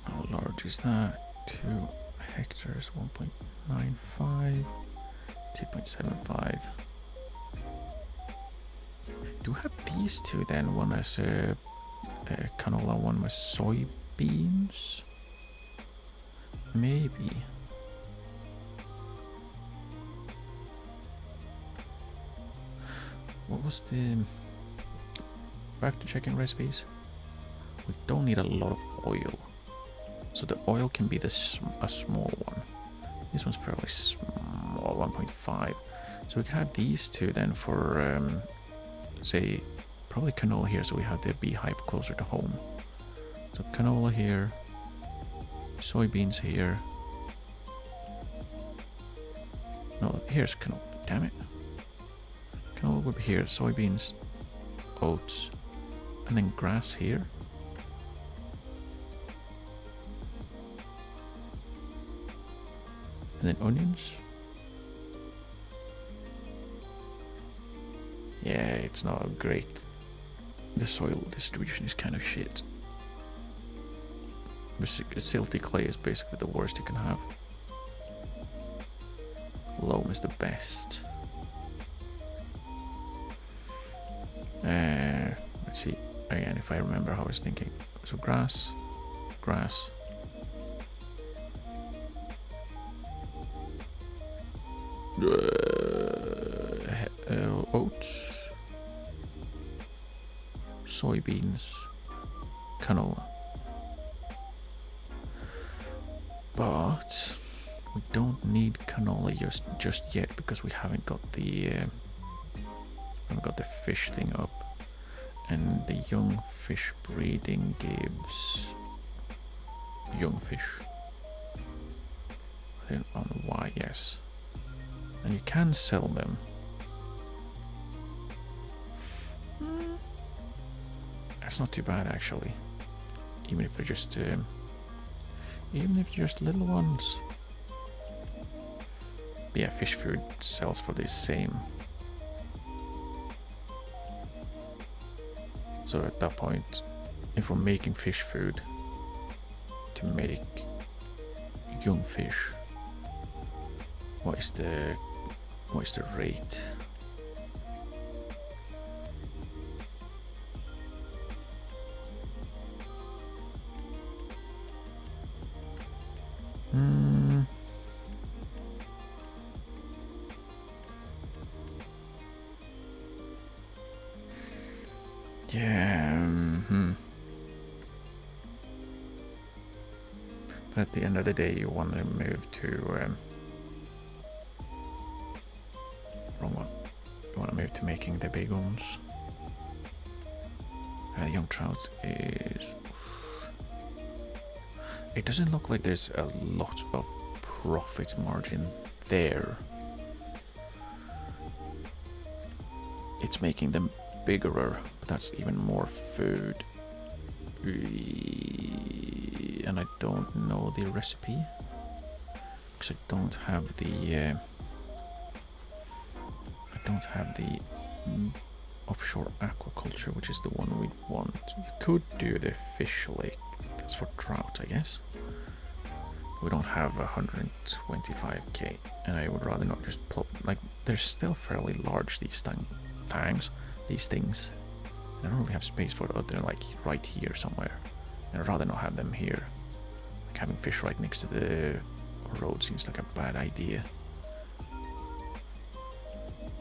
How large is that? 2 hectares, 1.95, 2.75. Do we have these two then? One as canola, one with soybeans? Maybe. What was the... Back to checking recipes. We don't need a lot of oil. So the oil can be a small one. This one's fairly small, 1.5. So we can have these two then for, say, probably canola here, so we have the beehive closer to home. So canola here, soybeans here. No, here's canola. Damn it. Canola would be here, soybeans, oats, and then grass here. And then onions. Yeah, it's not great. The soil distribution is kind of shit. Silty clay is basically the worst you can have. Loam is the best. Let's see again if I remember how I was thinking. So grass, grass. Oats, soybeans, canola. But we don't need canola just yet because we haven't got the fish thing up, and the young fish breeding gives young fish. I don't know why. Yes. And you can sell them. That's not too bad actually. Even if they're just little ones. But yeah, fish food sells for the same. So at that point, if we're making fish food to make young fish, what is the rate? Yeah. But at the end of the day, you want to move to wrong one. You to making the big ones. The young trout is... It doesn't look like there's a lot of profit margin there. It's making them bigger, but that's even more food. And I don't know the recipe because I don't have the offshore aquaculture, which is the one we want. You could do the fish lake. That's for trout, I guess. We don't have 125k, and I would rather not just plop. Like, they're still fairly large, these things. I don't really have space for it. They're like right here somewhere. And I'd rather not have them here. Like having fish right next to the road seems like a bad idea.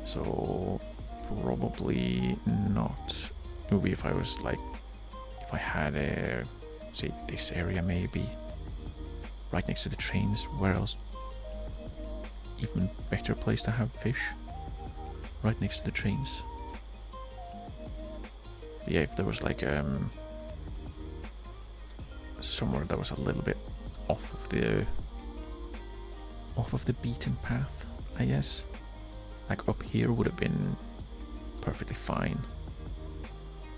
So probably not. It would be if I was like, if I had a, say this area maybe, right next to the trains. Where else? Even better place to have fish. Right next to the trains. But yeah, if there was like somewhere that was a little bit off of the beaten path, I guess. Like up here would have been perfectly fine.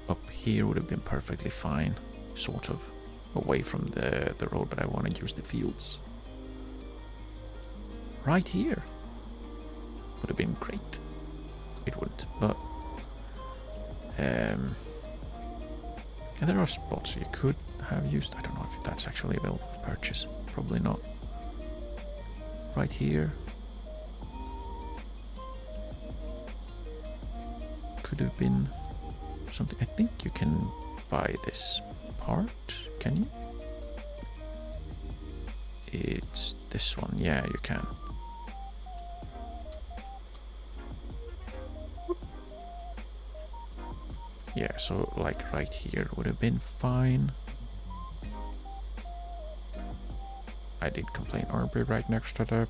Up here would have been perfectly fine, sort of, away from the road, but I want to use the fields. Right here would have been great. It wouldn't, but and there are spots you could have used. I don't know if that's actually available for purchase. Probably not. Right here could have been something. I think you can buy this part, can you? It's this one. Yeah, you can. Yeah, so like right here would have been fine. I did complain, aren't we right next to the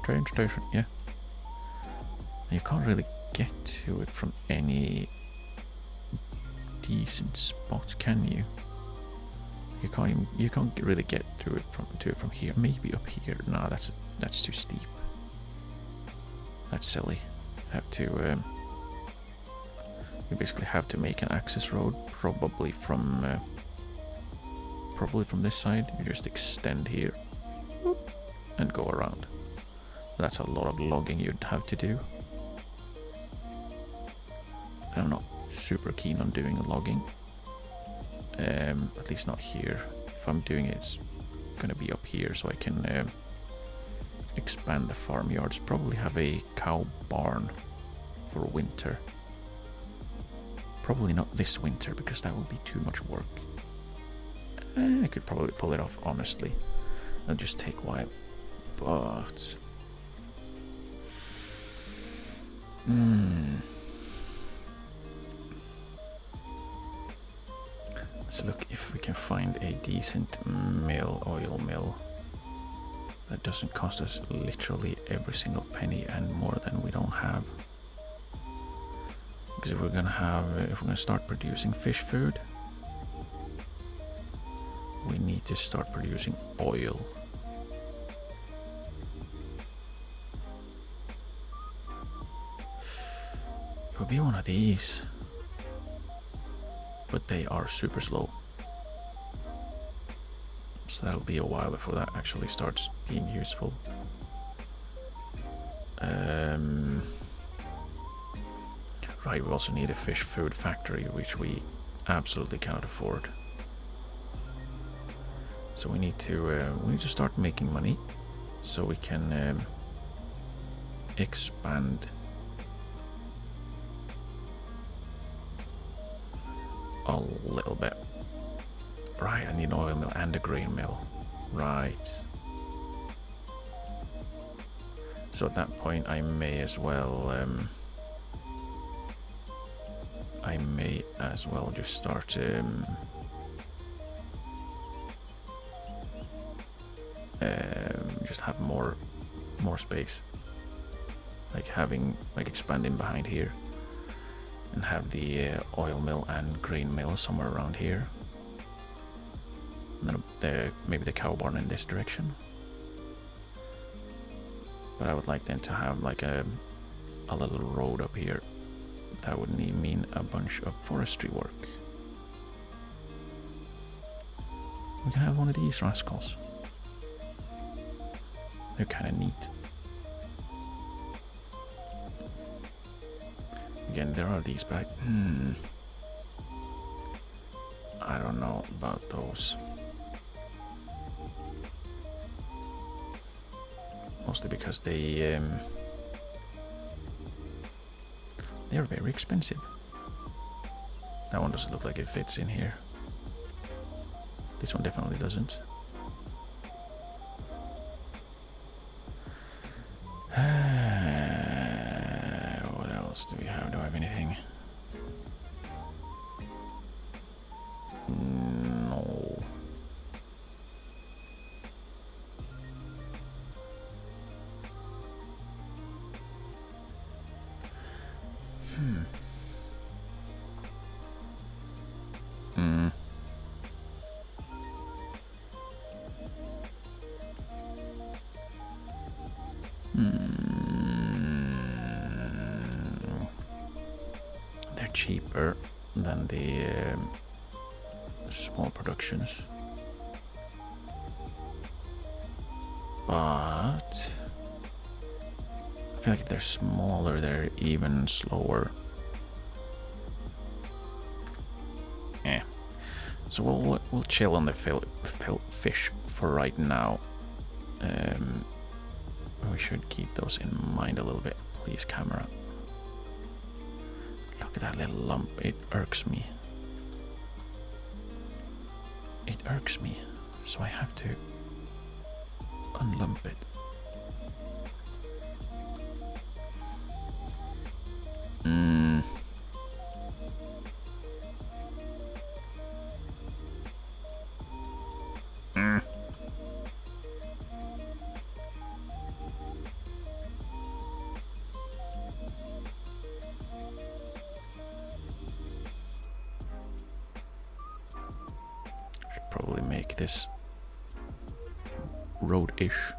train station? Yeah. You can't really get to it from any decent spot, can you? You can't really get to it from here. Maybe up here. No, that's too steep. That's silly. Have to you basically have to make an access road, probably from this side. You just extend here and go around. That's a lot of logging you'd have to do. I'm not super keen on doing logging, at least not here. If I'm doing it, it's gonna be up here, so I can expand the farmyards. Probably have a cow barn for winter. Probably not this winter, because that would be too much work. I could probably pull it off, honestly. It'll just take a while. But... let's look if we can find a decent oil mill. That doesn't cost us literally every single penny and more than we don't have. Because if we're gonna start producing fish food, we need to start producing oil. It would be one of these, but they are super slow. So that'll be a while before that actually starts being useful. Right, we also need a fish food factory, which we absolutely cannot afford. So we need to start making money, so we can expand a little bit. Right, I need an oil mill and a grain mill. Right. So at that point, I may as well just start just have more space. like expanding behind here, and have the oil mill and grain mill somewhere around here, and then maybe the cow barn in this direction. But I would like then to have like a little road up here. That would mean a bunch of forestry work. We can have one of these rascals. They're kind of neat. Again, there are these, but I don't know about those. Mostly because they're very expensive. That one doesn't look like it fits in here. This one definitely doesn't. What else do we have? Do I have anything? No. They're cheaper than the small productions, but I feel like if they're smaller, they're even slower. So we'll chill on the fish for right now. We should keep those in mind a little bit. Please, camera. Look at that little lump. It irks me. It irks me. So I have to unlump it. Probably make this road-ish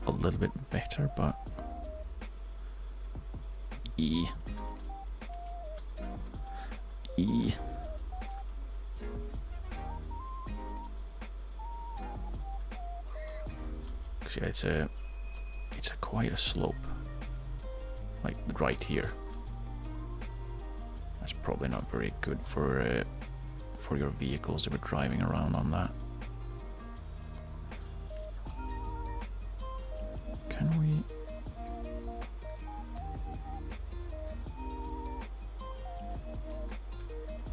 a little bit better, but yeah, it's a quite a slope, like right here. That's probably not very good for your vehicles to be driving around on that. Can we?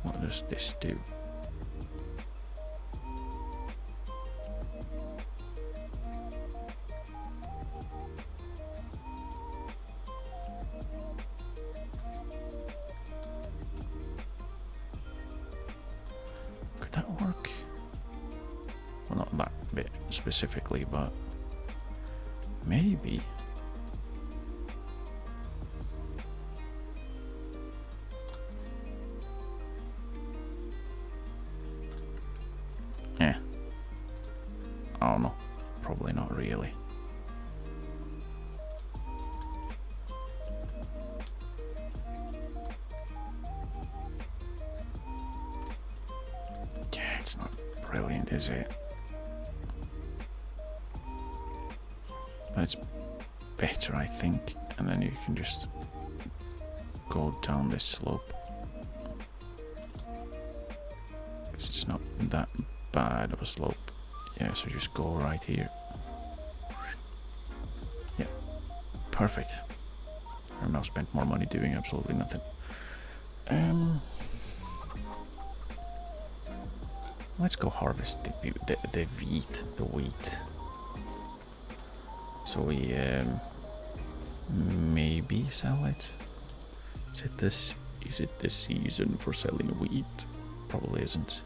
What does this do? That work? Well, not that bit specifically, but maybe. I don't know. Probably not really. It's not brilliant, is it? But it's better, I think. And then you can just go down this slope. Because it's not that bad of a slope. Yeah, so just go right here. Yeah, perfect. I've now spent more money doing absolutely nothing. Let's go harvest the wheat. So we maybe sell it. Is it the season for selling wheat? Probably isn't.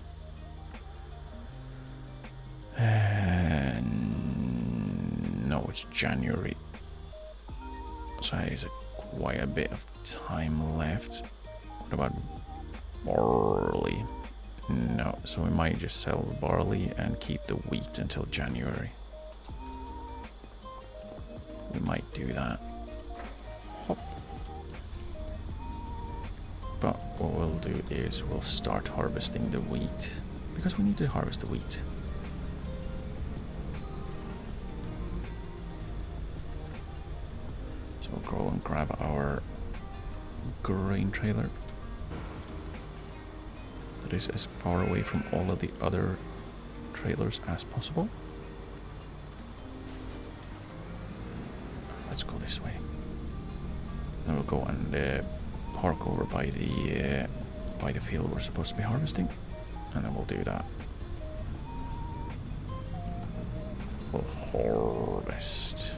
No, it's January. So there's quite a bit of time left. What about barley? No, so we might just sell the barley and keep the wheat until January. We might do that. Hop. But what we'll do is we'll start harvesting the wheat, because we need to harvest the wheat. So we'll go and grab our grain trailer. That is as far away from all of the other trailers as possible. Let's go this way. Then we'll go and park over by the field we're supposed to be harvesting, and then we'll do that. We'll harvest.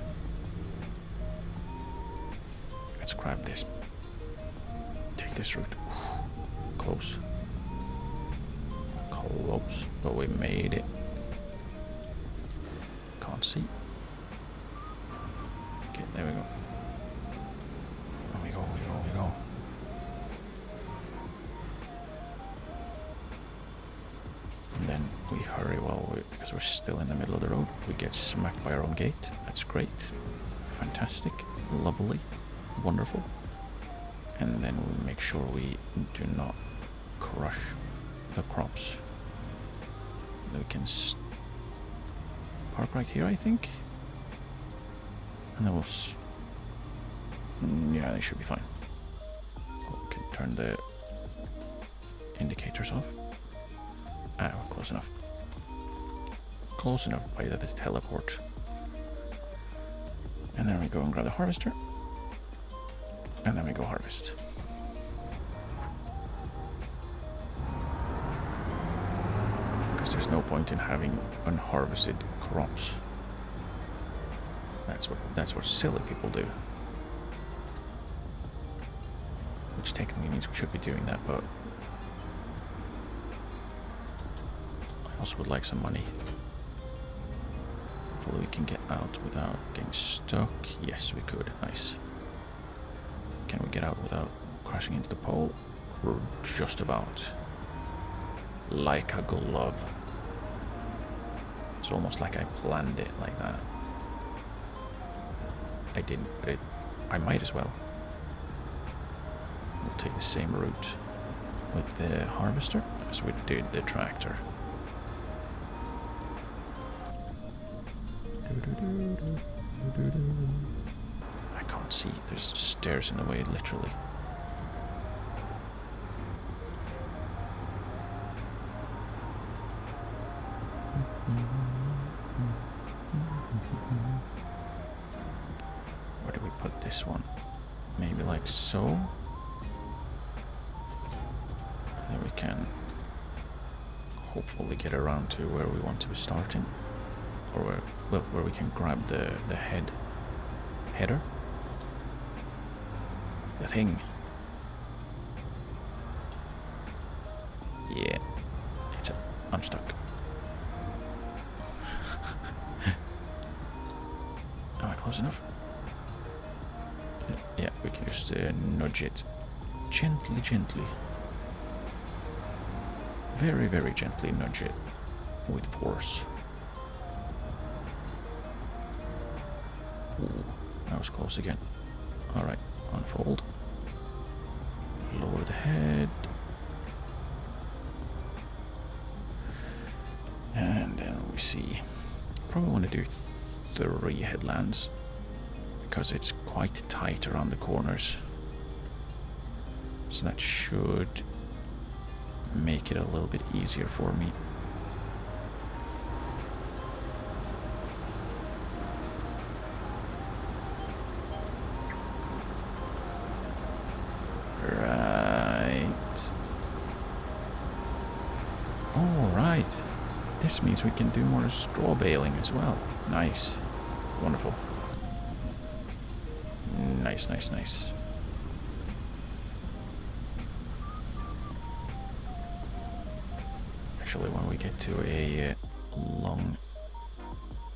Let's grab this. Take this route. Close. Close, but we made it. Can't see. Okay, there we go. We go. And then we hurry because we're still in the middle of the road. We get smacked by our own gate. That's great. Fantastic. Lovely. Wonderful. And then we'll make sure we do not crush the crops. We can park right here, I think. And then we'll... yeah, they should be fine. We can turn the indicators off. Ah, we're close enough. Close enough by the teleport. And then we go and grab the harvester. And then we go harvest. Because there's no point in having unharvested crops. That's what silly people do. Which technically means we should be doing that, but I also would like some money. Hopefully we can get out without getting stuck. Yes, we could. Nice. Can we get out without crashing into the pole? We're just about. Like a glove. It's almost like I planned it like that. I didn't, but I might as well. We'll take the same route with the harvester as we did the tractor. I can't see. There's stairs in the way, literally. Where do we put this one? Maybe like so. And then we can hopefully get around to where we want to be starting. Or where we can grab the header. The thing. Yeah. I'm stuck. Am I close enough? Yeah, we can just nudge it. Gently, gently. Very, very gently nudge it. With force. Ooh, that was close again. Alright, unfold. Lower the head. And then we see. Probably want to do 3 headlands. Because it's quite tight around the corners. So that should make it a little bit easier for me. Alright. This means we can do more straw baling as well. Nice. Wonderful. Nice, nice, nice. Actually, when we get to a long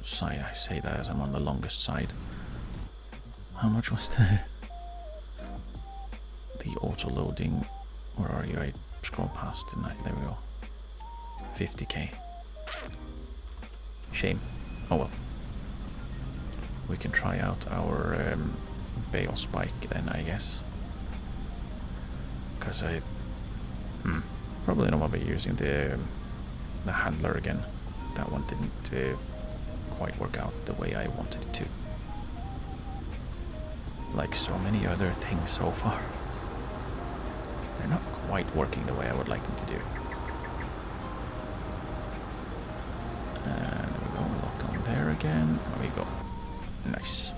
side, I say that as I'm on the longest side, How much was the auto loading? Where are you? I scroll past tonight. There we go. 50k. Shame. Oh well. We can try out our bale spike then, I guess. Because I probably don't want to be using the handler again. That one didn't quite work out the way I wanted it to. Like so many other things so far. They're not quite working the way I would like them to do. And there we go, lock on there again. There we go. Nice.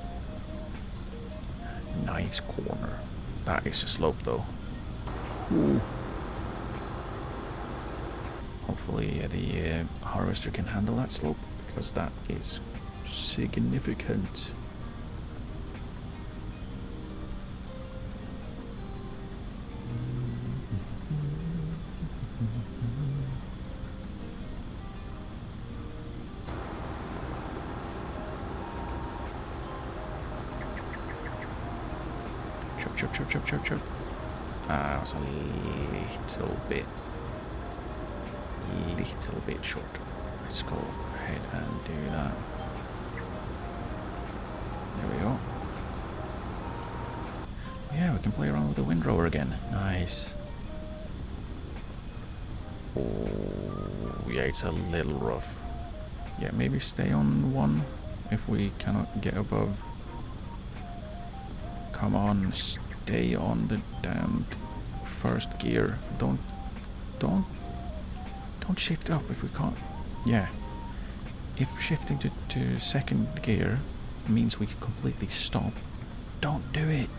Nice corner. That is a slope though. Ooh. Hopefully the harvester can handle that slope, because that is significant. Chop. That was a little bit short. Let's go ahead and do that. There we go. Yeah, we can play around with the windrower again. Nice. Oh, yeah, it's a little rough. Yeah, maybe stay on one if we cannot get above. Come on, stay on the damned first gear. Don't shift up if we can't. Yeah. If shifting to second gear means we completely stop, don't do it.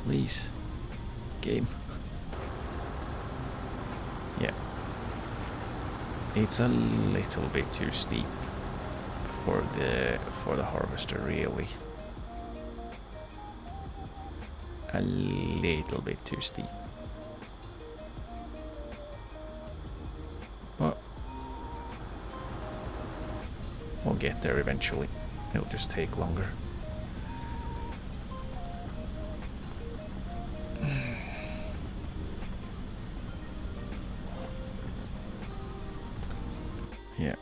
Please. Game. Yeah. It's a little bit too steep for the harvester, really. A little bit too steep. But we'll get there eventually. It'll just take longer. Yeah,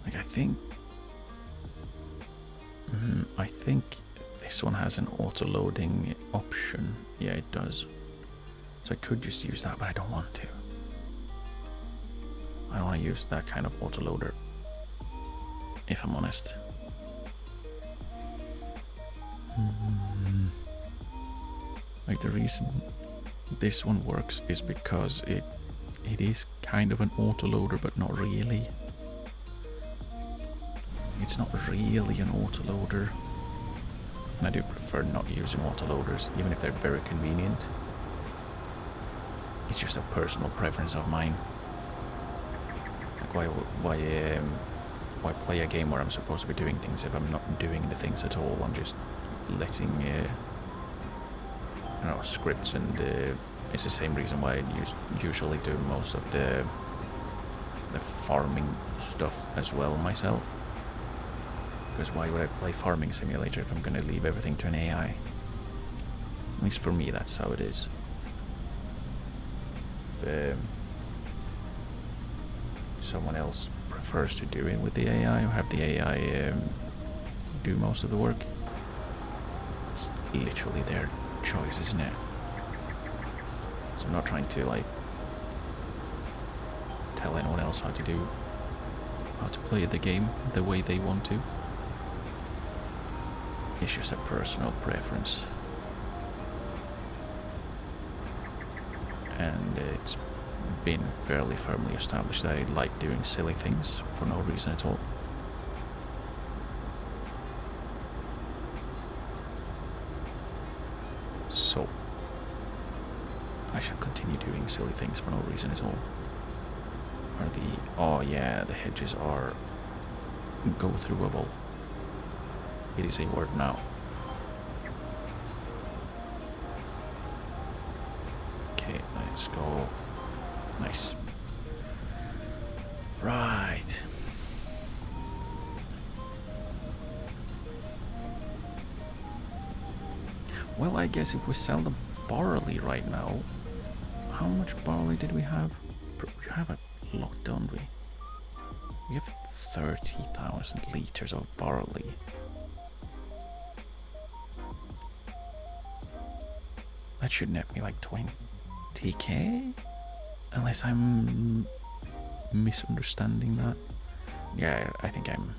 like I think this one has an auto-loading option. Yeah, it does. So I could just use that, but I don't want to. I don't want to use that kind of auto-loader, if I'm honest. Like the reason this one works is because it is kind of an autoloader, but not really. It's not really an autoloader. And I do prefer not using autoloaders, even if they're very convenient. It's just a personal preference of mine. Like why play a game where I'm supposed to be doing things if I'm not doing the things at all? I'm just letting I don't know, scripts, and it's the same reason why I usually do most of the farming stuff as well myself. Because why would I play Farming Simulator if I'm going to leave everything to an AI? At least for me, that's how it is. If someone else prefers to do it with the AI, or have the AI do most of the work, it's literally their choice, isn't it? So I'm not trying to like tell anyone else how to play the game the way they want to. It's just a personal preference. And it's been fairly firmly established that I like doing silly things for no reason at all. So I shall continue doing silly things for no reason at all. Oh yeah, the hedges are go-throughable. It is a word now. Okay, let's go. Nice. Right. Well, I guess if we sell the barley right now, how much barley did we have? We have a lot, don't we? We have 30,000 liters of barley. That should net me like 20k? Unless I'm misunderstanding that. Yeah, I think I'm...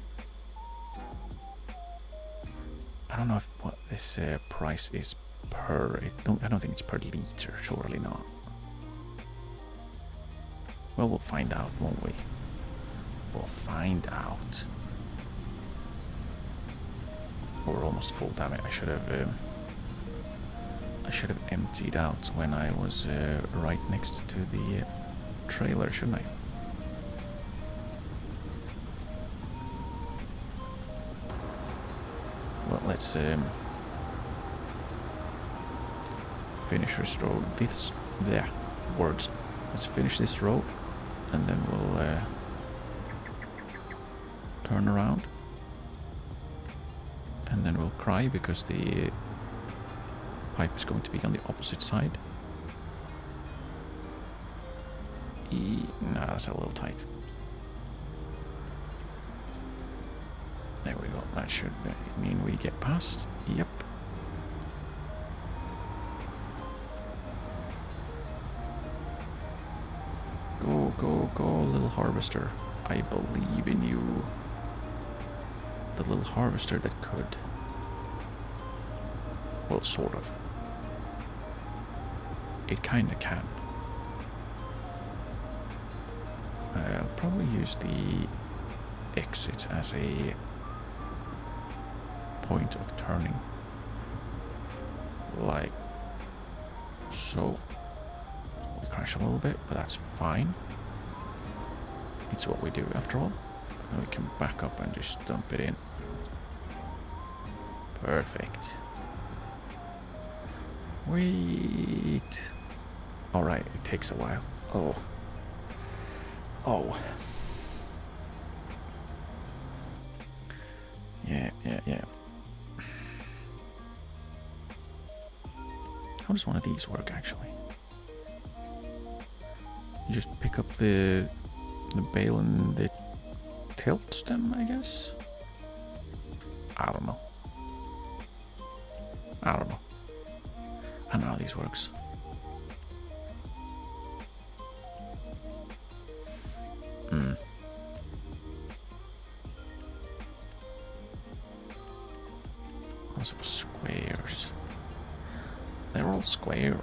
I don't know if what this price is per... I don't think it's per liter, surely not. Well, we'll find out, won't we? We'll find out. Oh, we're almost full, damn it. I should have emptied out when I was right next to the trailer, shouldn't I? Well, let's finish this row. Words. Let's finish this row, and then we'll turn around, and then we'll cry because the pipe is going to be on the opposite side. No, that's a little tight. There we go. That should mean we get past. Yep. Go, go, go, little harvester. I believe in you. The little harvester that could. Well, sort of. It kinda can. I'll probably use the exits as a point of turning. Like so. We crash a little bit, but that's fine. It's what we do after all. And we can back up and just dump it in. Perfect. Wait. Alright, it takes a while. Oh. Oh. Yeah. How does one of these work, actually? You just pick up the bale and it tilts them, I guess? I don't know. I don't know how these works. Lots of squares. They're all square.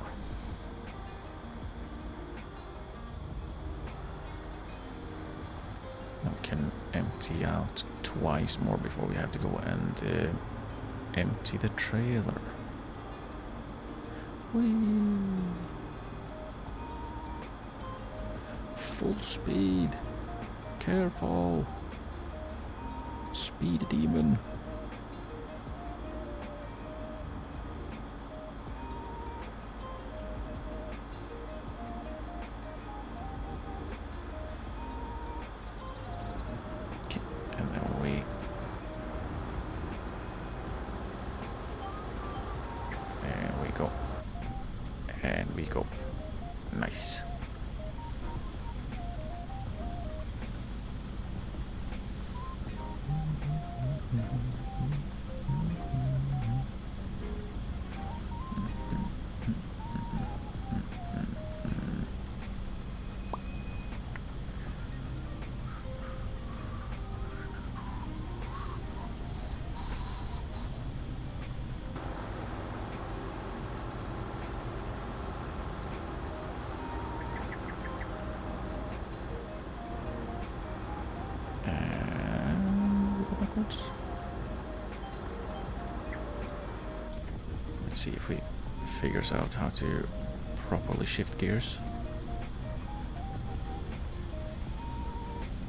We can empty out twice more before we have to go and empty the trailer. Whee! Full speed. Careful. Speed demon. Okay, and then we... There we go. And we go. Nice. Let's see if we figures out how to properly shift gears.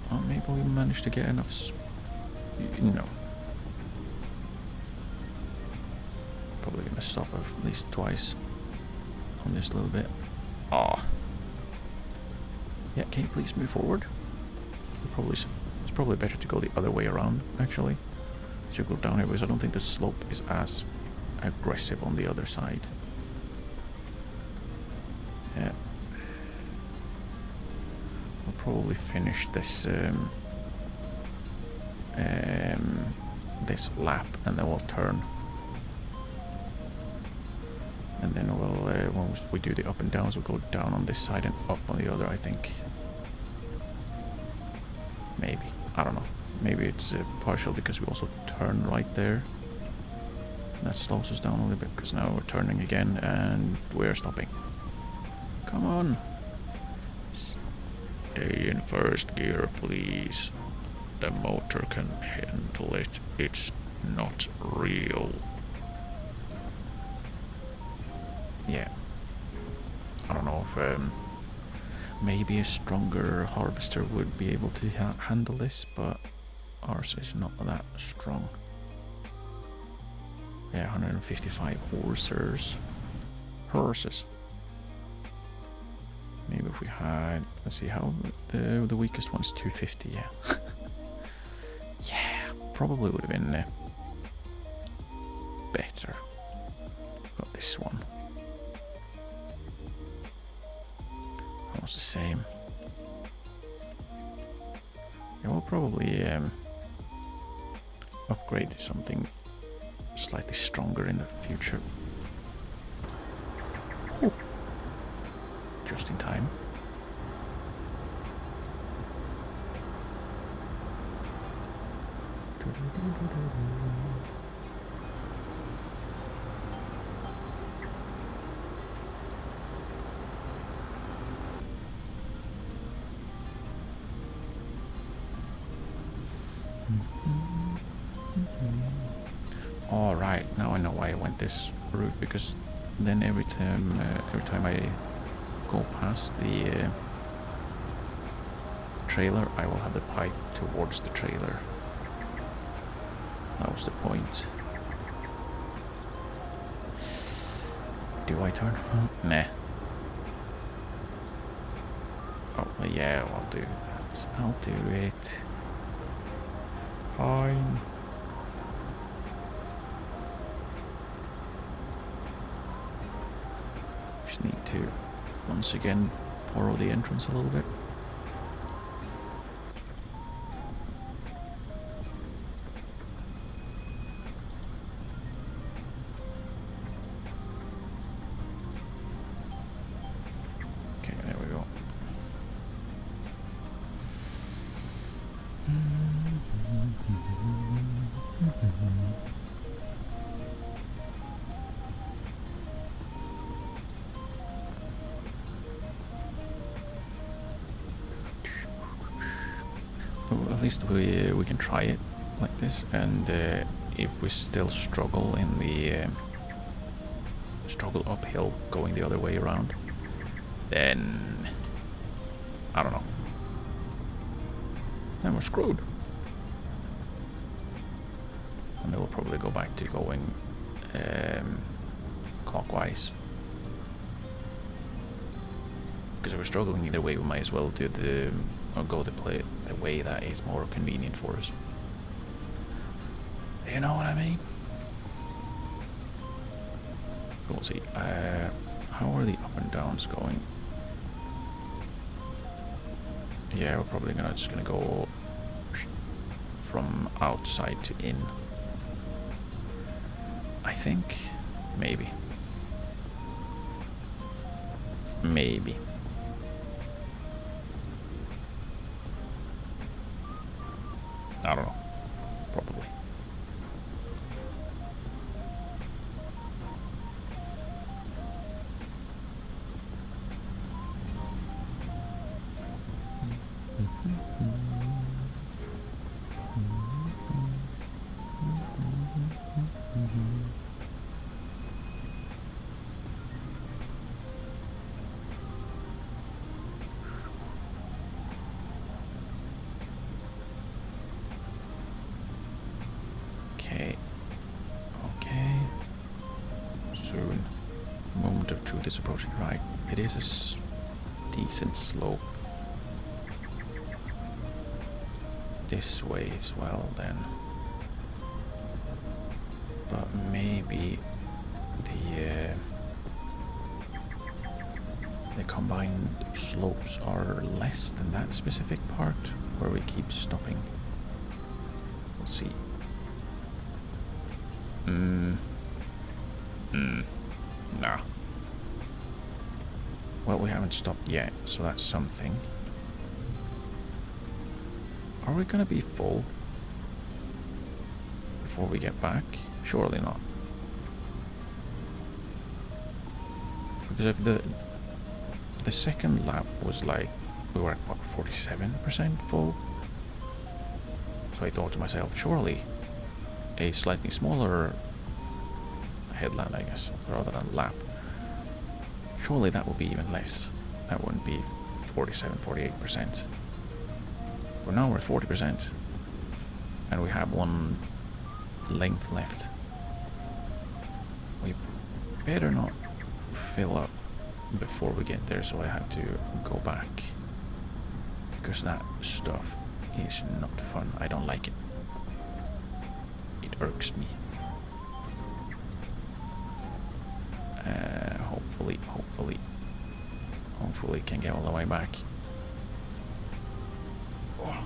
Oh, maybe we managed to get enough no. Probably gonna stop at least twice on this little bit. Oh. Yeah, can you please move forward? It's probably better to go the other way around, actually. So you go down here because I don't think the slope is as aggressive on the other side. Yeah. We'll probably finish this this lap, and then we'll turn. And then we'll, once we do the up and downs, we'll go down on this side and up on the other, I think. Maybe. I don't know. Maybe it's partial because we also turn right there. That slows us down a little bit, because now we're turning again and we're stopping. Come on. Stay in first gear, please. The motor can handle it. It's not real. Yeah. I don't know if maybe a stronger harvester would be able to handle this, but ours is not that strong. Yeah, 155 horses. Maybe if we had, let's see how the weakest one's 250. Yeah. Yeah, probably would have been better. Got this one. Almost the same. Yeah, we'll probably upgrade to something slightly stronger in the future. Ooh. Just in time. All right, now I know why I went this route, because then every time I go past the trailer, I will have the pipe towards the trailer. That was the point. Do I turn? Nah. Oh, yeah, I'll do that. I'll do it. Fine. Just need to, once again, borrow the entrance a little bit. Okay, there we go. At least we can try it like this, and if we still struggle in the struggle uphill going the other way around, then I don't know. Then we're screwed. And then we'll probably go back to going clockwise. Because if we're struggling either way, we might as well do go the way that is more convenient for us. You know what I mean? We'll see. How are the up and downs going? Yeah, we're probably just gonna go from outside to in. I think maybe. Maybe. I don't know. Probably. Okay. Soon. Moment of truth is approaching. Right. It is a decent slope. This way as well, then. But maybe combined slopes are less than that specific part where we keep stopping. We'll see. Nah. Well, we haven't stopped yet, so that's something. Are we gonna be full before we get back? Surely not. Because if the second lap was like, we were at what, 47% full? So I thought to myself, surely a slightly smaller headland, I guess, rather than lap, surely that would be even less. That wouldn't be 47, 48%. But now we're at 40%. And we have one length left. We better not fill up before we get there, so I have to go back. Because that stuff is not fun. I don't like it. It irks me. Hopefully can get all the way back. Oh.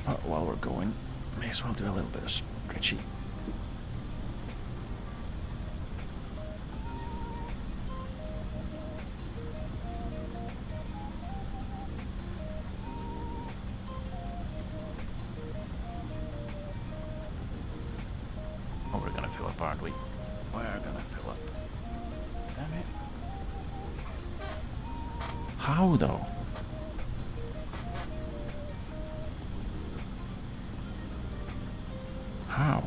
But while we're going, may as well do a little bit of stretchy. Oh, we're gonna fill up, aren't we? We're gonna fill up. Damn it. How though? How?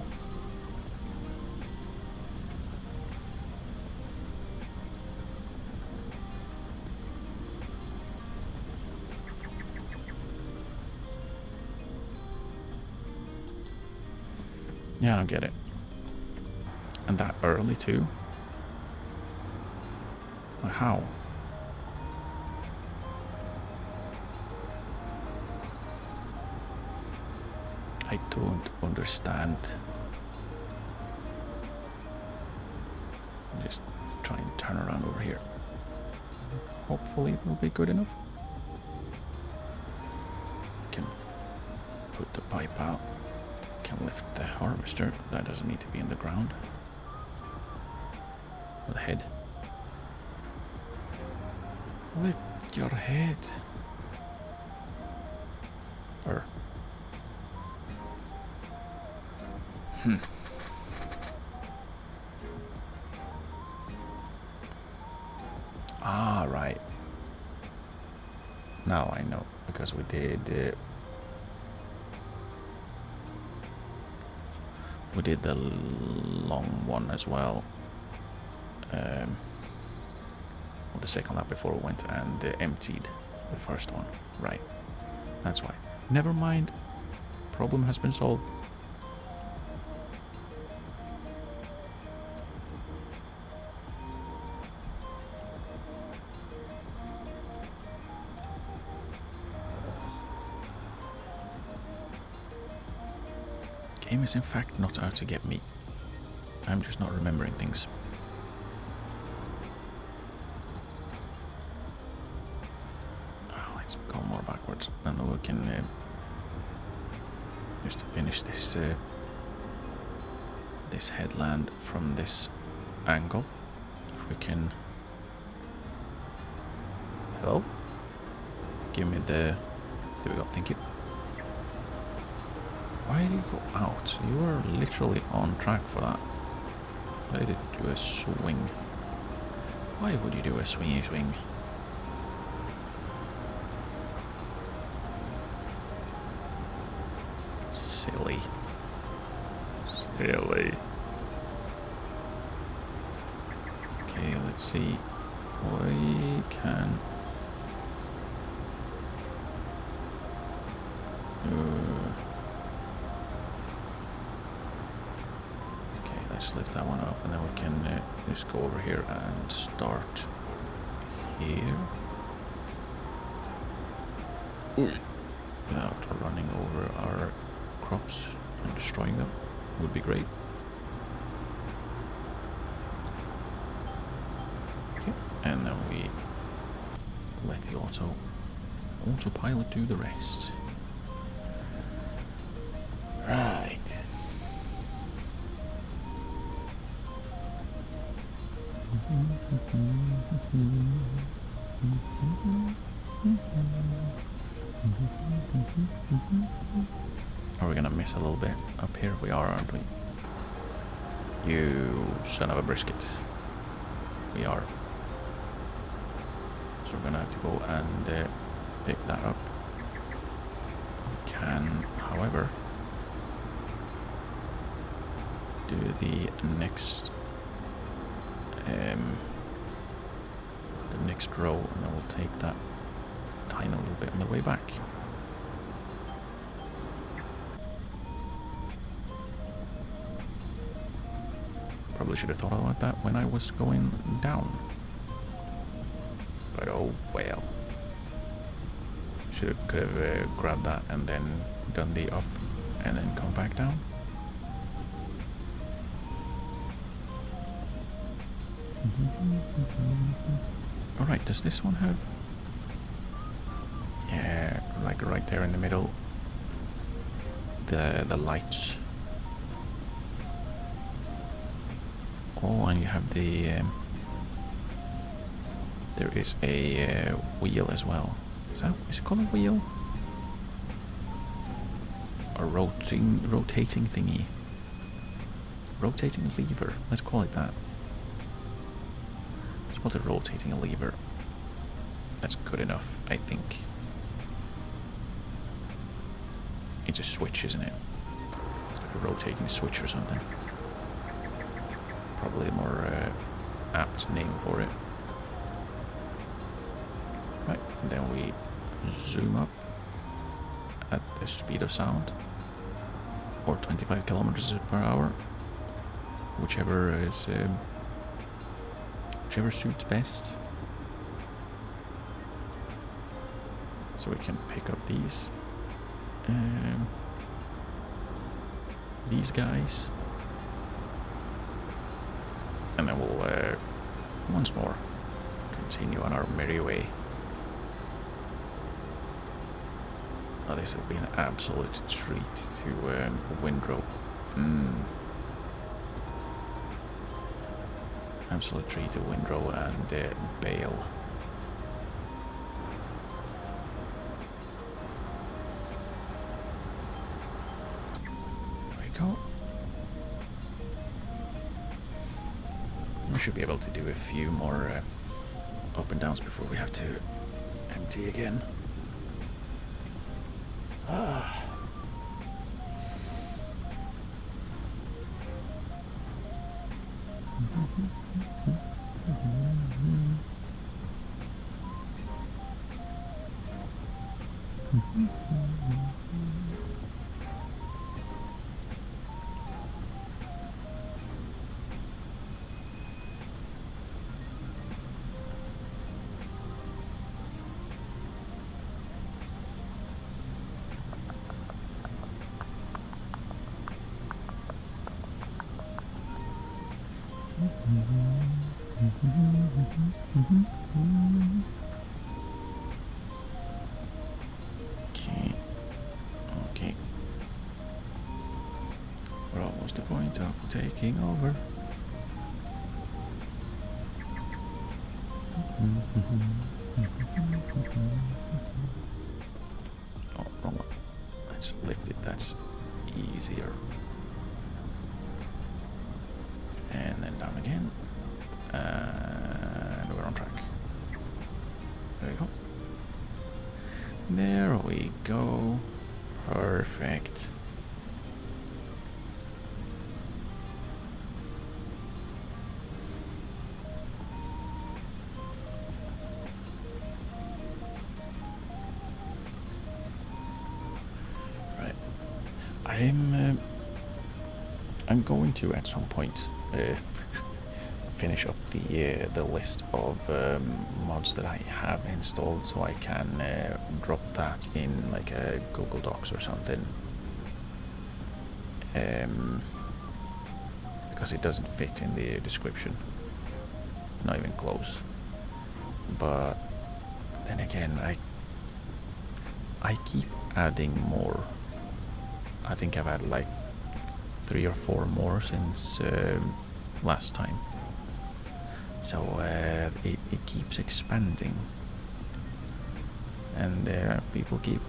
Yeah, I don't get it. And that early too? Like how? I don't understand. Just try and turn around over here. Hopefully it will be good enough. Can put the pipe out. Can lift the harvester. That doesn't need to be in the ground. The head. Lift your head. Or Ah, right. Now I know, because we did the long one as well. The second lap before we went and emptied the first one. Right. That's why. Never mind. Problem has been solved. Game is in fact not out to get me. I'm just not remembering things. Oh, let's go more backwards, and then we can just finish this this headland from this angle. If we can. Hello? Give me the. There we go. Thank you. Why did you go out? You were literally on track for that. Why did you do a swing? Why would you do a swingy swing? Silly. Silly. Okay, let's see. We can... lift that one up, and then we can just go over here and start here. Ooh. Without running over our crops and destroying them. Would be great. Okay. and then we let the autopilot do the rest. Right. Are we gonna miss a little bit up here? We are, aren't we? You son of a brisket. We are. So we're gonna have to go and pick that up. We can, however, do the next row, and then we'll take that tiny little bit on the way back. Probably should have thought about that when I was going down. But oh well. Could have grabbed that and then done the up and then come back down. Alright, does this one have... Yeah, like right there in the middle. The lights. Oh, and you have the... there is a wheel as well. Is it called a wheel? A rotating thingy. Rotating lever. Let's call it that. It's called a rotating lever. That's good enough, I think. It's a switch, isn't it? It's like a rotating switch or something. Probably a more apt name for it. Right, and then we zoom up at the speed of sound, or 25 kilometers per hour, whichever suits best. So we can pick up these guys, and then we'll once more continue on our merry way. Oh, this will be an absolute treat to windrow. Absolute treat to windrow and bale. There we go. We should be able to do a few more up and downs before we have to empty again. Okay. We're almost at the point of taking over. Oh, wrong one. Let's lift it. That's easier. And then down again. And we're on track. There we go. There we go. Perfect. Right. I'm going to at some point finish up the list of mods that I have installed, so I can drop that in like a Google Docs or something, because it doesn't fit in the description, not even close. But then again, I keep adding more. I think I've had like 3 or 4 more since last time. So it keeps expanding, and people keep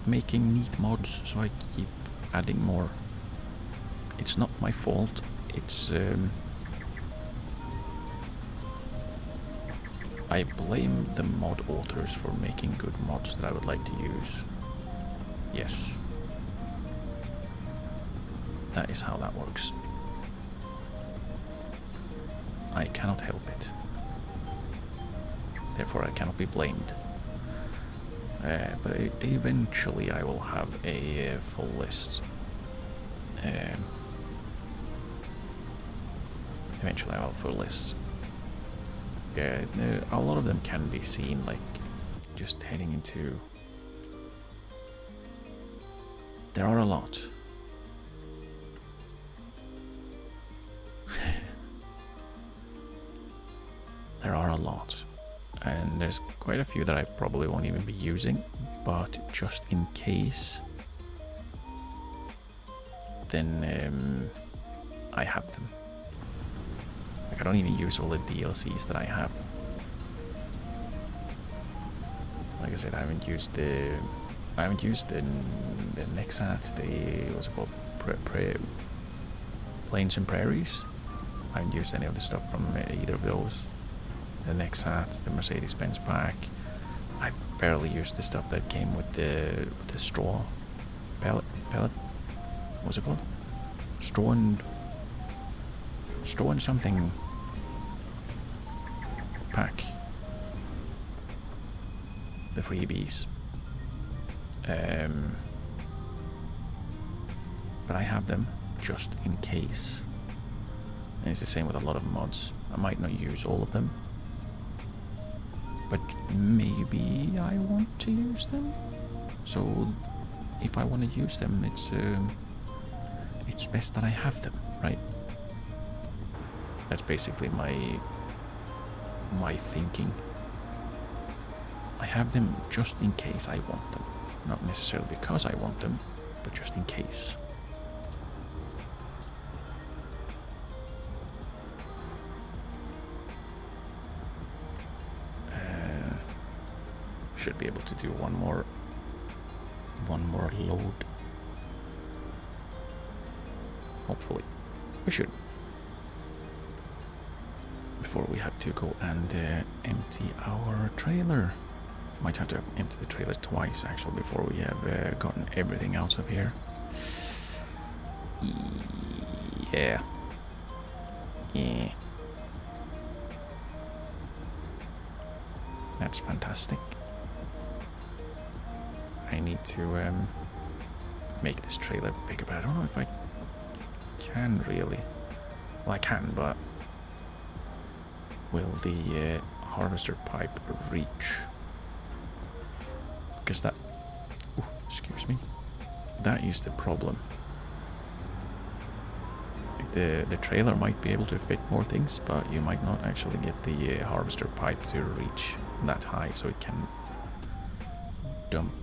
making neat mods, so I keep adding more. It's not my fault. It's I blame the mod authors for making good mods that I would like to use. Yes. That is how that works. I cannot help it. Therefore I cannot be blamed. But eventually I will have a full list. Eventually I will have a full list. Yeah, a lot of them can be seen, like, just heading into... There are a lot. There are a lot. And there's quite a few that I probably won't even be using, but just in case, then I have them. Like, I don't even use all the DLCs that I have. Like I said, I haven't used the Nexat, the what's it called, Plains and Prairies. I haven't used any of the stuff from either of those. The Nexat, the Mercedes-Benz pack. I've barely used the stuff that came with the straw pellet. What's it called? Straw and something pack. The freebies. But I have them just in case. And it's the same with a lot of mods. I might not use all of them, but maybe I want to use them. So if I want to use them, it's best that I have them, right? That's basically my thinking. I have them just in case I want them. Not necessarily because I want them, but just in case. Should be able to do one more load. Hopefully. We should. Before we have to go and empty our trailer. Might have to empty the trailer twice actually before we have gotten everything out of here. Yeah. Yeah. That's fantastic. I need to make this trailer bigger, but I don't know if I can really. Well, I can, but will the harvester pipe reach? Because that... Ooh, excuse me. That is the problem. Like the trailer might be able to fit more things, but you might not actually get the harvester pipe to reach that high, so it can dump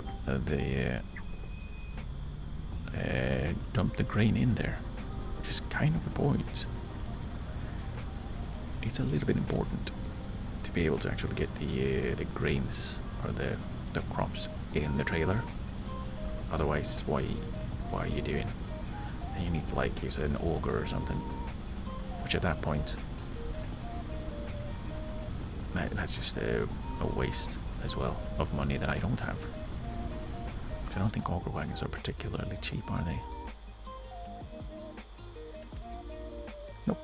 the grain in there, which is kind of the point. It's a little bit important to be able to actually get the grains or the crops in the trailer. Otherwise, why are you doing? And you need to like use an auger or something, which at that point that's just a waste as well of money that I don't have. I don't think auger wagons are particularly cheap, are they? Nope,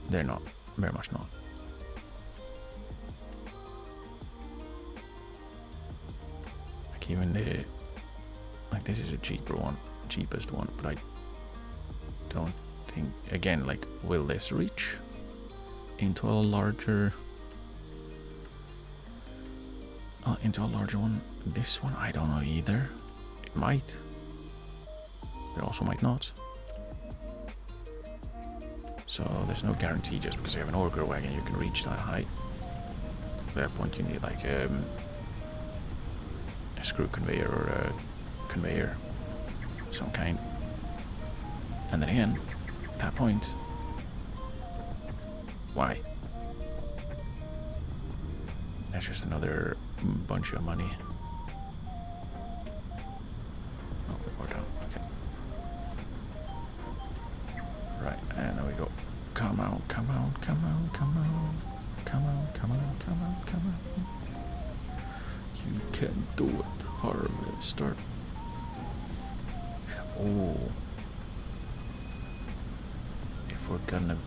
they're not. Very much not. Like even like this is a cheapest one, but I don't think, again, like, will this reach into a larger one? This one, I don't know either. It might. It also might not. So there's no guarantee just because you have an auger wagon you can reach that height. At that point you need like a screw conveyor or a conveyor of some kind. And then again, at that point, why? That's just another bunch of money. Oh, we're down. Okay. Right, and there we go. Come on, come on, come on, come on. Come on, come on, come on, come on. You can do it, Harvester. Oh. If we're gonna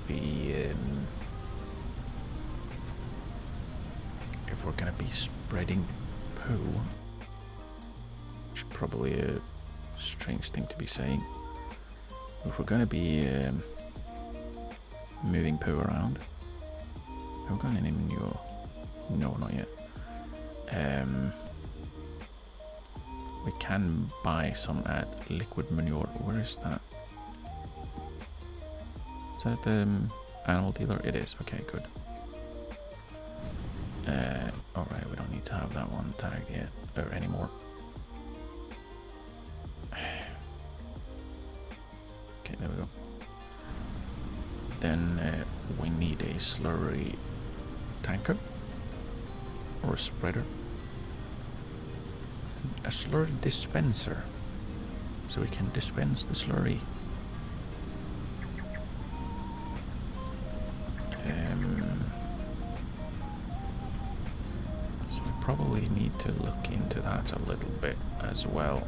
be spreading poo, which is probably a strange thing to be saying. If we're gonna be moving poo around, have we got any manure? No, not yet. We can buy some at liquid manure. Where is that? Is that the animal dealer? It is. Okay, good. Alright, we don't need to have that one tagged yet, or anymore. Okay, there we go. Then we need a slurry tanker or a spreader. A slurry dispenser, so we can dispense the slurry. So we probably need to look into that a little bit as well,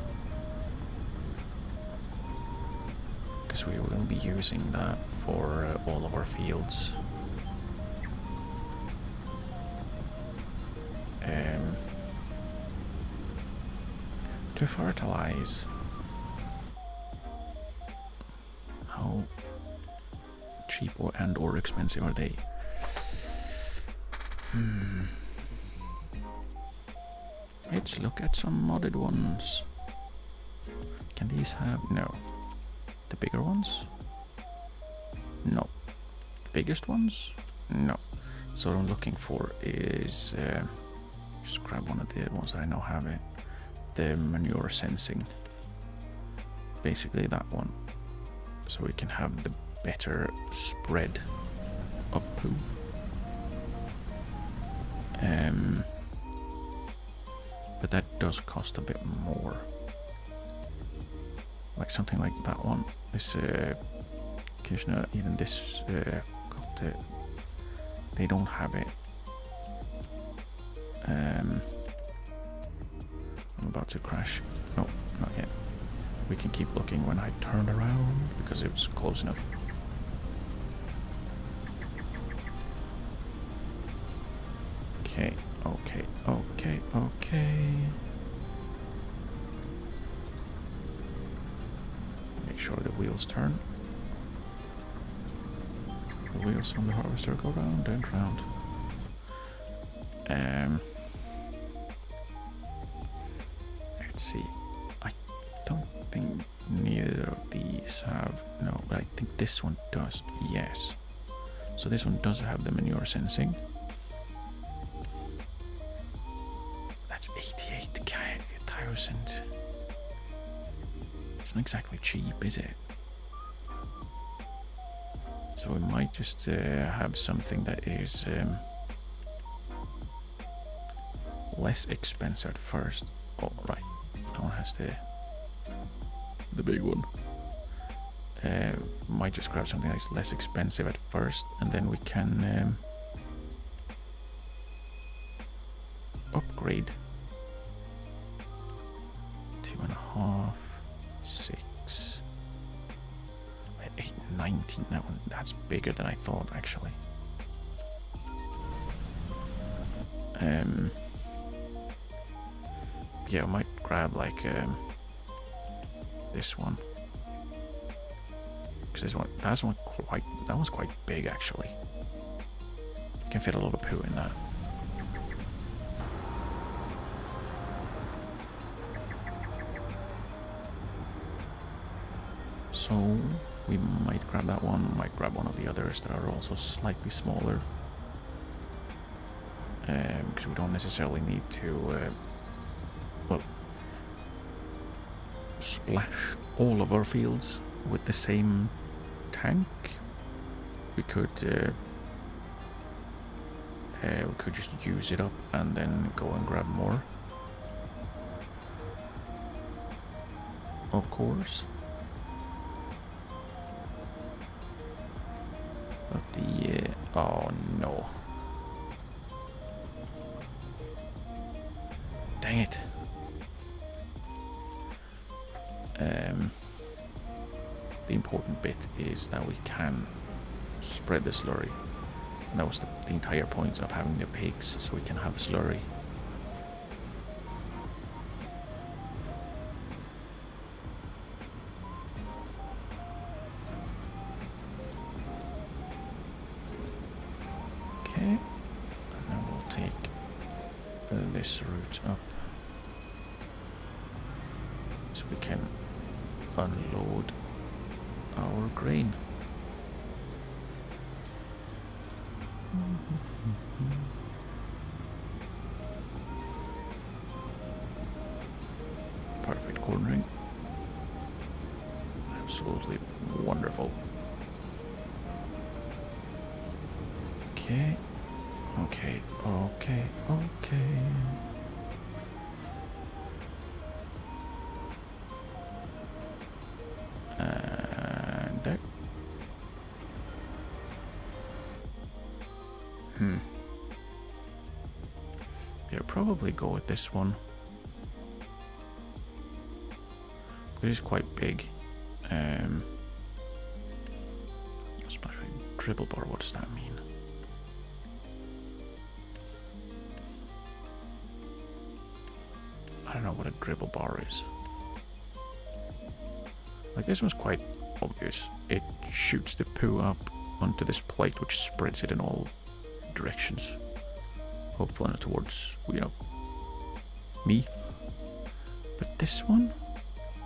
because we will be using that for all of our fields. To fertilize. How cheap or expensive are they? Let's look at some modded ones. Can these have... no. The bigger ones? No. The biggest ones? No. So what I'm looking for is... just grab one of the ones that I know have it. The manure sensing. Basically that one. So we can have the better spread of poo. But that does cost a bit more. Like something like that one. This Kirchner, even this they don't have it. I'm about to crash. No, not yet. We can keep looking when I turn around because it was close enough. Okay, okay, okay, okay. Make sure the wheels turn. The wheels on the harvester go round and round. Let's see. I don't think neither of these have... no, but I think this one does. Yes. So this one does have the manure sensing. That's 88,000. It's not exactly cheap, is it? So we might just have something that is less expensive at first. Oh, right. That one has the big one. Might just grab something that's less expensive at first, and then we can upgrade. 2.5, 6, 8, 19. That one, that's bigger than I thought, actually. Yeah, I might grab like this one, because this one, that one's quite big actually. You can fit a lot of poo in that. So we might grab that one, might grab one of the others that are also slightly smaller. because we don't necessarily need to, well, splash all of our fields with the same tank. We could just use it up and then go and grab more. Of course. But the oh no. Dang it. The important bit is that we can spread the slurry. And that was the entire point of having the pigs, so we can have slurry. Okay, and then we'll take this route up so we can unload our grain. Perfect cornering. Absolutely wonderful. Okay. Okay. Okay. Okay. And there. Yeah, probably go with this one. It is quite big. Splash dribble bar, what does that mean? I don't know what a dribble bar is. Like, this one's quite obvious. It shoots the poo up onto this plate, which spreads it in all directions. Hopefully not towards, you know, me. But this one?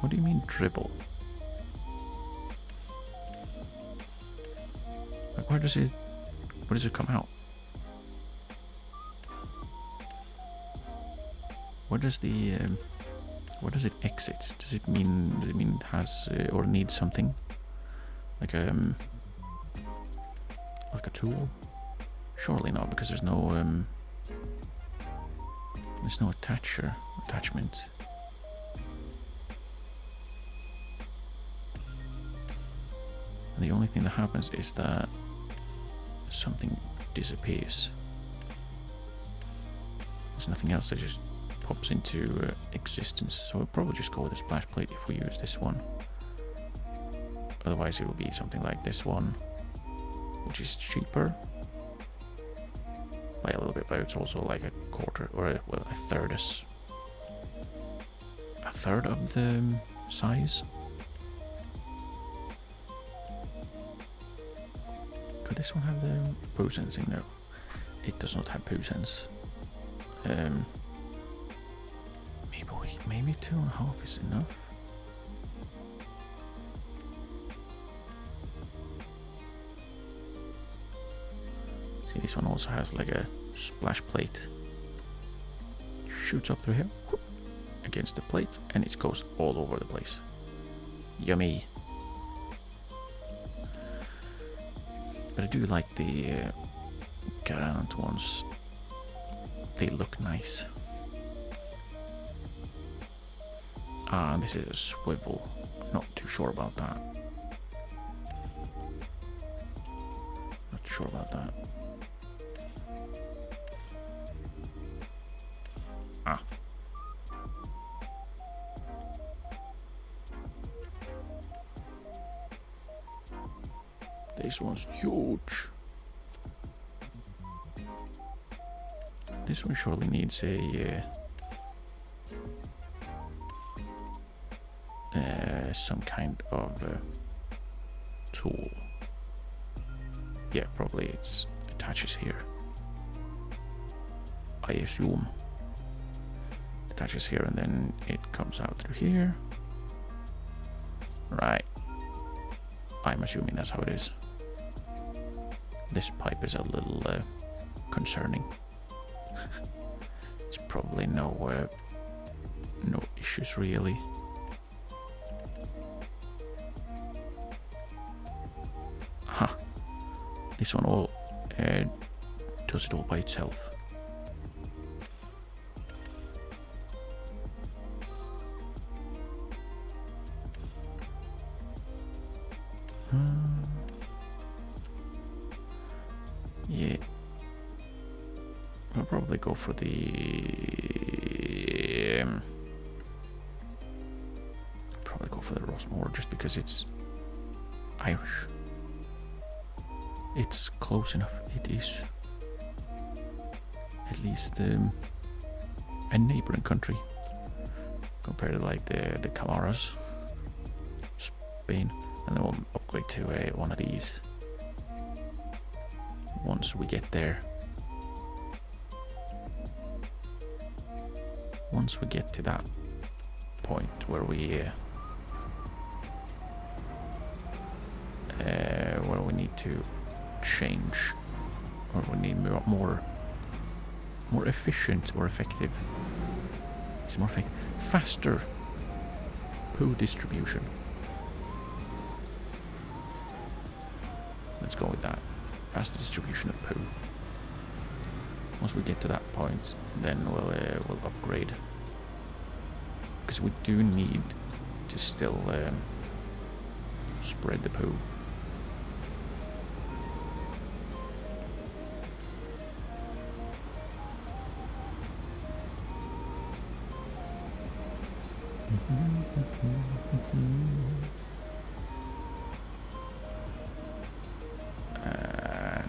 What do you mean dribble? Like, where does it come out? Where does the where does it exit? Does it mean it has or needs something like a tool? Surely not, because there's no attachment. And the only thing that happens is that something disappears. There's nothing else that just pops into existence. So we'll probably just go with a splash plate if we use this one. Otherwise it will be something like this one, which is cheaper by a little bit, but it's also like a quarter or a third of the size. Could this one have the poo sensing? No, it does not have poo sense. Maybe 2.5 is enough. See, this one also has like a splash plate. Shoots up through here, whoop, against the plate, and it goes all over the place. Yummy. But I do like the Garant ones. They look nice. Ah, this is a swivel. Not too sure about that. Not sure about that. Ah. This one's huge. This one surely needs a some kind of tool. Yeah, probably it attaches here. I assume. Attaches here and then it comes out through here. Right. I'm assuming that's how it is. This pipe is a little concerning. It's probably no issues really. Aha! This one all does it all by itself. Yeah, I'll probably go for the Rossmore just because it's Irish. It's close enough. It is at least a neighboring country compared to like the Camaras, Spain, and then we'll upgrade to one of these once we get there. Once we get to that point where we need to change, or we need more efficient or effective. It's more effective, faster poo distribution. Let's go with that. Faster distribution of poo. Once we get to that point, then we'll upgrade, because we do need to still spread the poo.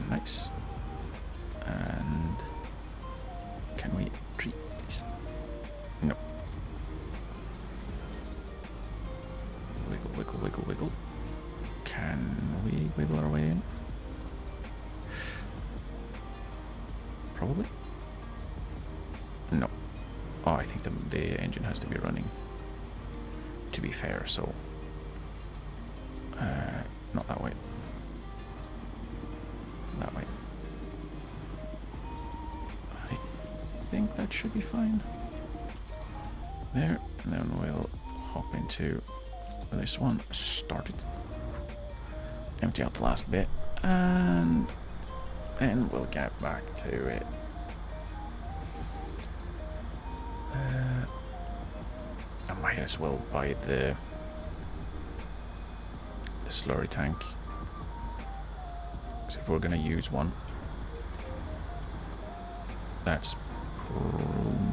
Nice. And can we treat these? No. Wiggle, wiggle, wiggle, wiggle. Can we wiggle our way in? Probably. No. Oh, I think the engine has to be running, to be fair, so not that way. That way. I think that should be fine. There, and then we'll hop into this one, start it, empty out the last bit, and then we'll get back to it. I might as well buy the slurry tank, because if we're gonna use one, that's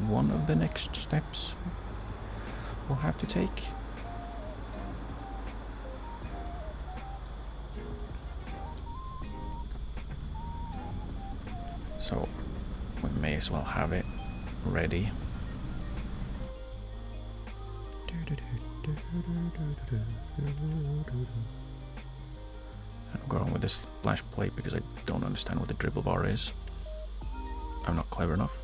one of the next steps we'll have to take. So we may as well have it ready. I'm going with this splash plate because I don't understand what the dribble bar is. I'm not clever enough,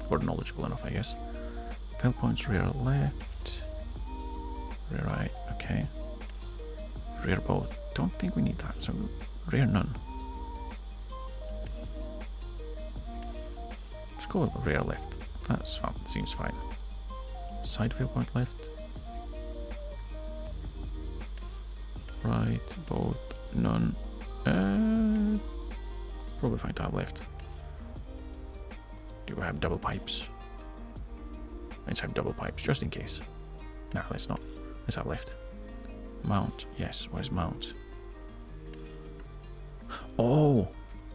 or knowledgeable enough, I guess. Fail points, rear left, rear right, okay. Rear both, don't think we need that, so rear none. Let's go with rear left, that's fine, seems fine. Side fail point left. Right, both, none. Probably fine to have left. Do we have double pipes? Let's have double pipes, just in case. No, let's not. Let's have left. Mount, yes, where's mount? Oh,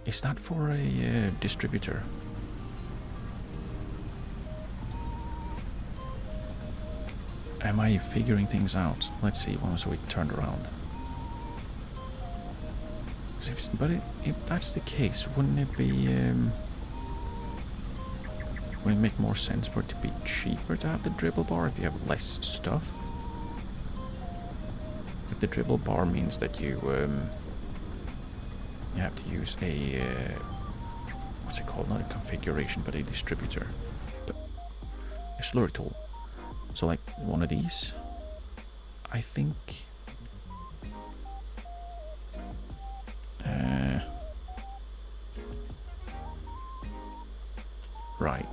is that for a distributor? Am I figuring things out? Let's see once we turn around. But if that's the case, wouldn't it be... would it make more sense for it to be cheaper to have the dribble bar if you have less stuff? If the dribble bar means that you have to use a... what's it called? Not a configuration, but a distributor. But a slurry tool. So like one of these, I think... Right.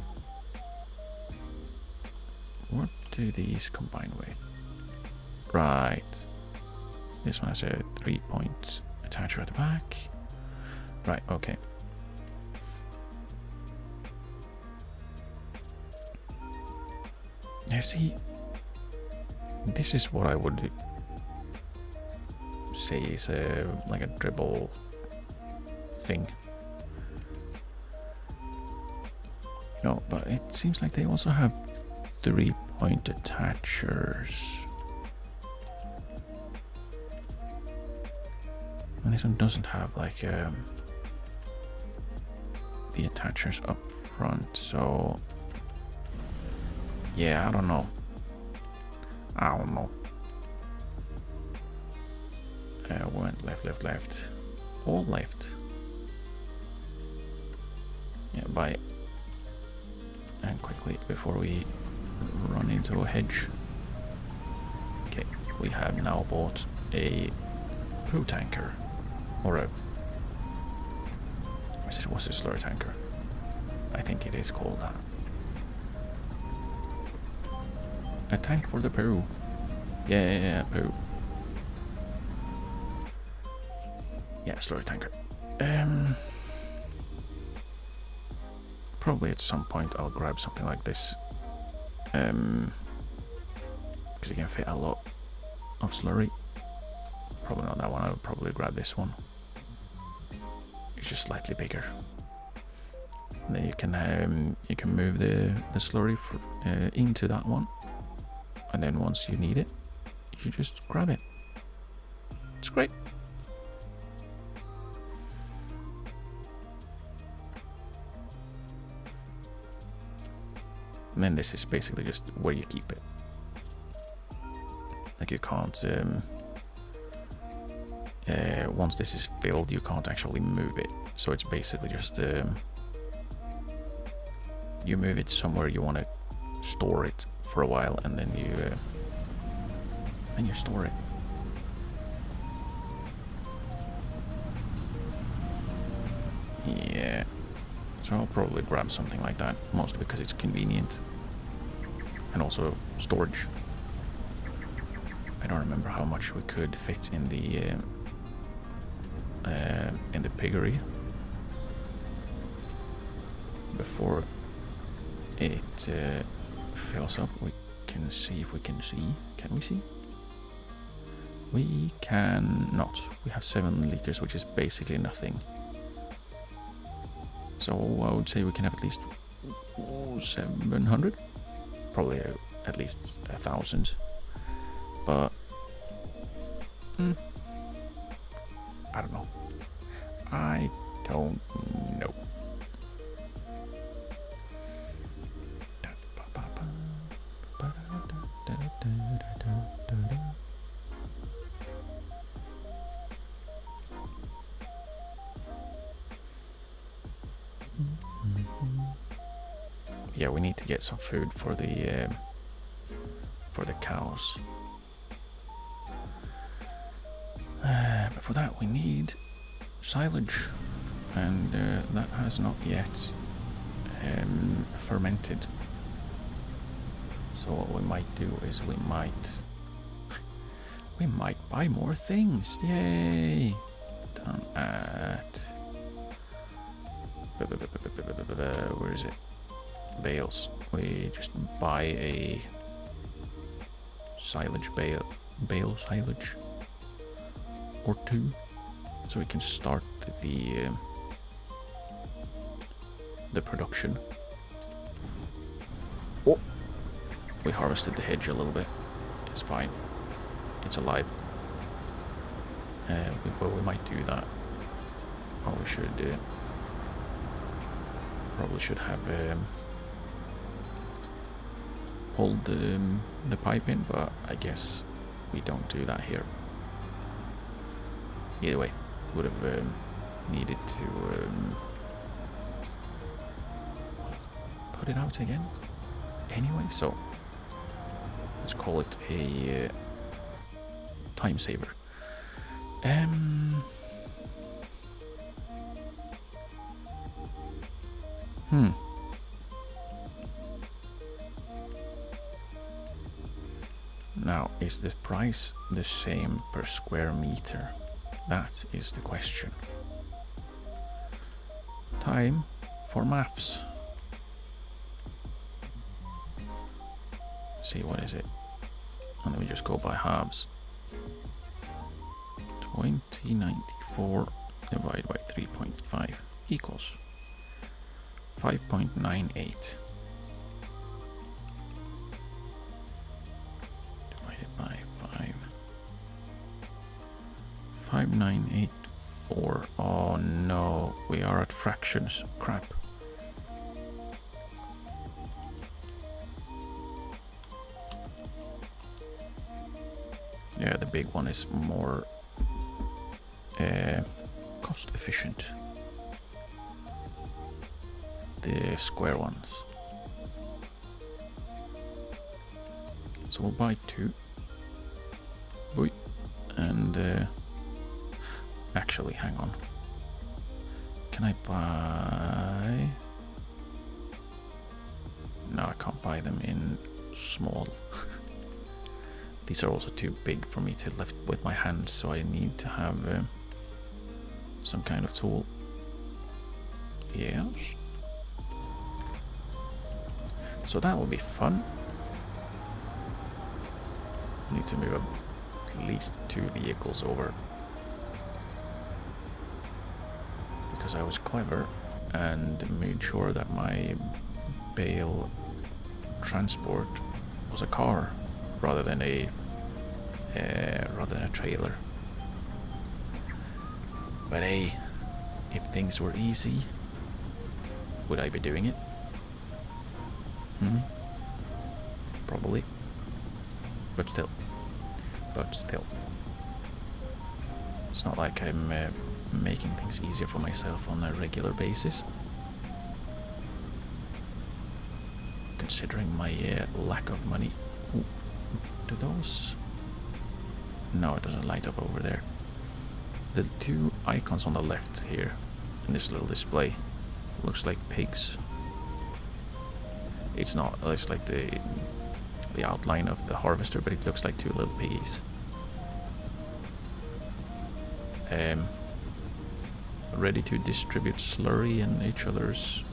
What do these combine with? Right. This one has a 3-point attacher at the back. Right, okay. Now see, this is what I would say is like a dribble thing. You know, but it seems like they also have 3-point attachers. And this one doesn't have like the attachers up front, so yeah, I don't know. Went left. All left. Yeah, bye. And quickly before we run into a hedge. Okay, we have now bought a poo tanker. Or a... what's a slurry tanker? I think it is called that. A tank for the poo. Yeah, poo. Yeah, slurry tanker. Probably at some point I'll grab something like this. Because it can fit a lot of slurry. Probably not that one, I would probably grab this one. It's just slightly bigger. And then you can move the slurry into that one. And then once you need it, you just grab it. It's great. And then this is basically just where you keep it. Like you can't, once this is filled, you can't actually move it. So it's basically just, you move it somewhere you want to store it for a while, and then you store it. Yeah. So I'll probably grab something like that, mostly because it's convenient. And also storage. I don't remember how much we could fit in the piggery before it fills up. We can see if we can see. Can we see? We cannot. We have 7 liters, which is basically nothing. So I would say we can have at least 700. Probably at least 1,000. But I don't know. I don't know. Yeah, we need to get some food for the cows. But for that we need silage, and that has not yet fermented. So what we might do is we might buy more things. Yay! Down at where is it? Bales. We just buy a silage bale silage or 2, so we can start the production. Oh, we harvested the hedge a little bit. It's fine. It's alive. But we might do that. Oh, we should probably should have pulled the pipe in, but I guess we don't do that here. Either way, would have needed to put it out again. Anyway, so let's call it a time saver. Now, is the price the same per square meter? That is the question. Time for maths. See, what is it? And let me just go by halves. 2094 divided by 3.5 equals 5.98 divided by 5. 5984. Oh no, we are at fractions. Crap. Yeah, the big one is more cost efficient. The square ones. So we'll buy 2. Boy. And actually, hang on. Can I buy? No, I can't buy them in small. These are also too big for me to lift with my hands, so I need to have some kind of tool. Yes. So that will be fun. Need to move at least 2 vehicles over. Because I was clever and made sure that my bale transport was a car rather than a trailer. But hey, if things were easy, would I be doing it? Probably. But still. It's not like I'm making things easier for myself on a regular basis. Considering my lack of money. Ooh, do those? No, it doesn't light up over there. The 2 icons on the left here in this little display looks like pigs. It's not. It's like the outline of the harvester, but it looks like 2 little piggies. Ready to distribute slurry in each other's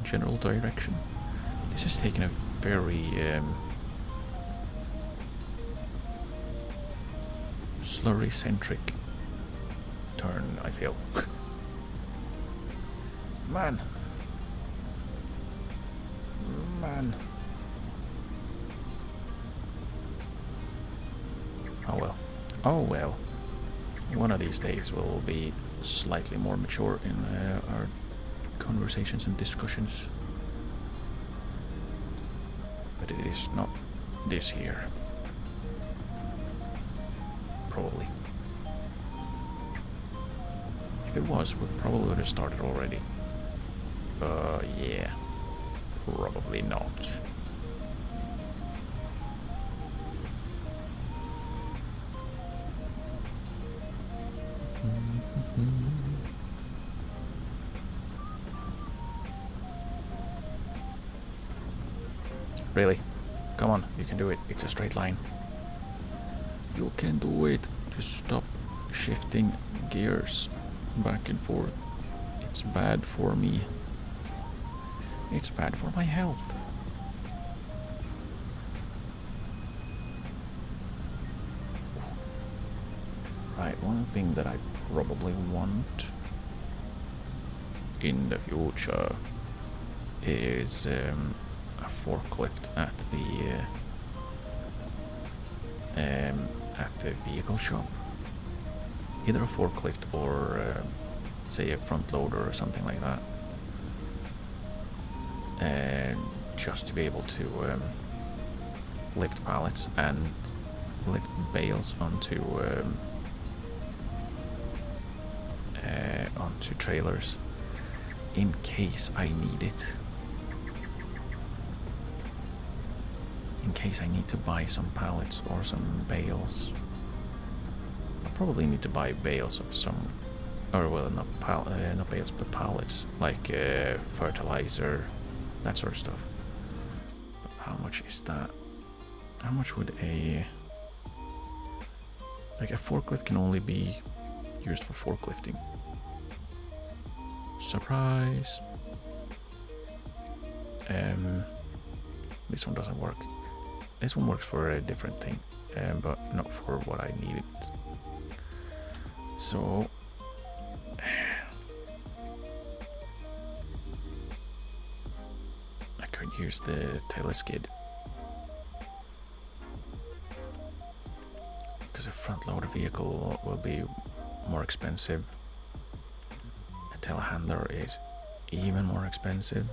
general direction. This has taken a very slurry-centric turn, I feel. Man. Oh well. One of these days we'll be slightly more mature in our conversations and discussions. But it is not this year. Probably. If it was, we probably would have started already. Yeah. Probably not. Really? Come on, you can do it. It's a straight line. You can do it. Just stop shifting gears back and forth. It's bad for me. It's bad for my health. Right, one thing that I probably want in the future is a forklift at the vehicle shop. Either a forklift or say a front loader or something like that. And just to be able to lift pallets and lift bales onto trailers in case I need it. In case I need to buy some pallets or some bales. I probably need to buy bales of some, or well, not bales, but pallets, like fertilizer, that sort of stuff. But how much is that? How much would a Like a forklift can only be used for forklifting. Surprise! This one doesn't work. This one works for a different thing, but not for what I needed. So I could use the teleskid, because a front loader vehicle will be more expensive. A telehandler is even more expensive,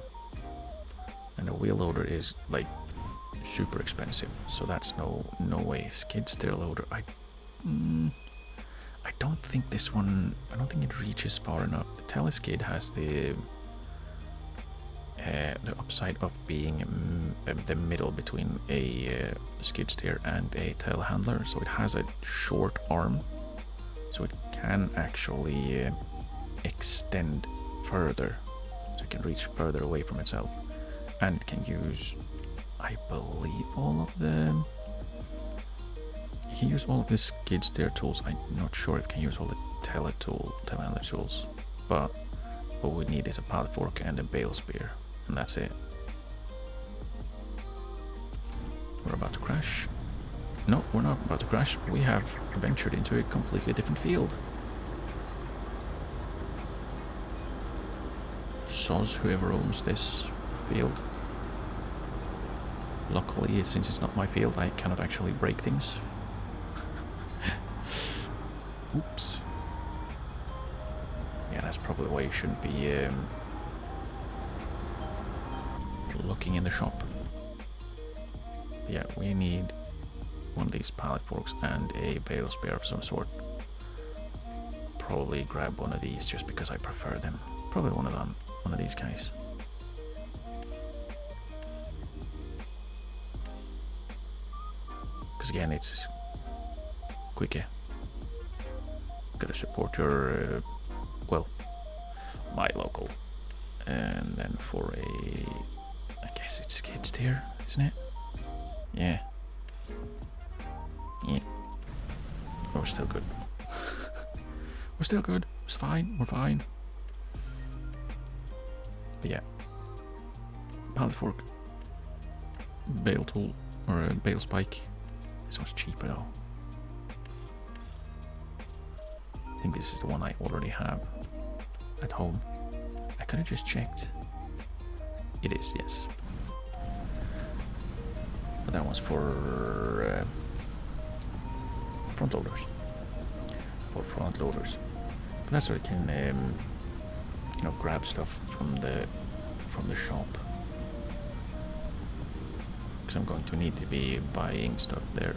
and a wheel loader is like super expensive, so that's no way. Skid steer loader, I don't think this one, I don't think it reaches far enough. The teleskid has the upside of being the middle between a skid steer and a telehandler, so it has a short arm, so it can actually extend further, so it can reach further away from itself, and it can use, I believe, all of the... You can use all of the skid steer tools. I'm not sure if you can use all the telehandler tools, but what we need is a pallet fork and a bale spear, and that's it. We're about to crash. No, we're not about to crash. We have ventured into a completely different field. Soz whoever owns this field. Luckily, since it's not my field, I cannot actually break things. Oops. Yeah, that's probably why you shouldn't be looking in the shop. But yeah, we need one of these pallet forks and a bale spear of some sort. Probably grab one of these just because I prefer them. Probably one of these guys. Because again, it's quicker. Gotta support your, well, my local. And then for a, I guess it's skid steer, isn't it? Yeah. Yeah. Oh, we're still good. We're still good. It's fine. We're fine. But yeah. Pallet fork. Bale tool. Or a bale spike. This one's cheaper though. I think this is the one I already have at home. I could have just checked. It is, yes. But that one's for front loaders. For front loaders. But that's so I can, you know, grab stuff from the shop. Because I'm going to need to be buying stuff there.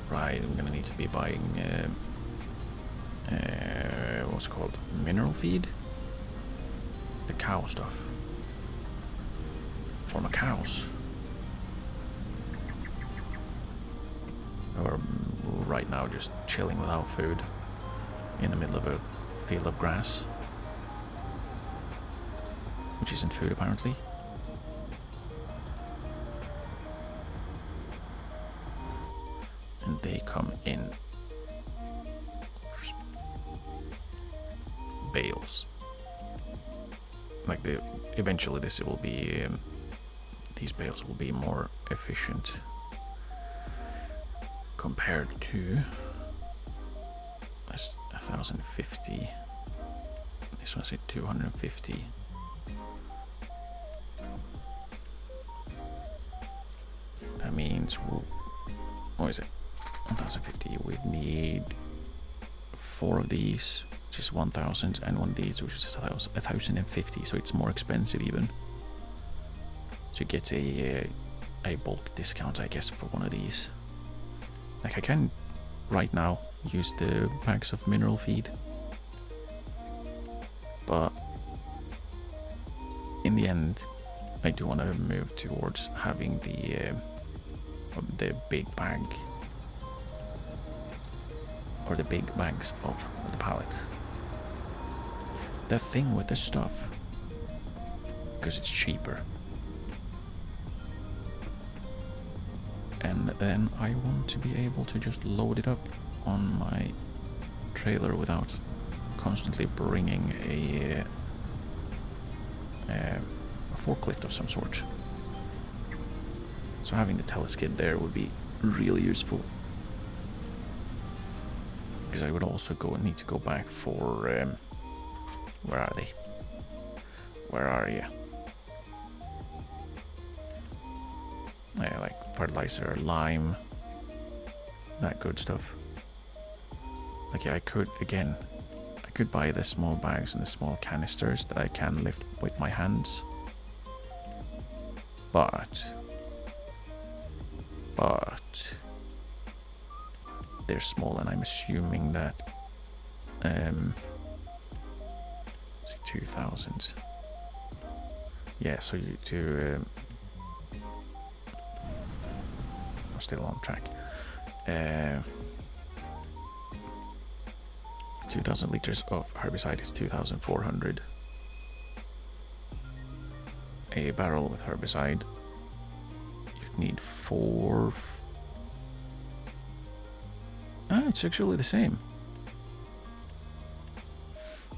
Right, I'm gonna need to be buying what's it called? Mineral feed? The cow stuff. For my cows. Or right now just chilling without food in the middle of a field of grass. Which isn't food apparently. And they come in bales. Like eventually this will be these bales will be more efficient compared to that's 1,050. This one's at 250. That means what is it? 1,050. We'd need 4 of these, which is 1,000, and one of these, which is 1,050. So it's more expensive even. So you get a bulk discount, I guess, for one of these. Like I can right now use the bags of mineral feed, but in the end, I do want to move towards having the big bag. Or the big bags of the pallet. The thing with this stuff, because it's cheaper, then I want to be able to just load it up on my trailer without constantly bringing a forklift of some sort. So having the teleskid there would be really useful. Because I would also need to go back for... where are they? Where are you? Like fertilizer, lime, that good stuff. Like, yeah, I could buy the small bags and the small canisters that I can lift with my hands. But they're small, and I'm assuming that it's 2,000. Yeah, so you do. I'm still on track. 2,000 liters of herbicide is 2,400. A barrel with herbicide, you'd need 4. It's actually the same.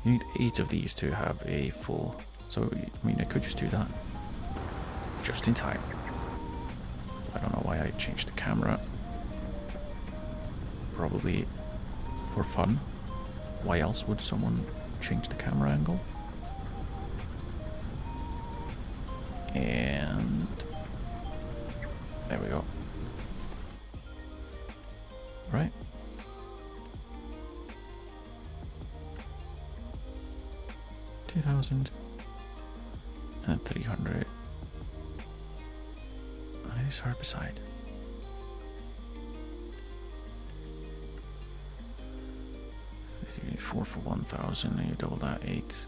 You need 8 of these to have a full. So, I mean, I could just do that. Just in time. I don't know why I changed the camera. Probably for fun. Why else would someone change the camera angle? And there we go. Right. $2,000 and $300. And it is herbicide. You need 4 for 1,000, and you double that 8.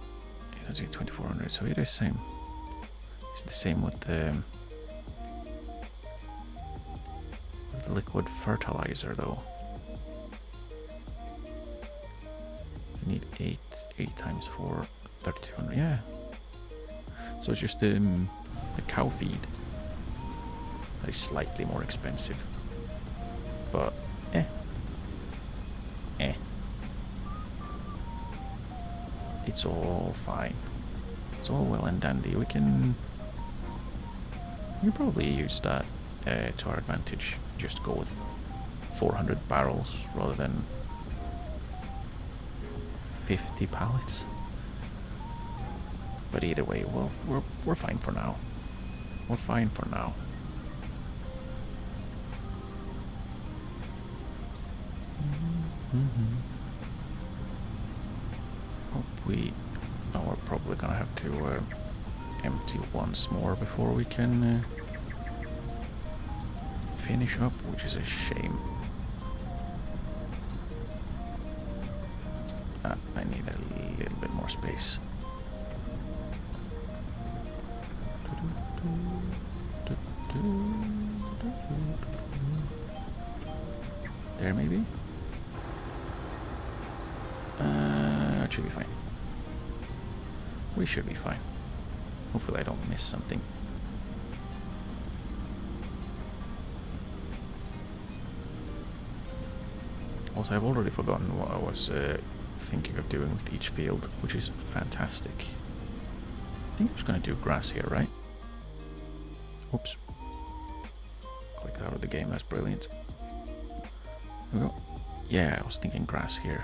That's 2,400. So it is same. It's the same with the liquid fertilizer, though. You need 8 times 4, 3,200. Yeah. So it's just the cow feed that is slightly more expensive, but it's all fine. It's all well and dandy. We can probably use that to our advantage. Just go with 400 barrels rather than 50 pallets. But either way, well, we're fine for now. We're fine for now. We're probably gonna have to empty once more before we can finish up, which is a shame. I need a little bit more space. There, maybe? It should be fine. We should be fine. Hopefully I don't miss something. Also, I've already forgotten what I was thinking of doing with each field, which is fantastic. I think I was going to do grass here, right? Oops. Clicked out of the game, that's brilliant. There we go. Yeah, I was thinking grass here.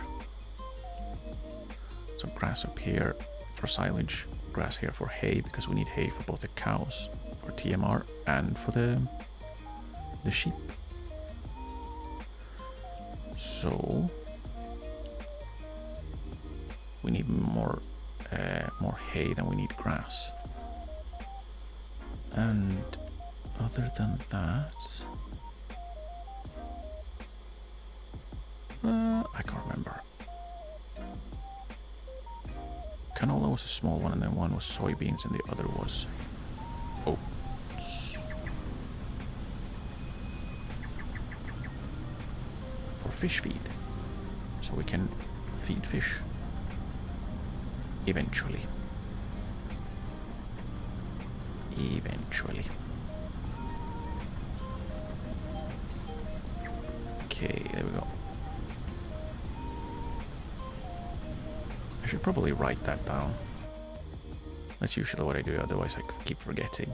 So grass up here for silage, grass here for hay, because we need hay for both the cows, for TMR, and for the sheep. So we need more hay than we need grass. And other than that, I can't remember. Canola was a small one, and then one was soybeans, and the other was oats. For fish feed. So we can feed fish. Eventually. Okay, there we go. I should probably write that down. That's usually what I do, otherwise I keep forgetting.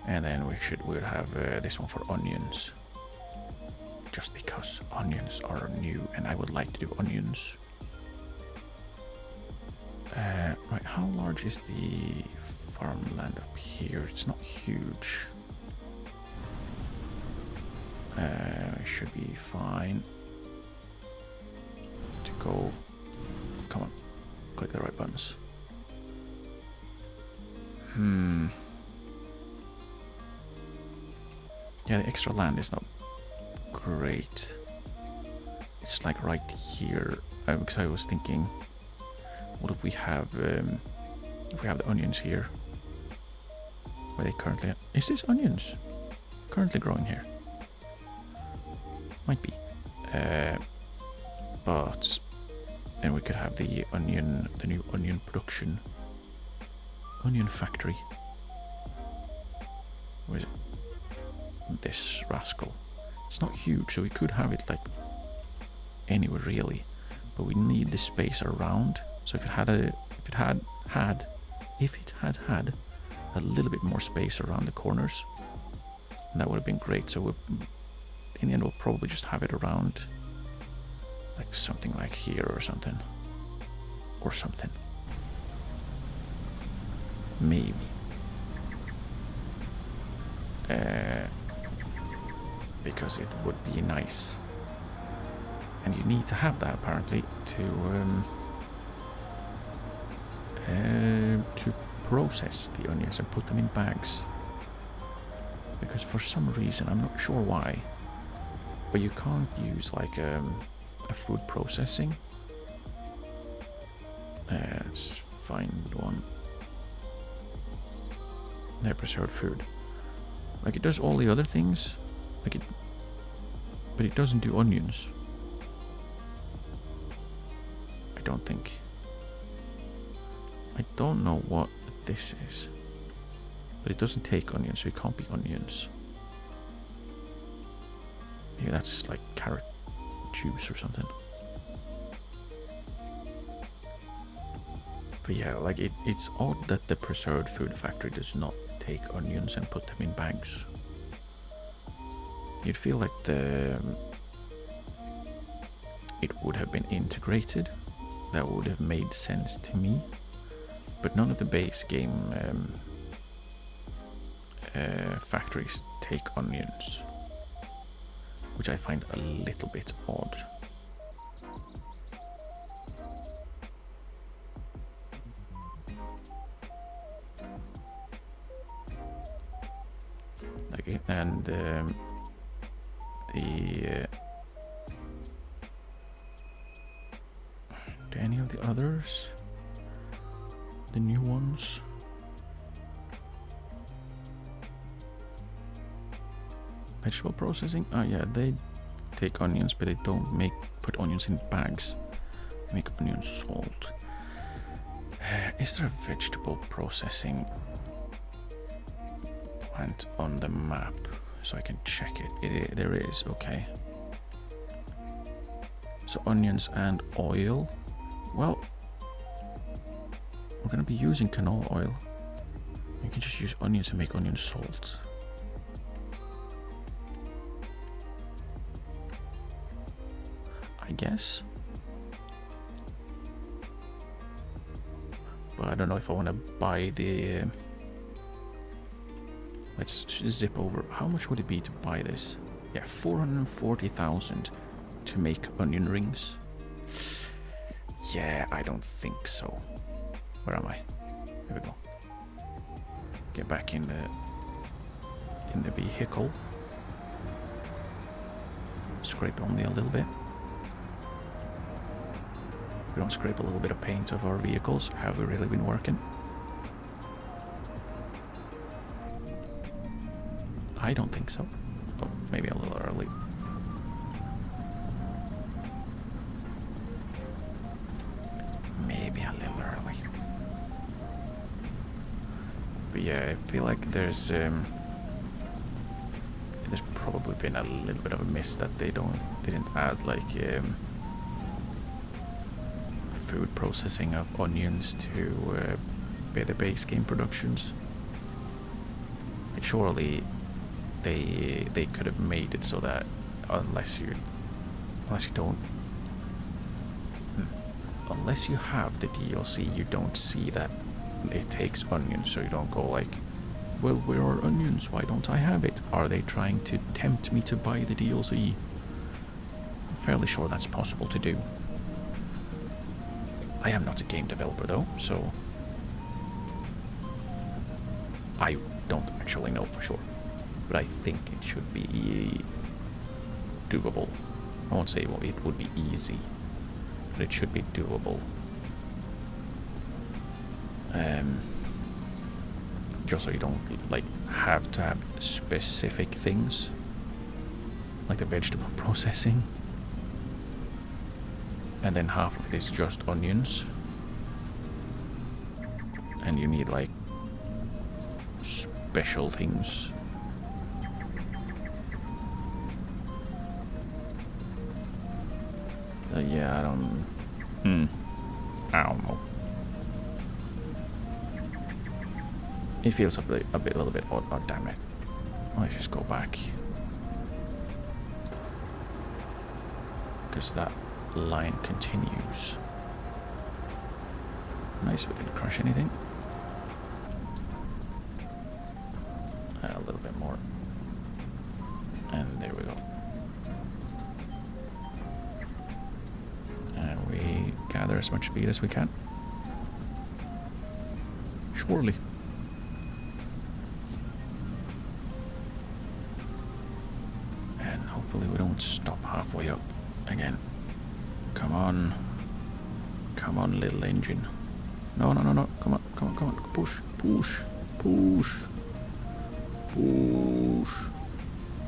And then we'll have this one for onions. Just because onions are new and I would like to do onions. Right, how large is the farmland up here? It's not huge. Should be fine to go. Come on, click the right buttons. Yeah, the extra land is not great. It's like right here. Because I was thinking, what if we have the onions here? Where they currently are? Is this onions currently growing here? Might be. But then we could have the new onion production. Onion factory. Where is it? This rascal. It's not huge, so we could have it like anywhere really, but we need the space around. So if it had had a little bit more space around the corners, that would have been great. So in the end we'll probably just have it around like something like here or something. Maybe. Because it would be nice. And you need to have that apparently to process the onions and put them in bags. Because for some reason, I'm not sure why, but you can't use like a food processing. Let's find one. There, preserved food. Like it does all the other things, but it doesn't do onions. I don't think. I don't know what this is, but it doesn't take onions, so it can't be onions. Maybe that's like carrot juice or something. But yeah, like it's odd that the preserved food factory does not take onions and put them in bags. You'd feel like it would have been integrated. That would have made sense to me. But none of the base game factories take onions, which I find a little bit odd. Okay, and do any of the others, the new ones? Vegetable processing? Oh yeah, they take onions, but they don't put onions in bags. They make onion salt. Is there a vegetable processing plant on the map so I can check it? There is, okay. So onions and oil. Well, we're gonna be using canola oil. You can just use onions and make onion salt. I guess. But I don't know if I want to buy the... let's zip over. How much would it be to buy this? Yeah, 440,000 to make onion rings. Yeah, I don't think so. Where am I? Here we go. Get back in the vehicle. Scrape only a little bit. We don't scrape a little bit of paint off our vehicles. Have we really been working? I don't think so. Oh, maybe a little early. Maybe a little early. But yeah, I feel like there's probably been a little bit of a miss that they didn't add like food processing of onions to the base game productions. Like surely they could have made it so that unless you have the DLC, you don't see that it takes onions, so you don't go like, well, where are onions? Why don't I have it? Are they trying to tempt me to buy the DLC? I'm fairly sure that's possible to do. I am not a game developer though, so I don't actually know for sure. But I think it should be doable. I won't say it would be easy, but it should be doable. Just so you don't like have to have specific things, like the vegetable processing, and then half of it is just onions, and you need like special things. Yeah, I don't know. It feels a little bit odd. Oh, damn it. Let's just go back. Because that line continues. Nice, we didn't crush anything. A little bit more. And there we go. And we gather as much speed as we can. Surely. Hopefully we don't stop halfway up again. Come on. Come on, little engine. No. Come on. Push.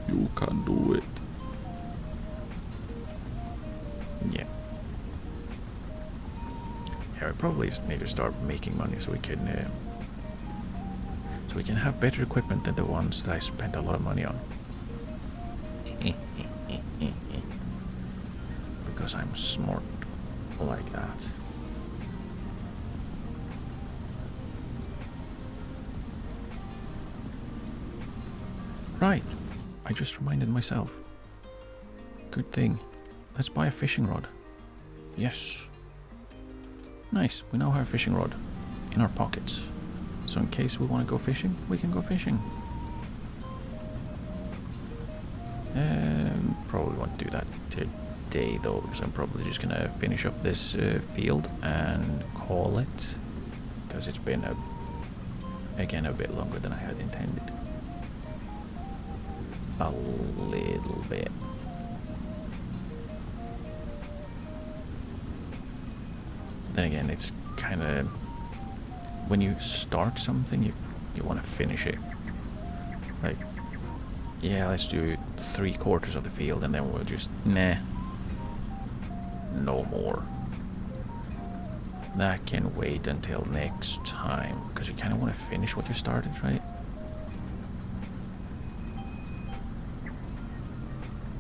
You can do it. Yeah. Yeah, we probably just need to start making money so we can have better equipment than the ones that I spent a lot of money on. Because I'm smart like that. Right, I just reminded myself. Good thing. Let's buy a fishing rod. Yes. Nice, we now have a fishing rod in our pockets. So in case we want to go fishing, we can go fishing. Probably won't do that today though, because I'm probably just gonna finish up this field and call it, because it's been again a bit longer than I had intended. A little bit. Then again, it's kind of, when you start something, you want to finish it. Like, yeah, let's do 3/4 of the field and then we'll just, nah, no more. That can wait until next time, because you kind of want to finish what you started, right?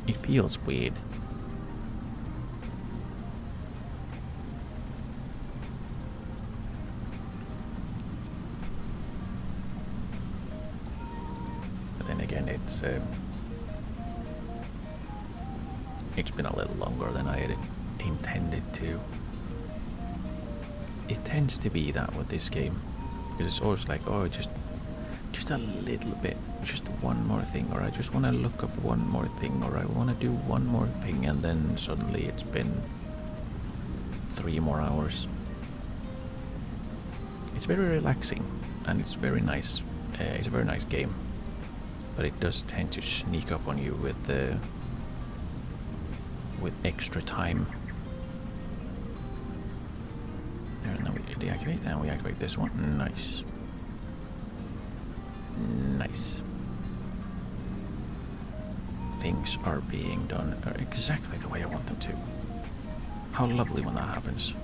It feels weird. But then again, it's been a little longer than I had intended to. It tends to be that with this game, because it's always like, oh, just a little bit, just one more thing, or I just want to look up one more thing, or I want to do one more thing, and then suddenly it's been 3 more hours. It's very relaxing, and it's very nice. It's a very nice game, but it does tend to sneak up on you with extra time. There, and then we deactivate, and we activate this one. Nice. Nice. Things are being done exactly the way I want them to. How lovely when that happens.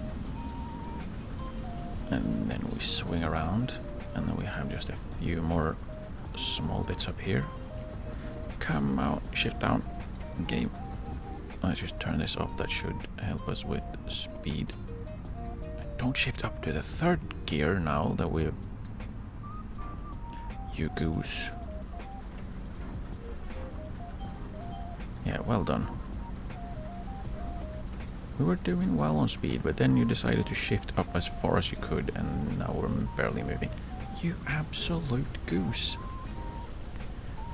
And then we swing around, and then we have just a few more small bits up here. come out, shift down, game. Let's just turn this off, that should help us with speed. Don't shift up to the third gear now that we're... You goose. Yeah, well done. We were doing well on speed, but then you decided to shift up as far as you could, and now we're barely moving. You absolute goose.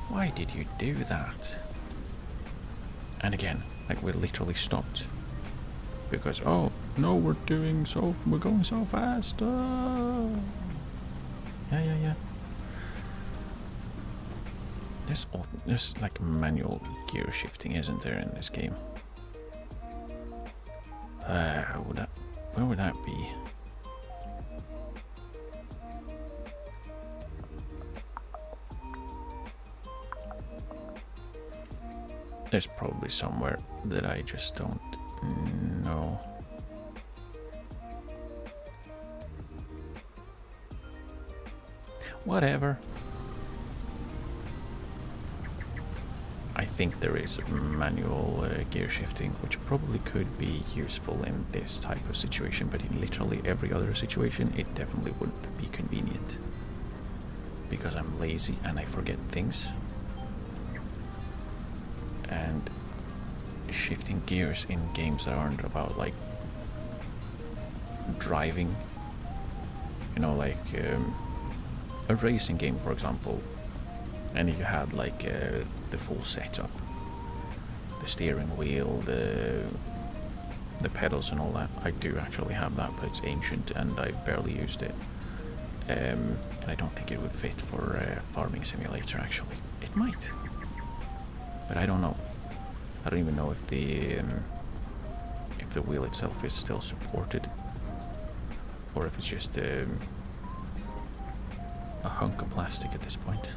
Why did you do that? And again, like we literally stopped. Because, oh, no, we're going so fast. Oh. Yeah. There's like manual gear shifting, isn't there, in this game? Where would that be? There's probably somewhere that I just don't know. Whatever. I think there is manual gear shifting, which probably could be useful in this type of situation, but in literally every other situation it definitely wouldn't be convenient. Because I'm lazy and I forget things. And shifting gears in games that aren't about like driving, you know, like a racing game, for example, and you had like the full setup, the steering wheel, the pedals and all that. I do actually have that, but it's ancient and I've barely used it, and I don't think it would fit for farming simulator. Actually, it might, but I don't know. I don't even know if the wheel itself is still supported, or if it's just a hunk of plastic at this point.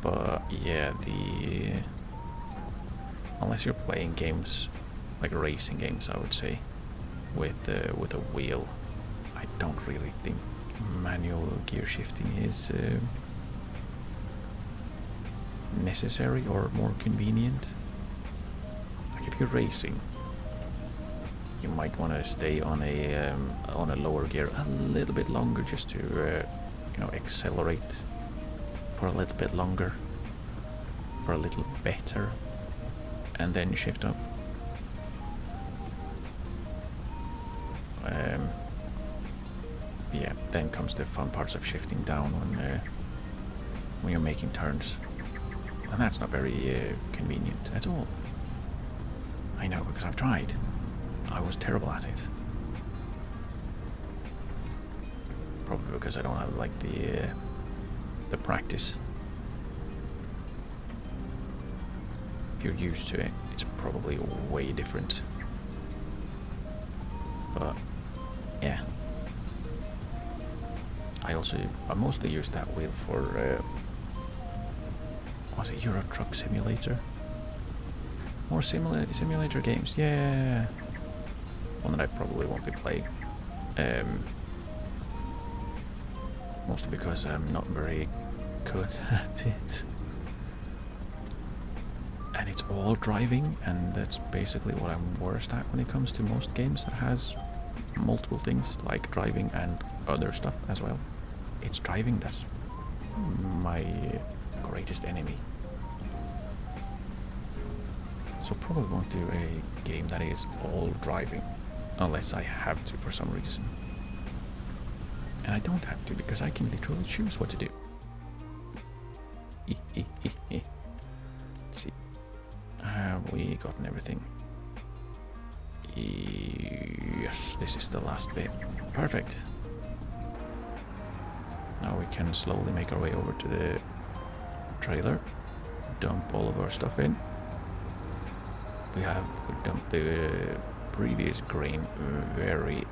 But yeah, unless you're playing games like racing games, I would say, with a wheel, I don't really think manual gear shifting is necessary or more convenient. Like if you're racing, you might want to stay on a lower gear a little bit longer, just to you know, accelerate for a little bit longer, or a little better, and then shift up. Yeah, then comes the fun parts of shifting down when you're making turns, and that's not very convenient at all. I know, because I've tried. I was terrible at it. Probably because I don't have like the practice. If you're used to it, it's probably way different. But yeah, I mostly use that wheel for was it Euro Truck Simulator? More simulator games, yeah. One that I probably won't be playing. Mostly because I'm not very good at it. And it's all driving, and that's basically what I'm worst at when it comes to most games that has multiple things like driving and other stuff as well. It's driving that's my greatest enemy. So probably won't do a game that is all driving, unless I have to for some reason. And I don't have to, because I can literally choose what to do. Let's see. Have we gotten everything? Yes, this is the last bit. Perfect. Now we can slowly make our way over to the trailer, dump all of our stuff in. We dumped the previous grain very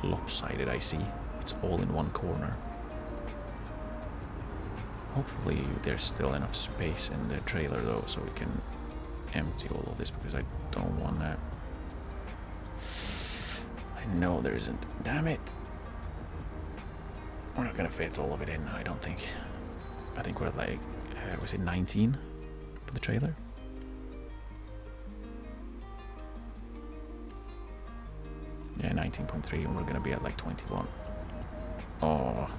lopsided, I see. It's all in one corner. Hopefully there's still enough space in the trailer though, so we can empty all of this, because I don't want to... I know there isn't. Damn it! We're not going to fit all of it in, I don't think. I think we're like, was it 19 for the trailer? Yeah, 19.3, and we're gonna be at like 21. Oh,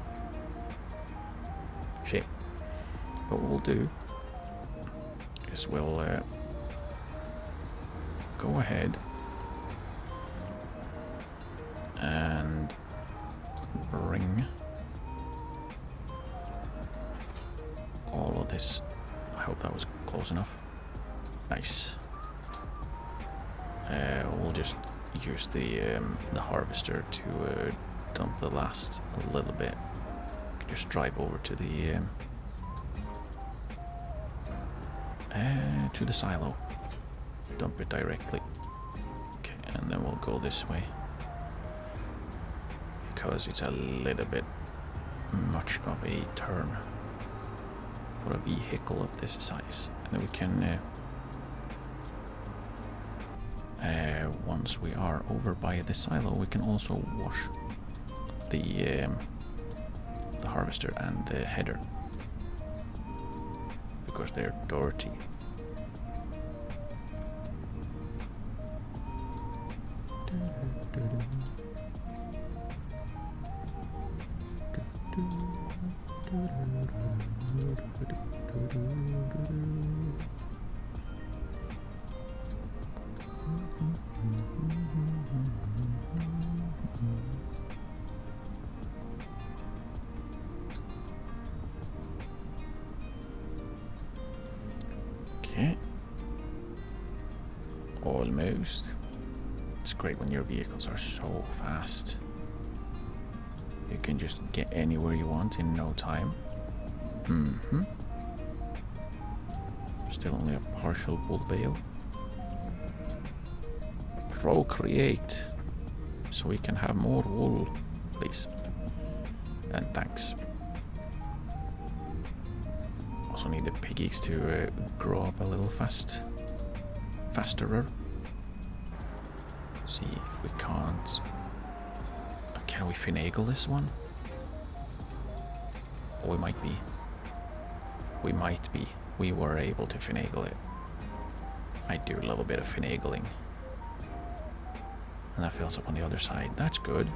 shit. But what we'll do is we'll go ahead and bring all of this. I hope that was close enough. Nice. We'll just use the harvester to dump the last a little bit. Just drive over to the silo. Dump it directly. Okay, and then we'll go this way because it's a little bit much of a turn for a vehicle of this size. And then we can once we are over by the silo, we can also wash the harvester and the header because they're dirty. Okay. Almost. It's great when your vehicles are so fast. You can just get anywhere you want in no time. Still only a partial wool bale. Procreate so we can have more wool, please. And thanks. Also need the piggies to grow up a little fasterer. See if we can't. Can we finagle this one? Oh, we might be. We might be. We were able to finagle it. I do love a bit of finagling. And that fills up on the other side. That's good.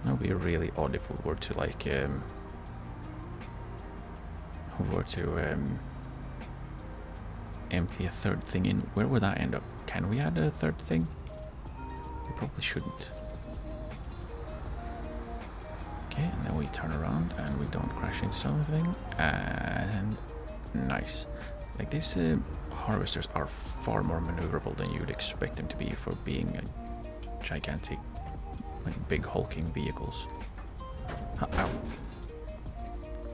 That would be really odd if we were to like empty a third thing in. Where would that end up? Can we add a third thing? We probably shouldn't. Okay, and then we turn around and we don't crash into something. And nice. Like these harvesters are far more maneuverable than you'd expect them to be for being a gigantic, like big hulking vehicles. Ow.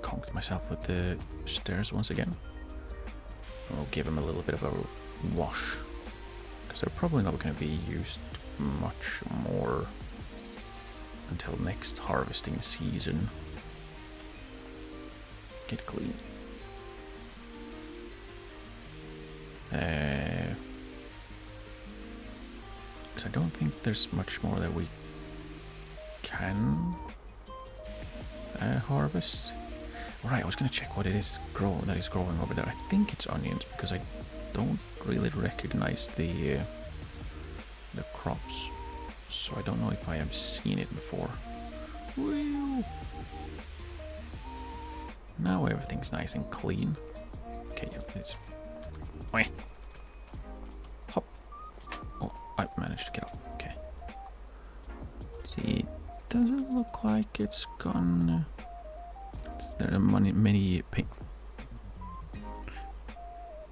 Conked myself with the stairs once again. We'll give them a little bit of a wash because they're probably not going to be used much more until next harvesting season. Get clean. Because I don't think there's much more that we can harvest. Right, I was going to check what it is that is growing over there. I think it's onions because I don't really recognize the crops. So I don't know if I have seen it before. Woo! Now everything's nice and clean. Okay, it's... Hop! Oh, I managed to get up. Okay. See, does it look like it's gone... There are many paint.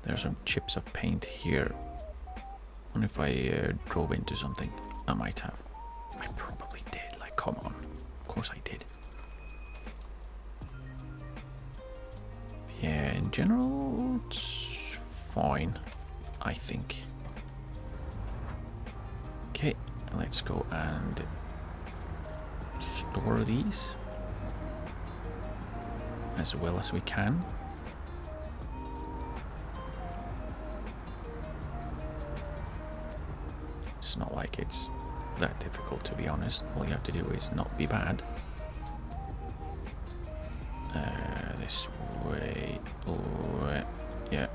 There are some chips of paint here. I wonder if I drove into something. I might have. I probably did. Like, come on. Of course I did. Yeah, in general, it's fine. I think. Okay, let's go and store these as well as we can. It's not like it's that difficult, to be honest. All you have to do is not be bad. This way. Oh, yeah.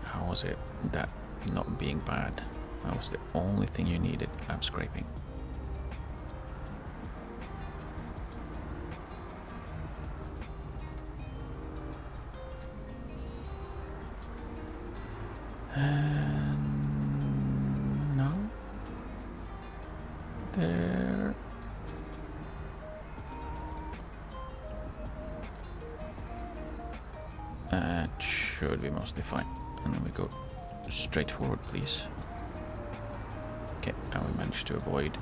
How was it that not being bad? That was the only thing you needed. I'm scraping. And no. There. That should be mostly fine. And then we go straight forward, please. Okay, and we managed to avoid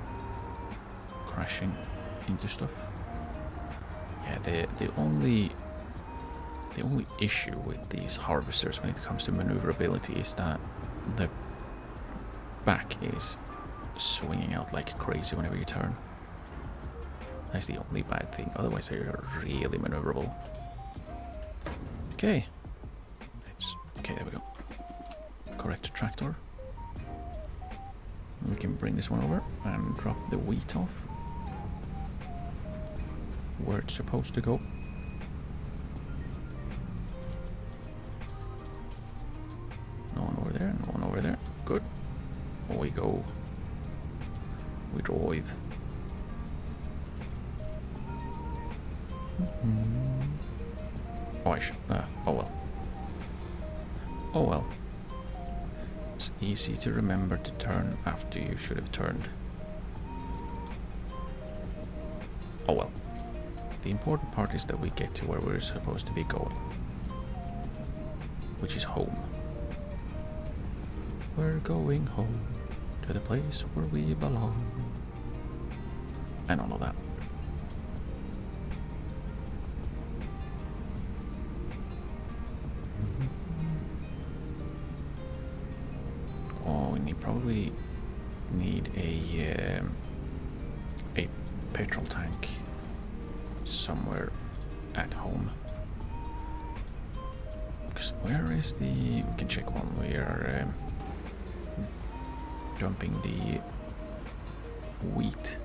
crashing into stuff. Yeah, the only issue with these harvesters when it comes to maneuverability is that the back is swinging out like crazy whenever you turn. That's the only bad thing. Otherwise, they're really maneuverable. Okay. Okay, there we go. Correct tractor. We can bring this one over and drop the wheat off where it's supposed to go. No one over there, no one over there. Good. Here we go. We drive. Oh, I should. Oh well. Oh well. It's easy to remember to turn after you should have turned. Oh well. The important part is that we get to where we're supposed to be going, which is home. We're going home to the place where we belong. And all of that. Probably need a petrol tank somewhere at home. Because where is the? We can check one. We are dumping the wheat.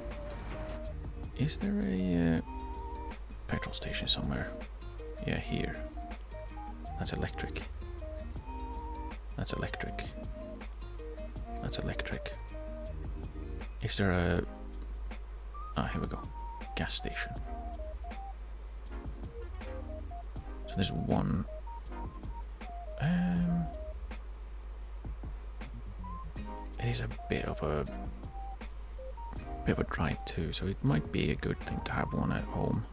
Is there a petrol station somewhere? Yeah, here. That's electric. That's electric. That's electric. Is there a... Ah, here we go. Gas station. So there's one... It is a bit of a drive too, so it might be a good thing to have one at home.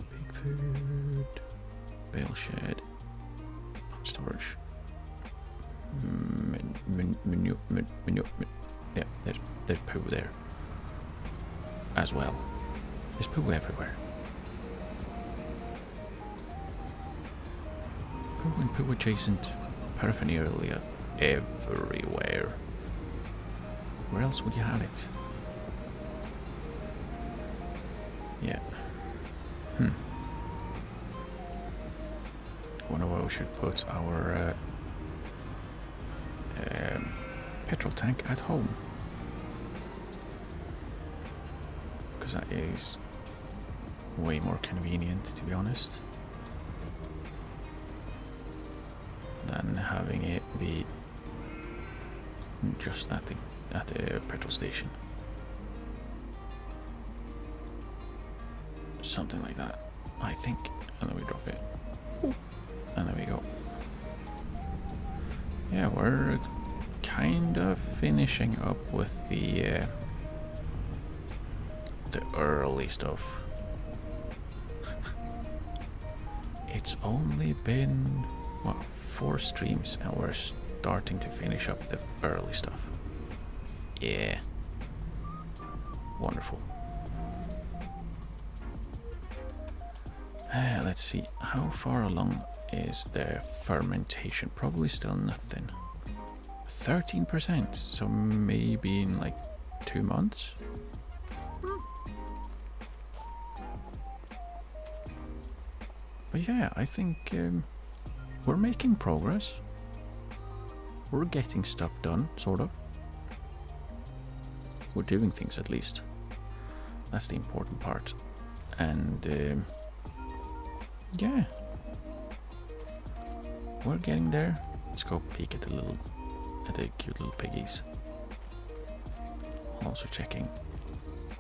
Big food... Bale shed... Storage. Menu. Yeah, there's poo there as well. There's poo everywhere. Poo and poo adjacent paraphernalia everywhere. Where else would you have it? Yeah. Wonder where we should put our petrol tank at home, because that is way more convenient, to be honest, than having it be just that thing at the petrol station. Something like that, I think, and then we drop it. And there we go. Yeah, we're kind of finishing up with the early stuff. It's only been, what, 4 streams, and we're starting to finish up the early stuff. Yeah. Wonderful. Let's see, how far along is the fermentation? Probably still nothing. 13%, so maybe in like 2 months. But yeah, I think we're making progress. We're getting stuff done, sort of. We're doing things at least. That's the important part. And yeah, we're getting there. Let's go peek at the cute little piggies. Also checking.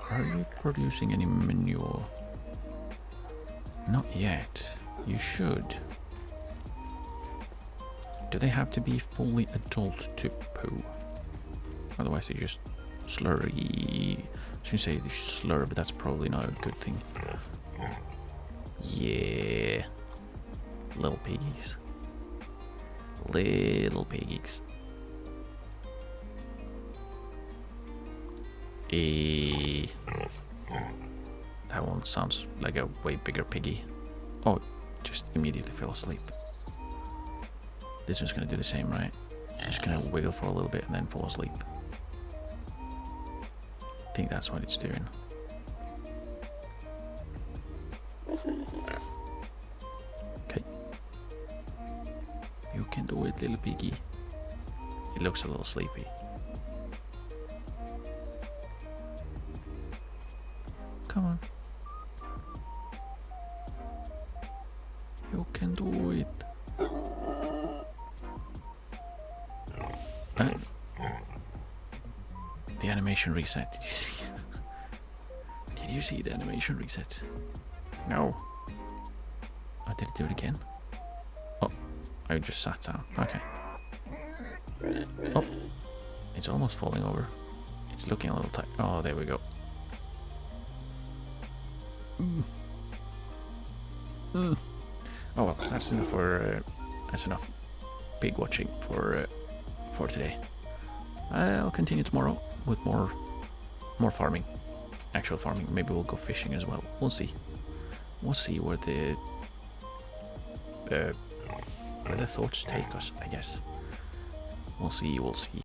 Are you producing any manure? Not yet. You should. Do they have to be fully adult to poo? Otherwise they just slurry. I was gonna say they slur, but that's probably not a good thing. Yeah. Little piggies. Little piggies. That one sounds like a way bigger piggy. Oh, just immediately fell asleep. This one's gonna do the same, right? Just gonna wiggle for a little bit and then fall asleep. I think that's what it's doing. Okay. You can do it, little piggy. It looks a little sleepy. Come on. You can do it. The animation reset. Did you see? Did you see the animation reset? No. Oh, did it do it again? Oh, I just sat down. Okay. Oh, it's almost falling over. It's looking a little tight. Oh, there we go. Oh well, that's enough for that's enough pig watching for today. I'll continue tomorrow with more farming, actual farming. Maybe we'll go fishing as well. We'll see. We'll see where the thoughts take us. I guess we'll see. We'll see.